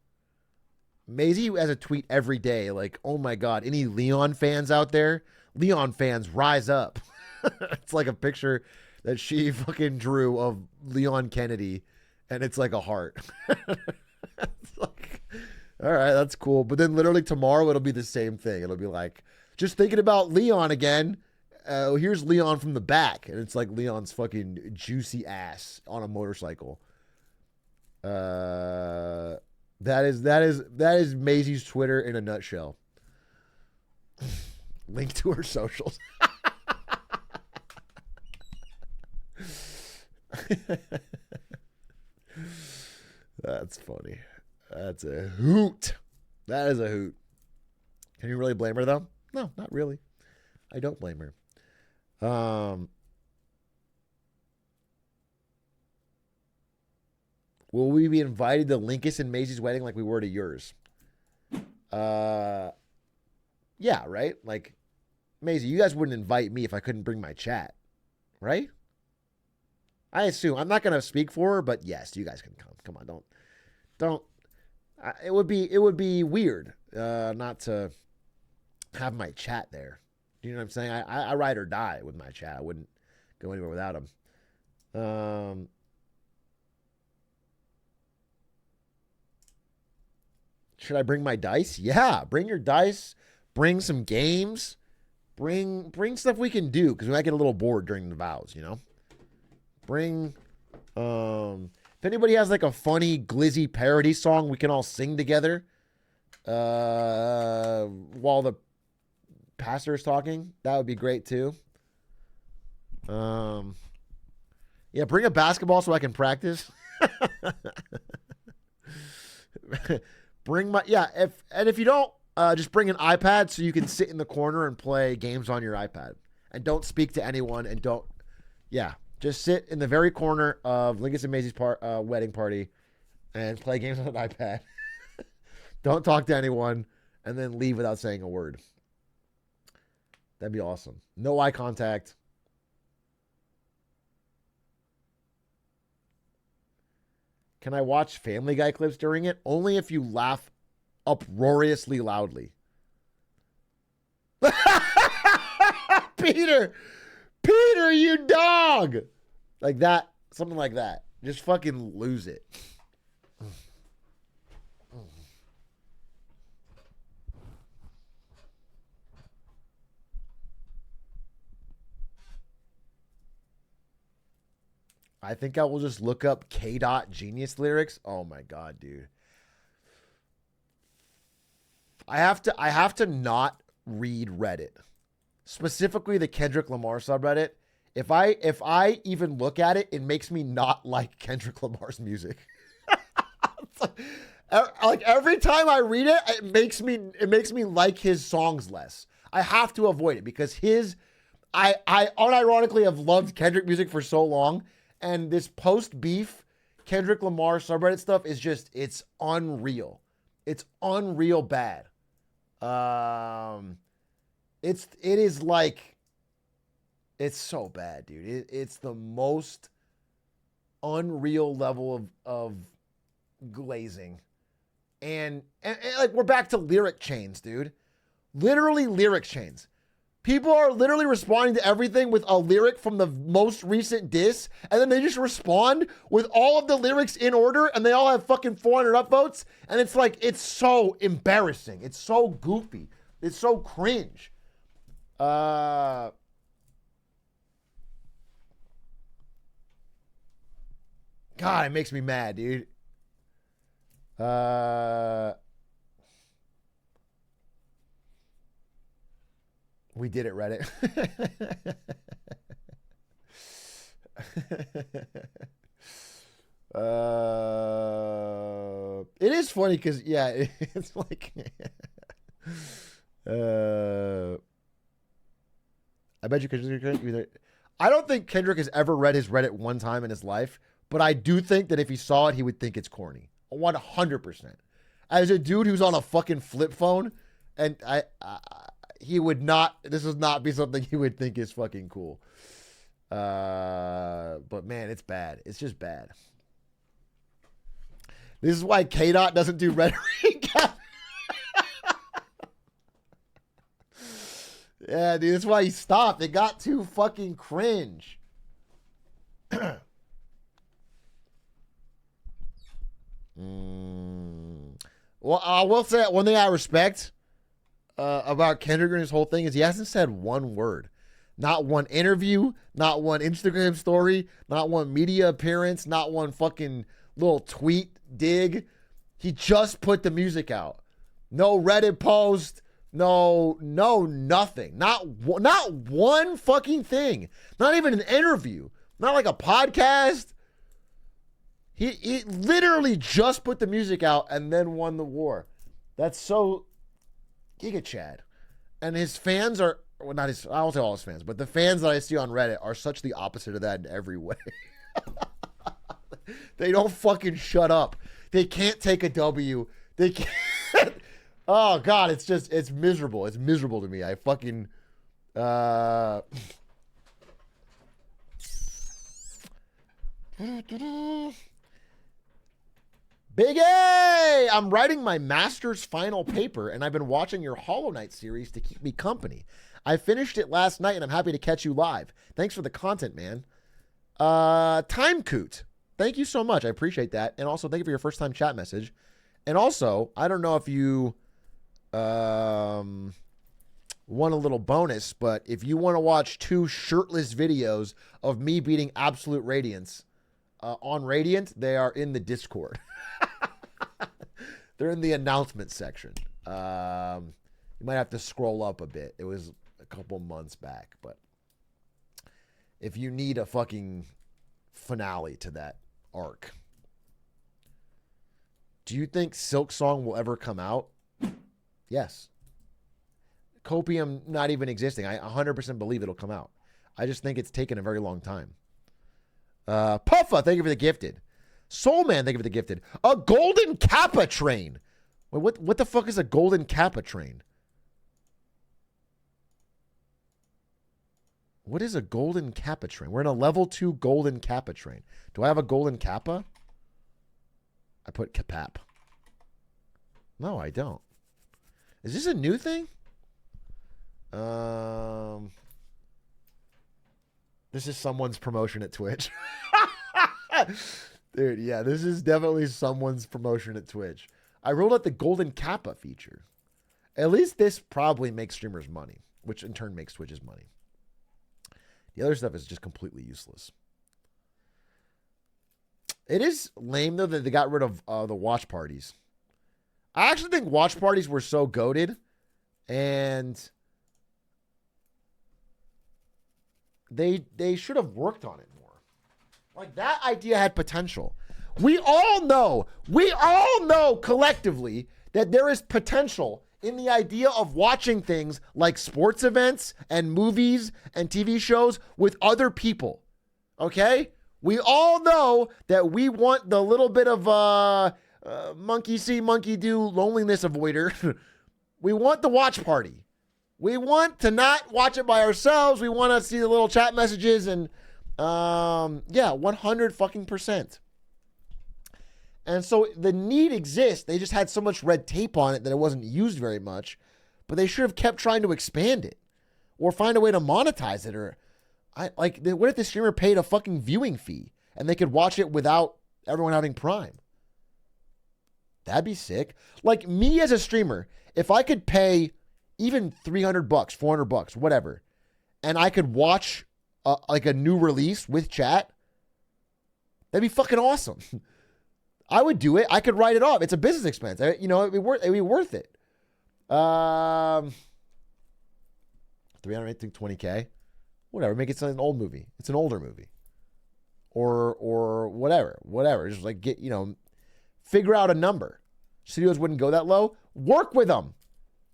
Maisy has a tweet every day like, oh my God, any Leon fans out there? Leon fans, rise up. It's like a picture that she fucking drew of Leon Kennedy, and it's like a heart. It's like, all right, that's cool. But then literally tomorrow it'll be the same thing. It'll be like, just thinking about Leon again. Here's Leon from the back, and it's like Leon's fucking juicy ass on a motorcycle. That is Maisy's Twitter in a nutshell. Link to her socials. That's funny. That's a hoot. That is a hoot. Can you really blame her though? No, not really. I don't blame her. Will we be invited to Linkus and Maisy's wedding like we were to yours? Yeah, right? Like, Maisy, you guys wouldn't invite me if I couldn't bring my chat, right? I assume. I'm not going to speak for her, but yes, you guys can come. Come on, don't. It would be weird not to have my chat there. Do you know what I'm saying? I ride or die with my chat. I wouldn't go anywhere without him. Should I bring my dice? Yeah, bring your dice. Bring some games. Bring stuff we can do, because we might get a little bored during the vows, you know? Bring, if anybody has like a funny glizzy parody song we can all sing together while the pastor is talking, that would be great too. Yeah, bring a basketball so I can practice. If you don't, just bring an iPad so you can sit in the corner and play games on your iPad, and don't speak to anyone, and just sit in the very corner of Linkus and Maisy's wedding party and play games on an iPad. Don't talk to anyone, and then leave without saying a word. That'd be awesome. No eye contact. Can I watch Family Guy clips during it? Only if you laugh uproariously loudly. Peter, you dog. Like that, something like that. Just fucking lose it. I think I will just look up K. Genius lyrics. Oh my God, dude. I have to not read Reddit. Specifically the Kendrick Lamar subreddit. If I even look at it, it makes me not like Kendrick Lamar's music. Like every time I read it, it makes me like his songs less. I have to avoid it because I unironically have loved Kendrick music for so long. And this post-beef Kendrick Lamar subreddit stuff is just, it's unreal. It's unreal bad. It's so bad, dude. It's the most unreal level of glazing. And like, we're back to lyric chains, dude. Literally lyric chains. People are literally responding to everything with a lyric from the most recent diss, and then they just respond with all of the lyrics in order, and they all have fucking 400 upvotes, and it's like, it's so embarrassing. It's so goofy. It's so cringe. God, it makes me mad, dude. We did it, Reddit. It is funny because, yeah, it's like... I bet you Kendrick... I don't think Kendrick has ever read his Reddit one time in his life, but I do think that if he saw it, he would think it's corny. 100%. As a dude who's on a fucking flip phone, and he would not, this would not be something he would think is fucking cool. But man, it's bad. It's just bad. This is why K-Dot doesn't do rhetoric. Yeah, dude, that's why he stopped. It got too fucking cringe. Well, I will say one thing I respect about Kendrick and his whole thing is he hasn't said one word. Not one interview, not one Instagram story, not one media appearance, not one fucking little tweet dig. He just put the music out. No Reddit post. No, nothing. Not one fucking thing. Not even an interview. Not like a podcast. He literally just put the music out and then won the war. That's so Giga Chad. And his fans are, well, not his, I won't say all his fans, but the fans that I see on Reddit are such the opposite of that in every way. They don't fucking shut up. They can't take a W. They can't. Oh, God, it's just, it's miserable. It's miserable to me. I fucking, Big A! I'm writing my master's final paper, and I've been watching your Hollow Knight series to keep me company. I finished it last night, and I'm happy to catch you live. Thanks for the content, man. Time Coot. Thank you so much. I appreciate that. And also, thank you for your first-time chat message. And also, I don't know if you want a little bonus, but if you want to watch 2 shirtless videos of me beating Absolute Radiance on Radiant, they are in the Discord. They're in the announcement section. You might have to scroll up a bit. It was a couple months back, but if you need a fucking finale to that arc. Do you think Silk Song will ever come out? Yes. Copium not even existing. I 100% believe it'll come out. I just think it's taken a very long time. Puffa, thank you for the gifted. Soulman, thank you for the gifted. A golden Kappa train. Wait, what the fuck is a golden Kappa train? What is a golden Kappa train? We're in a level 2 golden Kappa train. Do I have a golden Kappa? I put Kapap. No, I don't. Is this a new thing? This is someone's promotion at Twitch. Dude, yeah, this is definitely someone's promotion at Twitch. I rolled out the golden Kappa feature. At least this probably makes streamers money, which in turn makes Twitch's money. The other stuff is just completely useless. It is lame, though, that they got rid of the watch parties. I actually think watch parties were so goated, and they should have worked on it more. Like, that idea had potential. We all know collectively that there is potential in the idea of watching things like sports events and movies and TV shows with other people. Okay? We all know that we want the little bit of monkey see, monkey do loneliness avoider. We want the watch party. We want to not watch it by ourselves. We want to see the little chat messages and yeah, 100 fucking %. And so the need exists. They just had so much red tape on it that it wasn't used very much. But they should have kept trying to expand it or find a way to monetize it. Or what if the streamer paid a fucking viewing fee and they could watch it without everyone having Prime? That'd be sick. Like, me as a streamer, if I could pay even $300, $400, whatever, and I could watch like a new release with chat, That'd be fucking awesome. I would do it. I could write it off. It's a business expense. It'd be worth it. 320K. Whatever. Make it an old movie. It's an older movie. Or whatever. Just like figure out a number. Studios wouldn't go that low. Work with them.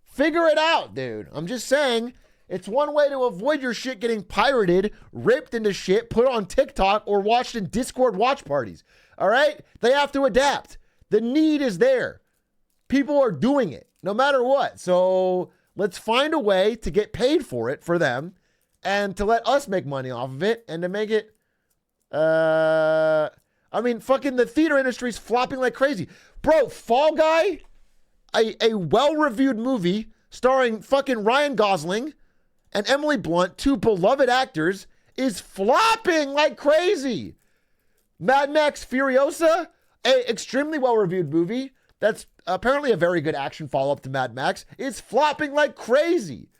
Figure it out, dude. I'm just saying, it's one way to avoid your shit getting pirated, ripped into shit, put on TikTok, or watched in Discord watch parties. All right? They have to adapt. The need is there. People are doing it, no matter what. So let's find a way to get paid for it for them and to let us make money off of it and to make it, fucking the theater industry's flopping like crazy. Bro, Fall Guy, a well-reviewed movie starring fucking Ryan Gosling and Emily Blunt, two beloved actors, is flopping like crazy. Mad Max Furiosa, a extremely well-reviewed movie that's apparently a very good action follow-up to Mad Max, is flopping like crazy.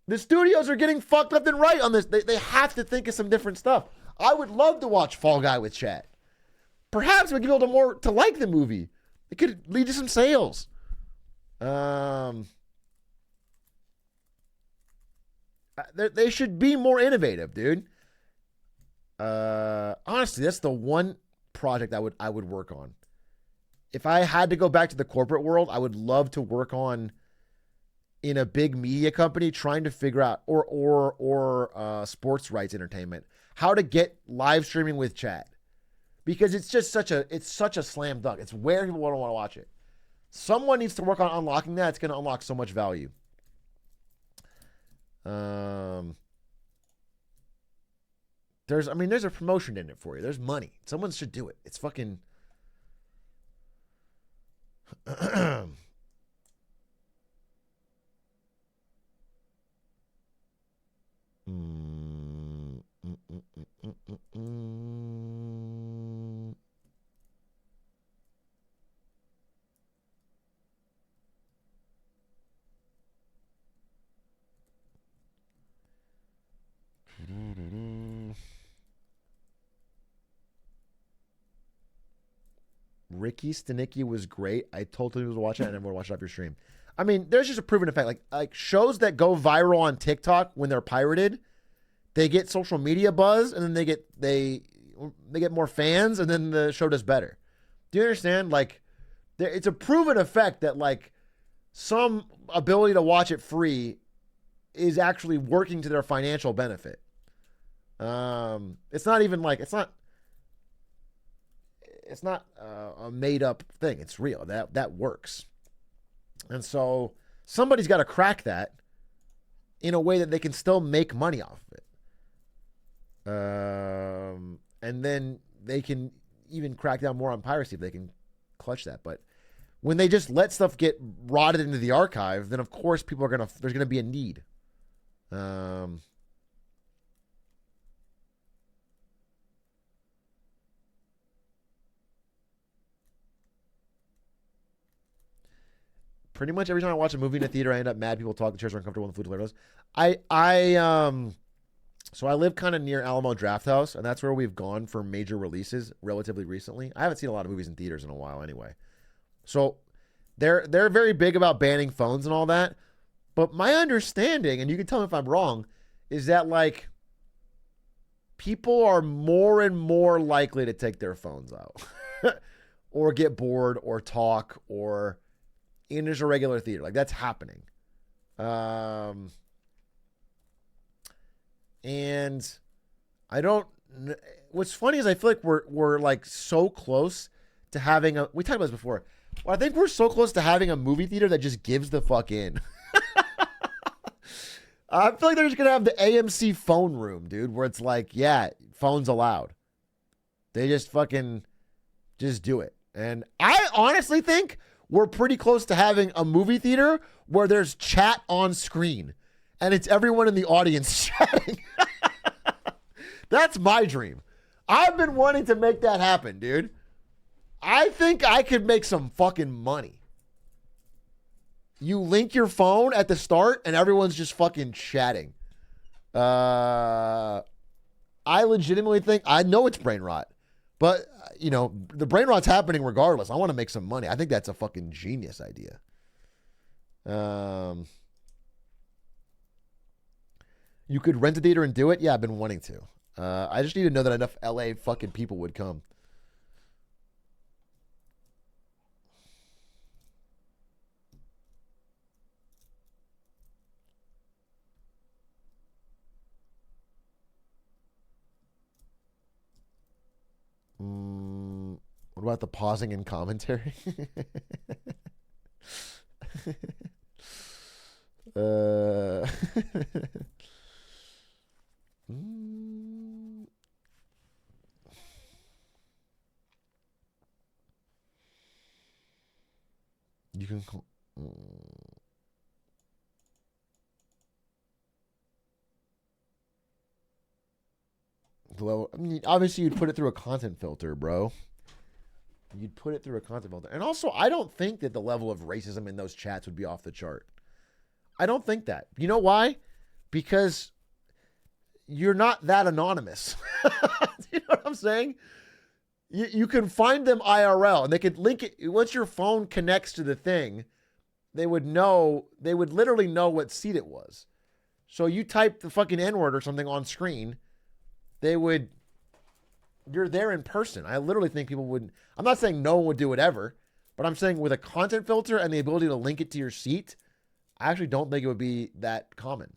The studios are getting fucked left and right on this. They have to think of some different stuff. I would love to watch Fall Guy with chat. Perhaps we could be able to like the movie. It could lead to some sales. They should be more innovative, dude. Honestly, that's the one project I would work on. If I had to go back to the corporate world, I would love to work on in a big media company trying to figure out or sports rights entertainment how to get live streaming with chat. Because it's just such a slam dunk. It's where people want to watch it. Someone needs to work on unlocking that. It's going to unlock so much value. There's a promotion in it for you. There's money. Someone should do it. It's fucking. Ricky Stanicki was great. I told him to watch it and I'm going to watch it off your stream. I mean, there's just a proven effect. Like shows that go viral on TikTok when they're pirated, they get social media buzz and then they get more fans and then the show does better. Do you understand? Like, it's a proven effect that like some ability to watch it free is actually working to their financial benefit. It's not even like it's not a made up thing. It's real. That works. And so somebody's got to crack that in a way that they can still make money off of it. And then they can even crack down more on piracy if they can clutch that. But when they just let stuff get rotted into the archive, then of course there's going to be a need. Pretty much every time I watch a movie in a theater, I end up mad. People talk, the chairs are uncomfortable, and the food flavors. So I live kind of near Alamo Drafthouse, and that's where we've gone for major releases relatively recently. I haven't seen a lot of movies in theaters in a while anyway. So they're very big about banning phones and all that. But my understanding, and you can tell me if I'm wrong, is that like people are more and more likely to take their phones out or get bored or talk or in just a regular theater. Like that's happening. And I don't, what's funny is I feel like we're like so close to having we talked about this before. Well, I think we're so close to having a movie theater that just gives the fuck in. I feel like they're just going to have the AMC phone room, dude, where it's like, yeah, phones allowed. They just fucking just do it. And I honestly think we're pretty close to having a movie theater where there's chat on screen and it's everyone in the audience chatting. That's my dream. I've been wanting to make that happen, dude. I think I could make some fucking money. You link your phone at the start and everyone's just fucking chatting. I legitimately think, I know it's brain rot, But, you know, the brain rot's happening regardless. I want to make some money. I think that's a fucking genius idea. You could rent a theater and do it? Yeah, I've been wanting to. I just need to know that enough LA fucking people would come. What about the pausing and commentary? You can call. Well, I mean, obviously you'd put it through a content filter, bro. You'd put it through a content filter. And also, I don't think that the level of racism in those chats would be off the chart. I don't think that. You know why? Because you're not that anonymous. You know what I'm saying? You can find them IRL, and they could link it. Once your phone connects to the thing, they would literally know what seat it was. So you type the fucking N-word or something on screen, you're there in person. I literally think people would, I'm not saying no one would do it ever, but I'm saying with a content filter and the ability to link it to your seat, I actually don't think it would be that common.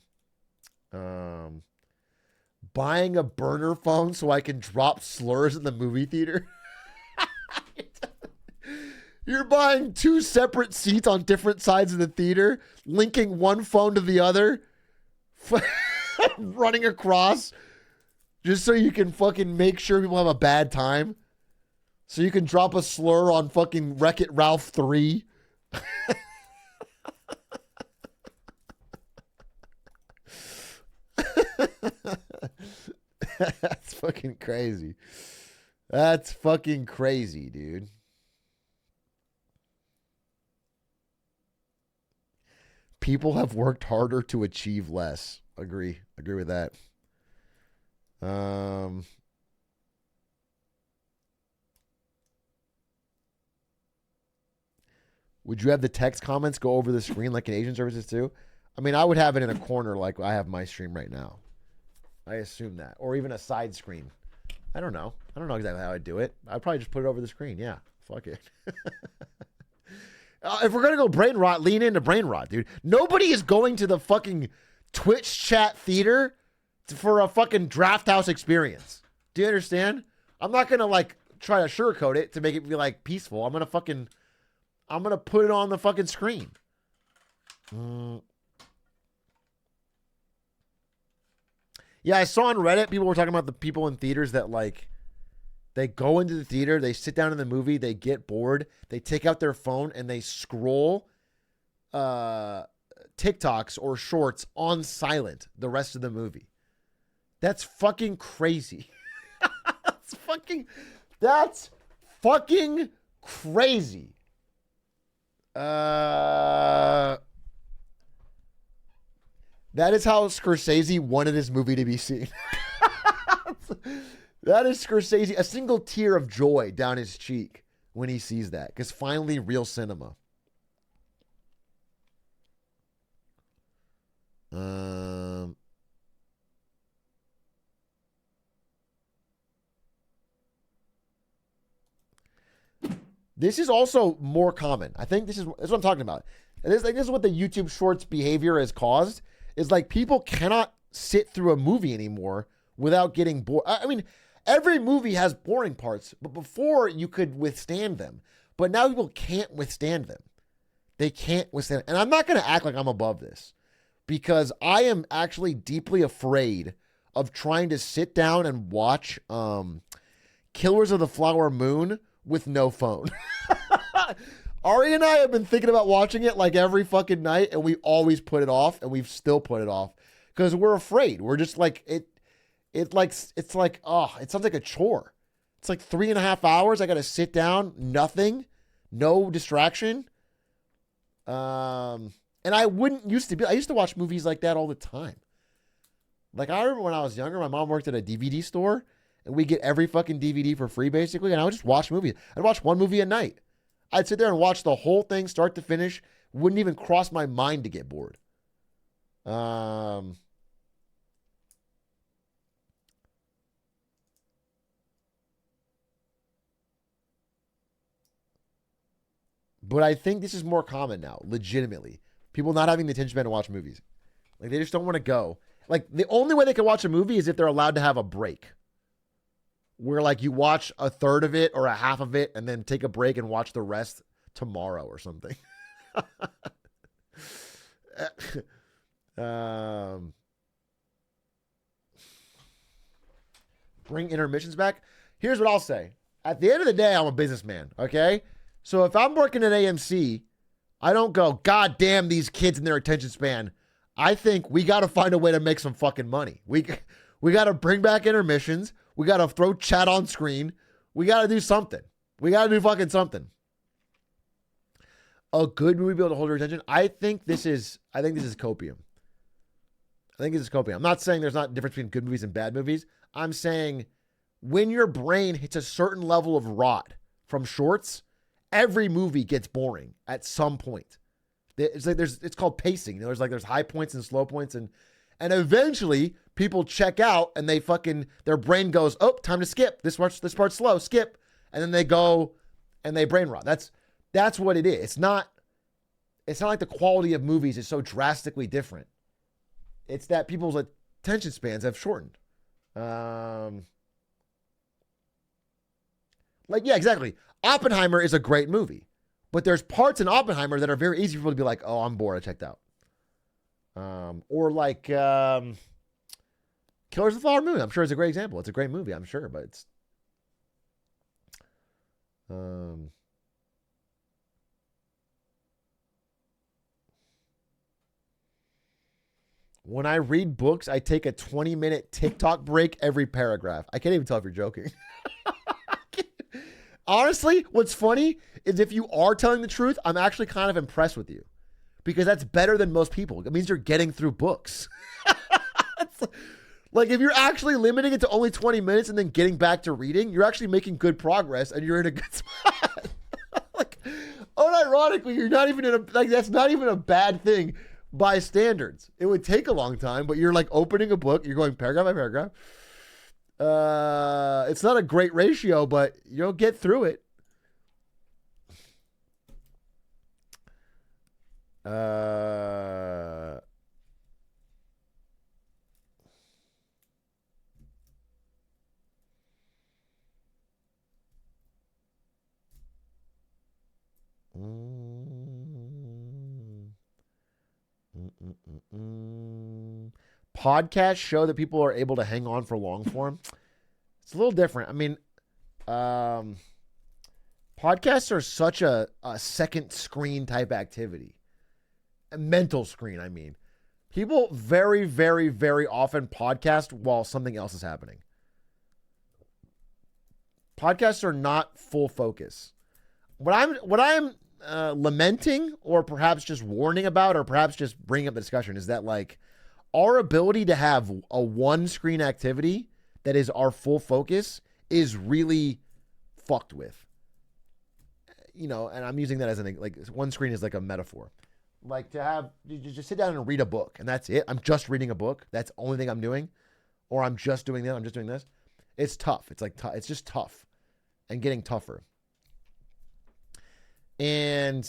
Buying a burner phone so I can drop slurs in the movie theater. You're buying 2 separate seats on different sides of the theater, linking one phone to the other, running across, just so you can fucking make sure people have a bad time. So you can drop a slur on fucking Wreck-It Ralph 3. That's fucking crazy. That's fucking crazy, dude. People have worked harder to achieve less. Agree with that. Would you have the text comments go over the screen like in Asian services too? I mean, I would have it in a corner like I have my stream right now. I assume that. Or even a side screen. I don't know. I don't know exactly how I'd do it. I'd probably just put it over the screen. Yeah. Fuck it. If we're going to go brain rot, lean into brain rot, dude. Nobody is going to the fucking Twitch chat theater for a fucking draft house experience. Do you understand? I'm not going to like try to sugarcoat it to make it be like peaceful. I'm going to put it on the fucking screen. Yeah, I saw on Reddit, people were talking about the people in theaters that like, they go into the theater, they sit down in the movie, they get bored, they take out their phone and they scroll TikToks or shorts on silent the rest of the movie. That's fucking crazy. That's fucking crazy. That is how Scorsese wanted his movie to be seen. That is Scorsese, a single tear of joy down his cheek when he sees that. Because finally, real cinema. This is also more common. I think this is what I'm talking about. And this is what the YouTube Shorts behavior has caused. Is like people cannot sit through a movie anymore without getting bored. I mean, every movie has boring parts, but before you could withstand them. But now people can't withstand them. They can't withstand. And I'm not going to act like I'm above this because I am actually deeply afraid of trying to sit down and watch Killers of the Flower Moon with no phone. Ari and I have been thinking about watching it like every fucking night, and we always put it off, and we've still put it off because we're afraid. We're just like it sounds like a chore. It's like 3.5 hours. I got to sit down, nothing, no distraction. And I used to watch movies like that all the time. Like I remember when I was younger, my mom worked at a DVD store, and we get every fucking DVD for free basically, and I would just watch movies. I'd watch one movie a night. I'd sit there and watch the whole thing start to finish. Wouldn't even cross my mind to get bored. But I think this is more common now, legitimately. People not having the attention span to watch movies. Like, they just don't want to go. Like, the only way they can watch a movie is if they're allowed to have a break. Where, like, you watch a third of it or a half of it and then take a break and watch the rest tomorrow or something. Bring intermissions back. Here's what I'll say. At the end of the day, I'm a businessman, okay? So if I'm working at AMC, I don't go, God damn these kids and their attention span. I think we got to find a way to make some fucking money. We got to bring back intermissions. We got to throw chat on screen. We got to do something. We got to do fucking something. A good movie be able to hold your attention. I think this is copium. I'm not saying there's not a difference between good movies and bad movies. I'm saying when your brain hits a certain level of rot from shorts, every movie gets boring at some point. It's like it's called pacing. You know, there's high points and slow points, and eventually people check out and their brain goes, oh, time to skip. This part's slow, skip, and then they go and they brain rot. That's what it is. It's not like the quality of movies is so drastically different. It's that people's attention spans have shortened. Like, yeah, exactly. Oppenheimer is a great movie, but there's parts in Oppenheimer that are very easy for people to be like, oh, I'm bored, I checked out. Or like Killers of the Flower Moon. I'm sure it's a great example. It's a great movie, I'm sure, but it's when I read books, I take a 20-minute TikTok break every paragraph. I can't even tell if you're joking. Honestly, what's funny is if you are telling the truth, I'm actually kind of impressed with you because that's better than most people. It means you're getting through books. Like if you're actually limiting it to only 20 minutes and then getting back to reading, you're actually making good progress and you're in a good spot. Like, unironically, you're not even that's not even a bad thing by standards. It would take a long time, but you're like opening a book, you're going paragraph by paragraph. It's not a great ratio, but you'll get through it. Podcasts show that people are able to hang on for long form. It's a little different. I mean, podcasts are such a second screen type activity. A mental screen, I mean. People very, very, very often podcast while something else is happening. Podcasts are not full focus. What I'm lamenting or perhaps just warning about or perhaps just bringing up the discussion is that like our ability to have a one screen activity that is our full focus is really fucked with. You know, and I'm using that as like one screen is like a metaphor. Like to have, you just sit down and read a book and that's it. I'm just reading a book. That's the only thing I'm doing. Or I'm just doing that. I'm just doing this. It's tough. It's like, it's just tough and getting tougher. And,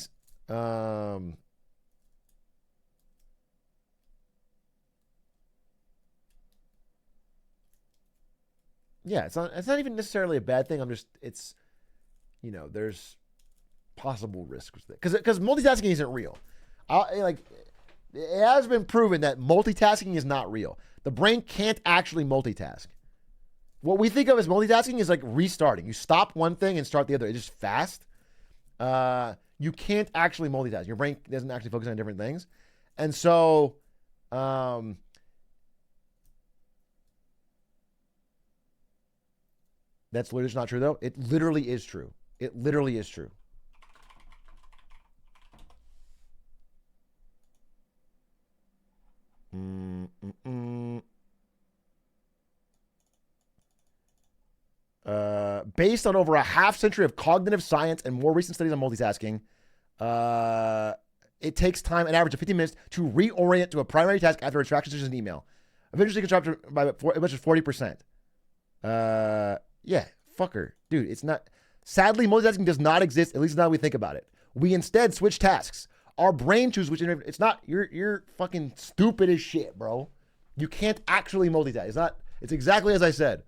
yeah, it's not even necessarily a bad thing. It's, you know, there's possible risks with it. Because multitasking isn't real. It has been proven that multitasking is not real. The brain can't actually multitask. What we think of as multitasking is like restarting. You stop one thing and start the other. It's just fast. You can't actually multitask. Your brain doesn't actually focus on different things. And so, that's literally just not true though. It literally is true. It literally is true. based on over a half century of cognitive science and more recent studies on multitasking, it takes time, an average of 15 minutes, to reorient to a primary task after a distraction such as an email. Eventually, it can drop by as much as 40%. Yeah, fucker. Dude, it's not... Sadly, multitasking does not exist, at least now we think about it. We instead switch tasks. Our brain chooses which... It's not... You're fucking stupid as shit, bro. You can't actually multitask. It's not... It's exactly as I said.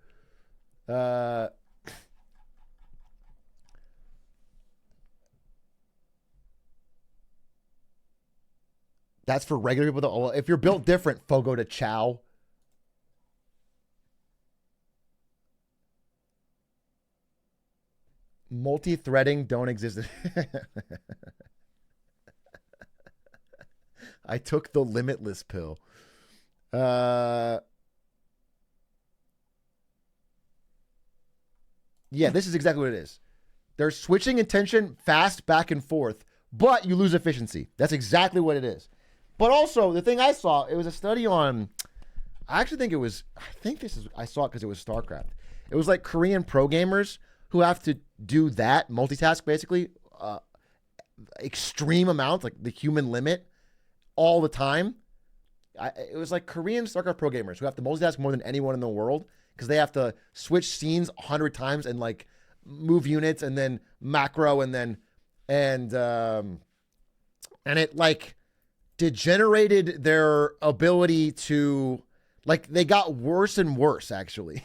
That's for regular people. Well, if you're built different, Fogo de Chow. Multi-threading don't exist. I took the limitless pill. Yeah, this is exactly what it is. They're switching attention fast back and forth, but you lose efficiency. That's exactly what it is. But also, the thing I saw, it was a study on, I saw it because it was StarCraft. It was like Korean pro gamers who have to do that, multitask basically, extreme amounts, like the human limit, all the time. It was like Korean StarCraft pro gamers who have to multitask more than anyone in the world because they have to switch scenes 100 times and like move units and then macro and it like degenerated their ability to, like, they got worse and worse actually.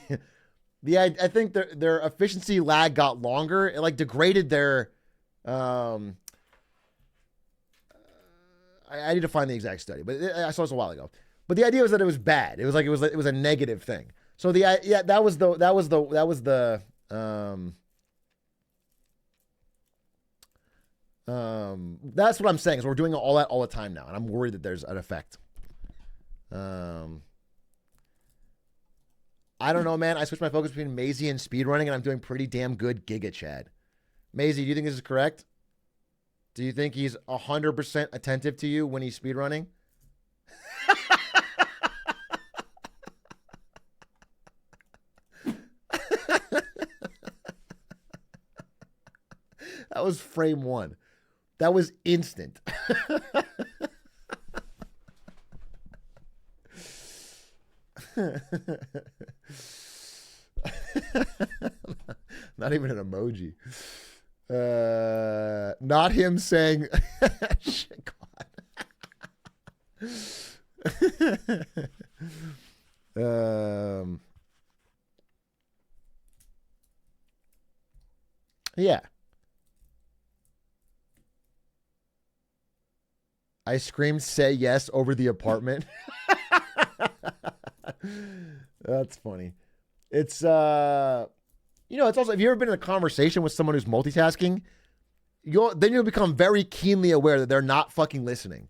I think their efficiency lag got longer. It like degraded their I need to find the exact study, but I saw this a while ago. But the idea was that it was bad. It was a negative thing. So that was the that's what I'm saying, is we're doing all that all the time now, and I'm worried that there's an effect. I don't know, man. I switched my focus between Maisy and speedrunning, and I'm doing pretty damn good Giga Chad. Maisy, do you think this is correct? Do you think he's 100% attentive to you when he's speedrunning? That was frame one. That was instant. Not even an emoji. Not him saying shit, God. Yeah. I screamed "say yes" over the apartment. That's funny. It's it's also, if you've ever been in a conversation with someone who's multitasking, you'll become very keenly aware that they're not fucking listening.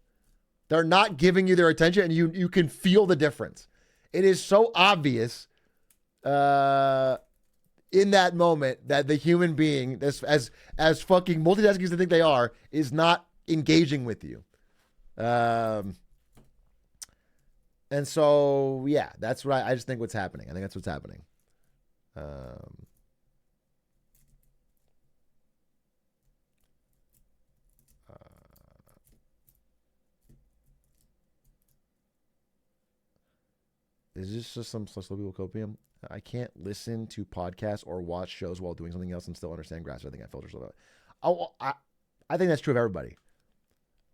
They're not giving you their attention, and you can feel the difference. It is so obvious in that moment that the human being, as fucking multitasking as they think they are, is not engaging with you. And so, yeah, that's what I just think what's happening. I think that's what's happening. Is this just some slow people copium? I can't listen to podcasts or watch shows while doing something else and still understand grass. I think I filter stuff out. I think that's true of everybody.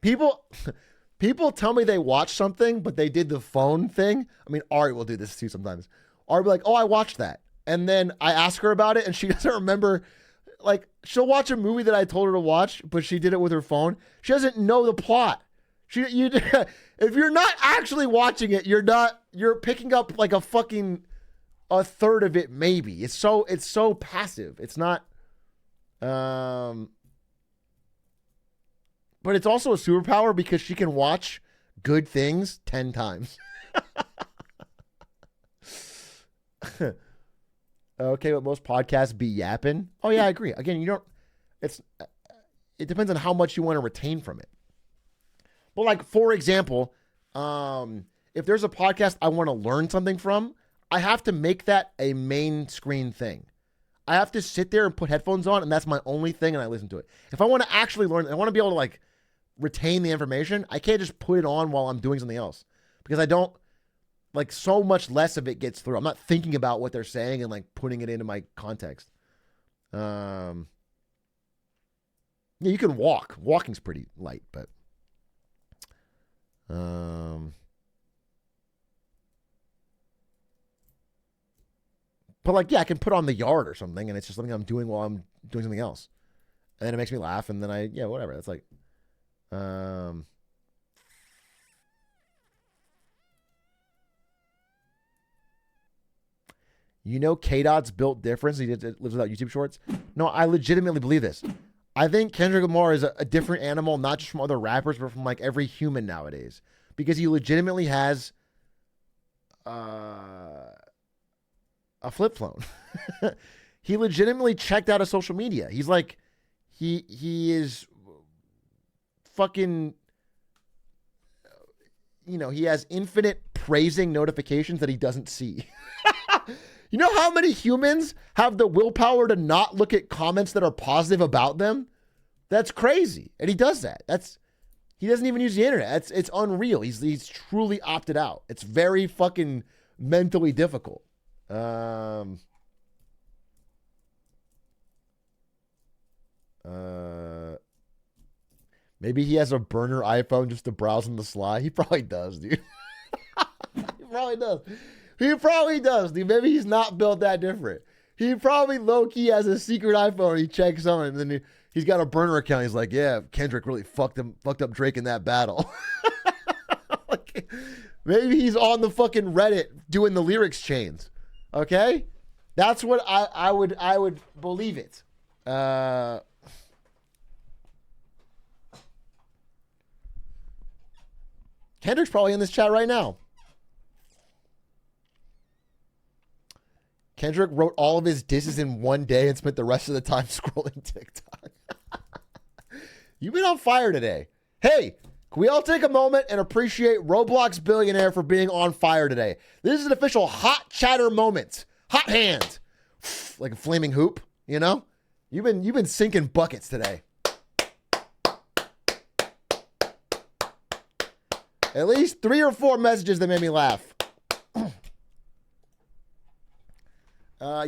People tell me they watch something, but they did the phone thing. I mean, Ari will do this too sometimes. Ari will be like, "Oh, I watched that." And then I ask her about it and she doesn't remember. Like, she'll watch a movie that I told her to watch, but she did it with her phone. She doesn't know the plot. If you're not actually watching it, you're picking up like a third of it maybe. It's so passive. It's not but it's also a superpower because she can watch good things 10 times. Okay, but most podcasts be yapping. Oh yeah, I agree. Again, it depends on how much you want to retain from it. But like, for example, if there's a podcast I want to learn something from, I have to make that a main screen thing. I have to sit there and put headphones on, and that's my only thing, and I listen to it. If I want to actually learn, I want to be able to like retain the information. I can't just put it on while I'm doing something else because I don't like so much less of it gets through. I'm not thinking about what they're saying and like putting it into my context. Yeah, you can walk. Walking's pretty light, but like, yeah, I can put on The Yard or something, and it's just something I'm doing while I'm doing something else. And then it makes me laugh, and then yeah, whatever. That's like, you know, K-Dot's built different. He lives without YouTube Shorts. No, I legitimately believe this. I think Kendrick Lamar is a different animal, not just from other rappers, but from like every human nowadays, because he legitimately has a flip phone. He legitimately checked out of social media. He's like, he is fucking, you know, he has infinite praising notifications that he doesn't see. You know how many humans have the willpower to not look at comments that are positive about them? That's crazy. And he does that. He doesn't even use the internet. It's unreal. He's truly opted out. It's very fucking mentally difficult. Maybe he has a burner iPhone just to browse on the sly. He probably does, dude. He probably does. He probably does, dude. Maybe he's not built that different. He probably low-key has a secret iPhone. He checks on it, and then he's got a burner account. He's like, yeah, Kendrick really fucked up Drake in that battle. Like, maybe he's on the fucking Reddit doing the lyrics chains. Okay? That's what I would believe it. Kendrick's probably in this chat right now. Kendrick wrote all of his disses in one day and spent the rest of the time scrolling TikTok. You've been on fire today. Hey, can we all take a moment and appreciate Roblox Billionaire for being on fire today? This is an official hot chatter moment. Hot hand. Like a flaming hoop, you know? You've been sinking buckets today. At least 3 or 4 messages that made me laugh.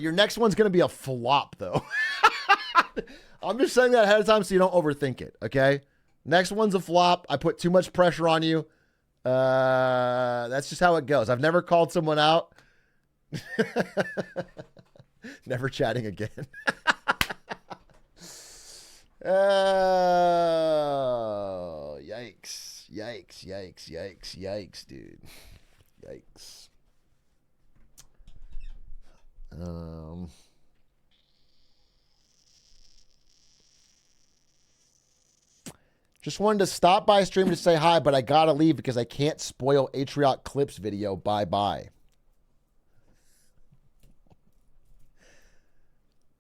Your next one's going to be a flop, though. I'm just saying that ahead of time so you don't overthink it, okay? Next one's a flop. I put too much pressure on you. That's just how it goes. I've never called someone out. Never chatting again. Oh, yikes. Yikes, dude. Yikes. Just wanted to stop by stream to say hi, but I gotta leave because I can't spoil Atrioc Clips video. Bye.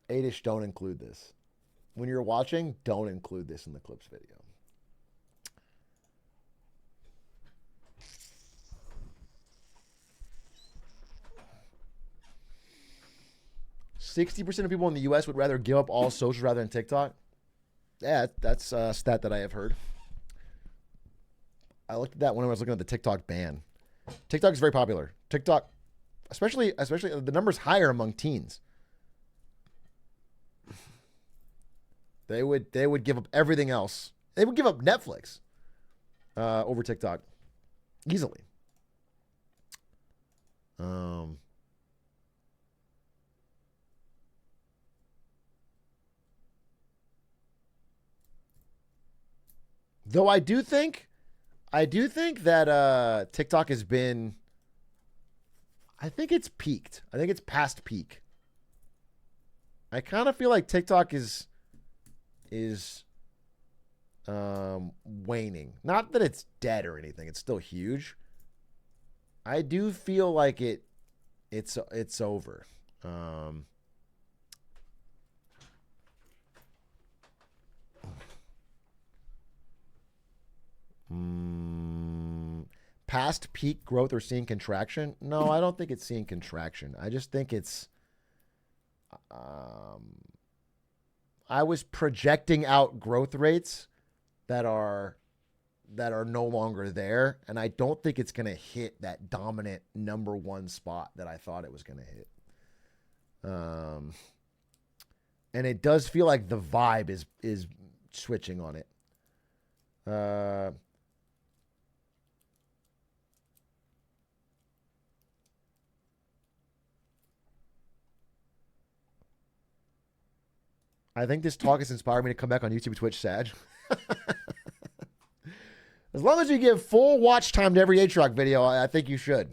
Adish, don't include this. When you're watching, don't include this in the Clips video. 60% of people in the U.S. would rather give up all socials rather than TikTok. Yeah, that's a stat that I have heard. I looked at that when I was looking at the TikTok ban. TikTok is very popular. TikTok, especially the number's higher among teens. They would give up everything else. They would give up Netflix over TikTok easily. Though I do think that TikTok has been, I think it's peaked. I think it's past peak. I kind of feel like TikTok is waning. Not that it's dead or anything. It's still huge. I do feel like it's over. Past peak growth or seeing contraction? No, I don't think it's seeing contraction. I just think it's I was projecting out growth rates that are no longer there, and I don't think it's going to hit that dominant number one spot that I thought it was going to hit. And it does feel like the vibe is switching on it. I think this talk has inspired me to come back on YouTube, Twitch, Sag. As long as you give full watch time to every Atrioc video, I think you should.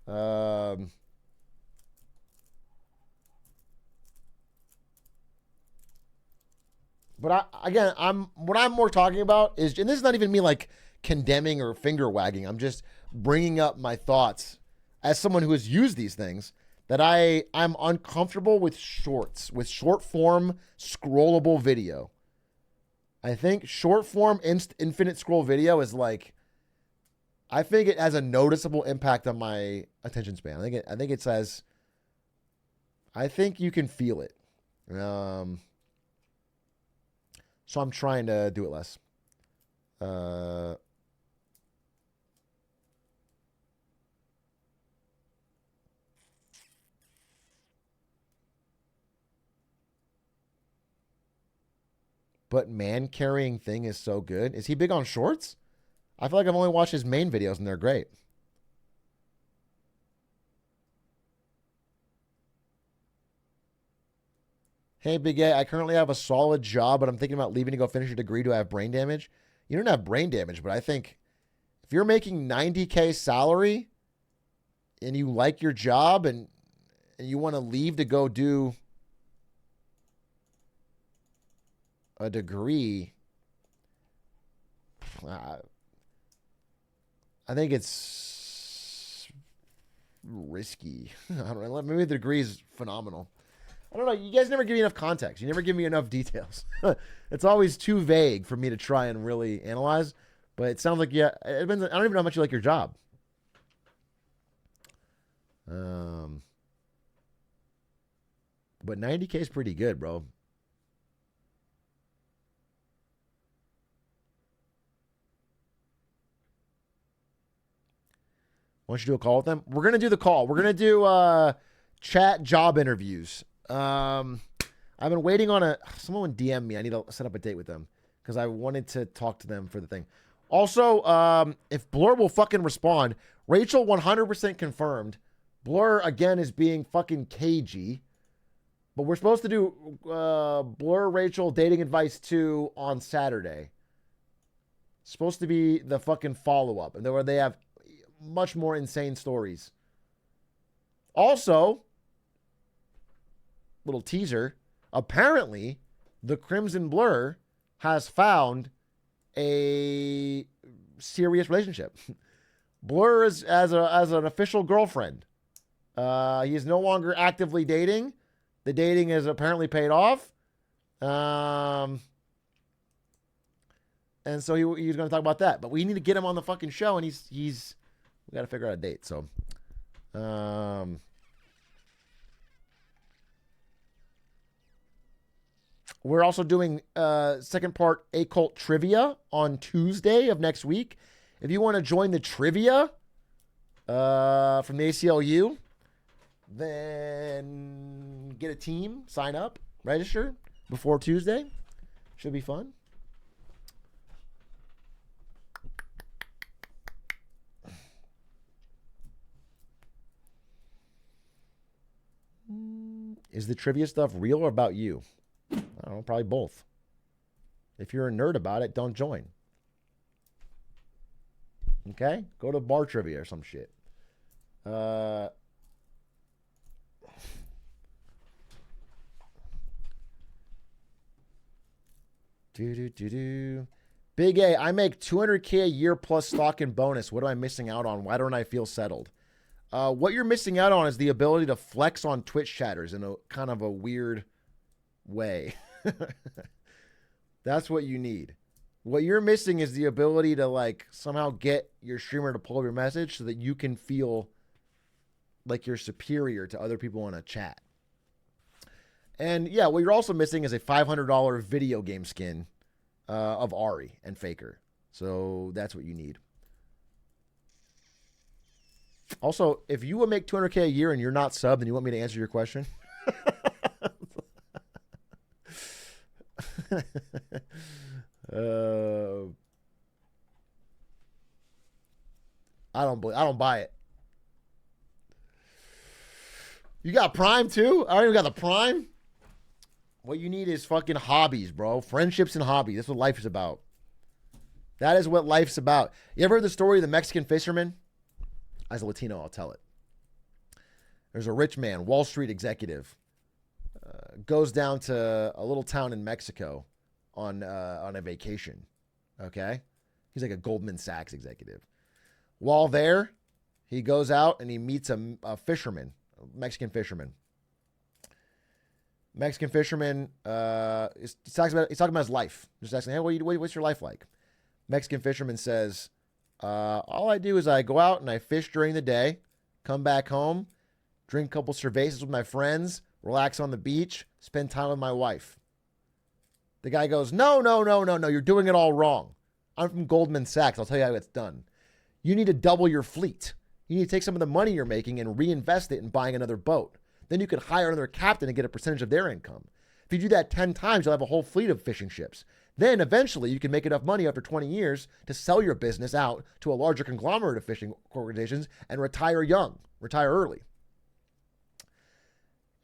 But what I'm more talking about is, and this is not even me like condemning or finger wagging. I'm just bringing up my thoughts as someone who has used these things, that I'm uncomfortable with shorts, with short form scrollable video. I think short form infinite scroll video is like, I think it has a noticeable impact on my attention span. I think you can feel it. So I'm trying to do it less. But man carrying thing is so good. Is he big on shorts? I feel like I've only watched his main videos and they're great. Hey, Big A, I currently have a solid job, but I'm thinking about leaving to go finish a degree. Do I have brain damage? You don't have brain damage, but I think if you're making $90K salary and you like your job and you want to leave to go do a degree, I think it's risky. I don't know. Maybe the degree is phenomenal. I don't know. You guys never give me enough context. You never give me enough details. It's always too vague for me to try and really analyze. But it sounds like, yeah, I don't even know how much you like your job. But 90K is pretty good, bro. Why don't you do a call with them? We're going to do the call. We're going to do chat job interviews. I've been waiting on someone DM me. I need to set up a date with them because I wanted to talk to them for the thing. Also, if Blur will fucking respond, Rachel 100% confirmed. Blur, again, is being fucking cagey. But we're supposed to do Blur Rachel Dating Advice 2 on Saturday. It's supposed to be the fucking follow-up. And where they have much more insane stories. Also, little teaser, apparently the Crimson Blur has found a serious relationship. Blur is as an official girlfriend. He is no longer actively dating. The dating is apparently paid off. And so he's going to talk about that. But we need to get him on the fucking show, and we got to figure out a date. So, we're also doing second part A-Cult Trivia on Tuesday of next week. If you want to join the trivia from the ACLU, then get a team, sign up, register before Tuesday. Should be fun. Is the trivia stuff real or about you? I don't know, probably both. If you're a nerd about it, don't join. Okay? Go to bar trivia or some shit. Big A, I make $200K a year plus stock and bonus. What am I missing out on? Why don't I feel settled? What you're missing out on is the ability to flex on Twitch chatters in a kind of a weird way. That's what you need. What you're missing is the ability to like somehow get your streamer to pull up your message so that you can feel like you're superior to other people in a chat. And yeah, what you're also missing is a $500 video game skin of Ari and Faker. So that's what you need. Also, if you would make $200K a year and you're not subbed, then you want me to answer your question? I don't buy it. You got Prime too? I don't even got the Prime. What you need is fucking hobbies, bro. Friendships and hobbies. That's what life is about. That is what life's about. You ever heard the story of the Mexican fisherman? As a Latino, I'll tell it. There's a rich man, Wall Street executive, goes down to a little town in Mexico on a vacation. Okay? He's like a Goldman Sachs executive. While there, he goes out and he meets a fisherman, a Mexican fisherman. Mexican fisherman, he's talking about his life. Just asking, hey, what's your life like? Mexican fisherman says, all I do is I go out and I fish during the day, come back home, drink a couple cervezas with my friends, relax on the beach, spend time with my wife. The guy goes, no, you're doing it all wrong. I'm from Goldman Sachs. I'll tell you how it's done. You need to double your fleet. You need to take some of the money you're making and reinvest it in buying another boat. Then you could hire another captain and get a percentage of their income. If you do that 10 times, you'll have a whole fleet of fishing ships. Then eventually you can make enough money after 20 years to sell your business out to a larger conglomerate of fishing organizations and retire young, retire early.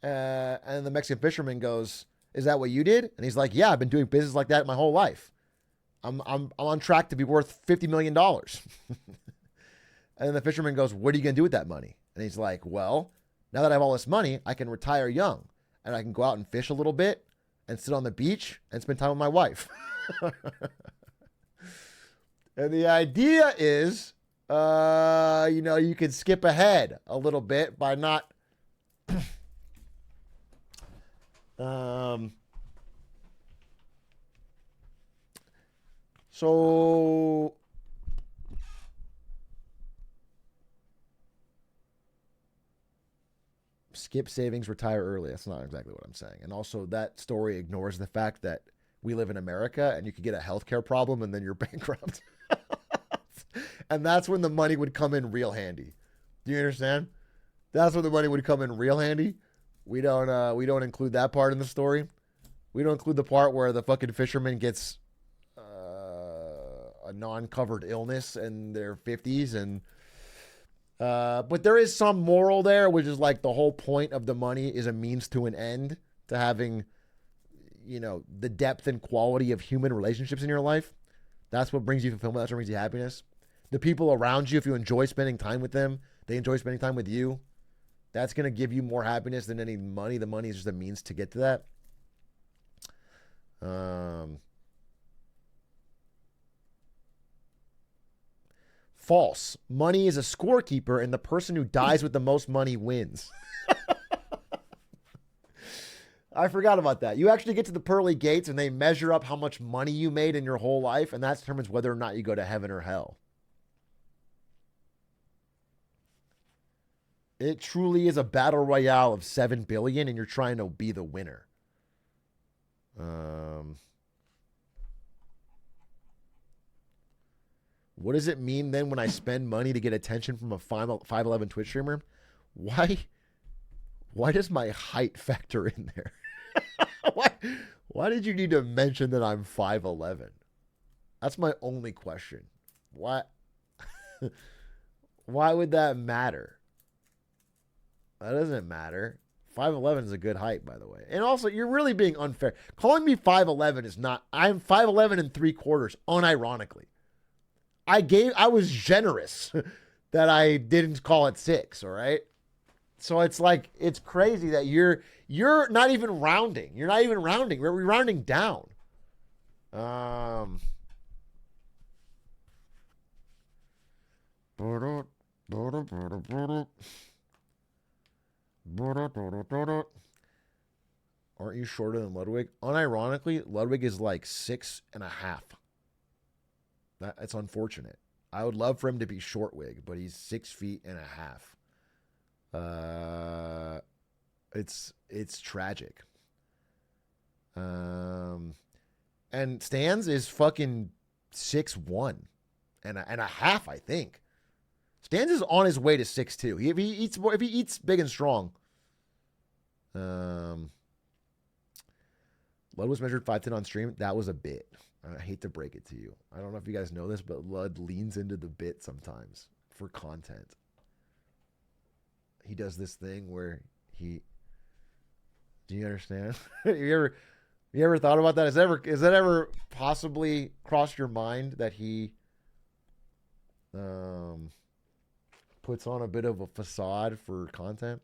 And the Mexican fisherman goes, is that what you did? And he's like, yeah, I've been doing business like that my whole life. I'm on track to be worth $50 million. And then the fisherman goes, what are you going to do with that money? And he's like, well, now that I have all this money, I can retire young and I can go out and fish a little bit and sit on the beach and spend time with my wife. And the idea is, you could skip ahead a little bit by not, so skip savings, retire early. That's not exactly what I'm saying. And also that story ignores the fact that we live in America and you could get a healthcare problem and then you're bankrupt. And that's when the money would come in real handy. Do you understand? That's when the money would come in real handy. We don't include that part in the story. We don't include the part where the fucking fisherman gets a non-covered illness in their 50s and but there is some moral there, which is like the whole point of the money is a means to an end to having, the depth and quality of human relationships in your life. That's what brings you fulfillment. That's what brings you happiness. The people around you, if you enjoy spending time with them, they enjoy spending time with you. That's going to give you more happiness than any money. The money is just a means to get to that. False. Money is a scorekeeper, and the person who dies with the most money wins. I forgot about that. You actually get to the pearly gates, and they measure up how much money you made in your whole life, and that determines whether or not you go to heaven or hell. It truly is a battle royale of 7 billion, and you're trying to be the winner. What does it mean then when I spend money to get attention from a 5'11" Twitch streamer? Why does my height factor in there? Why did you need to mention that I'm 5'11"? That's my only question. Why would that matter? That doesn't matter. 5'11" is a good height, by the way. And also, you're really being unfair. Calling me 5'11" is not... I'm 5'11" and 3/4, unironically. I was generous that I didn't call it 6, all right? So it's like, it's crazy that you're not even rounding. You're not even rounding. We're rounding down. Aren't you shorter than Ludwig? Unironically, Ludwig is like 6.5. It's unfortunate. I would love for him to be short wig, but he's 6'1.5". It's tragic. And Stans is fucking 6'1" and a half, I think. Stans is on his way to 6'2". If he eats big and strong. Lud was measured 5'10" on stream. That was a bit. I hate to break it to you. I don't know if you guys know this, but Lud leans into the bit sometimes for content. He does this thing where do you understand? you ever thought about that? Has that ever possibly crossed your mind that he puts on a bit of a facade for content?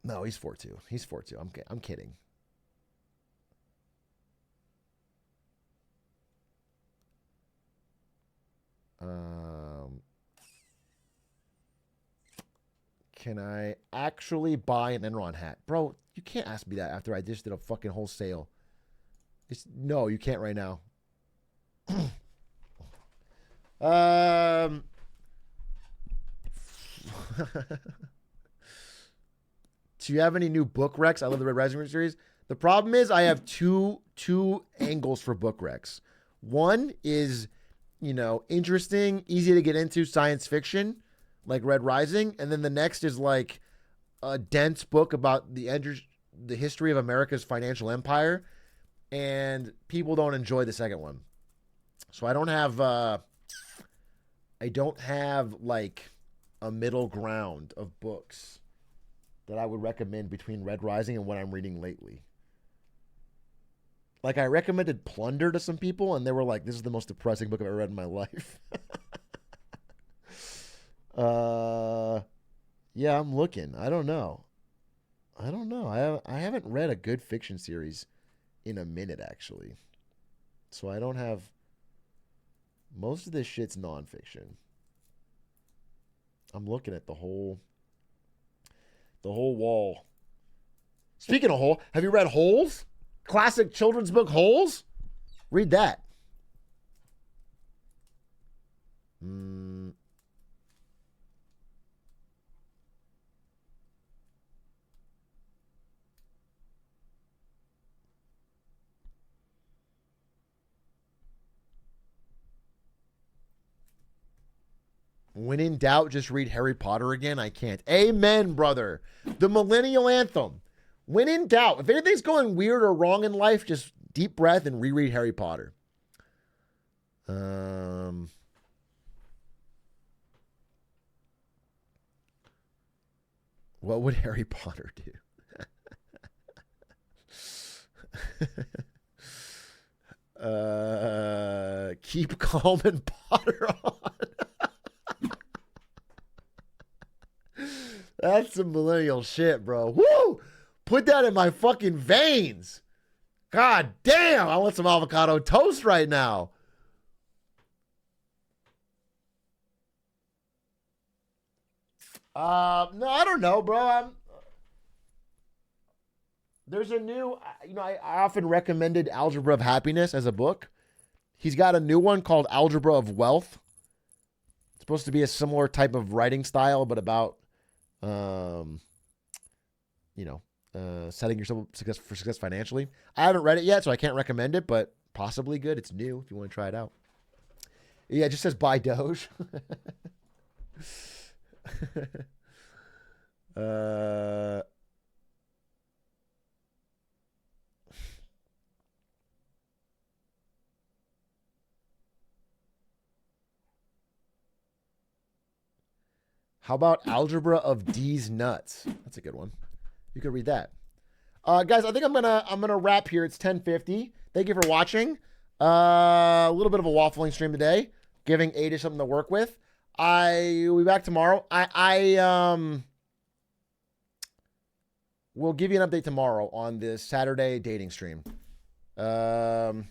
No, he's 4'2". He's 4'2". I'm kidding. Can I actually buy an Enron hat? Bro, you can't ask me that after I just did a fucking whole sale. No, you can't right now. Do you have any new book recs? I love the Red Rising series. The problem is I have two angles for book recs. One is, interesting, easy to get into science fiction, like Red Rising, and then the next is like a dense book about the history of America's financial empire, and people don't enjoy the second one. So I don't have like a middle ground of books that I would recommend between Red Rising and what I'm reading lately. Like, I recommended Plunder to some people, and they were like, this is the most depressing book I've ever read in my life. Yeah, I'm looking. I don't know. I haven't read a good fiction series in a minute, actually. So I don't have... Most of this shit's nonfiction. I'm looking at the whole wall. Speaking of Hole, have you read Holes? Classic children's book Holes? Read that. When in doubt, just read Harry Potter again. I can't. Amen, brother. The millennial anthem. When in doubt, if anything's going weird or wrong in life, just deep breath and reread Harry Potter. What would Harry Potter do? Keep calm and Potter on. That's some millennial shit, bro. Woo! Put that in my fucking veins. God damn, I want some avocado toast right now. No, I don't know, bro. There's a new, I often recommended Algebra of Happiness as a book. He's got a new one called Algebra of Wealth. It's supposed to be a similar type of writing style, but about, setting yourself for success financially. I haven't read it yet, so I can't recommend it, but possibly good. It's new if you want to try it out. Yeah, it just says buy Doge. How about Algebra of D's Nuts? That's a good one. You could read that. Guys, I think I'm gonna wrap here. It's 10:50. Thank you for watching. A little bit of a waffling stream today, giving Ada something to work with. I will be back tomorrow. I will give you an update tomorrow on this Saturday dating stream. When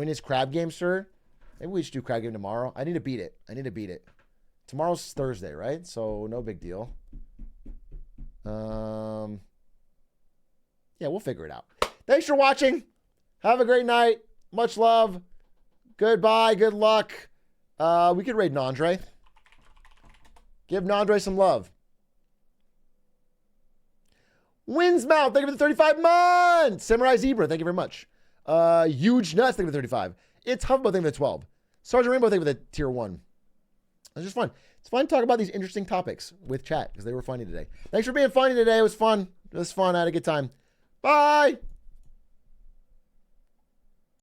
is crab game, sir? Maybe we should do crab game tomorrow. I need to beat it. Tomorrow's Thursday, right? So no big deal. Yeah, we'll figure it out. Thanks for watching. Have a great night. Much love. Goodbye. Good luck. We could raid Nandre. Give Nandre some love. Windsmouth, thank you for the 35 months. Samurai Zebra, thank you very much. Huge Nuts, thank you for the 35. It's Huffbo, thank you for the 12. Sergeant Rainbow, thank you for the tier 1. It's just fun. It's fun to talk about these interesting topics with chat because they were funny today. Thanks for being funny today. It was fun. It was fun. I had a good time. Bye.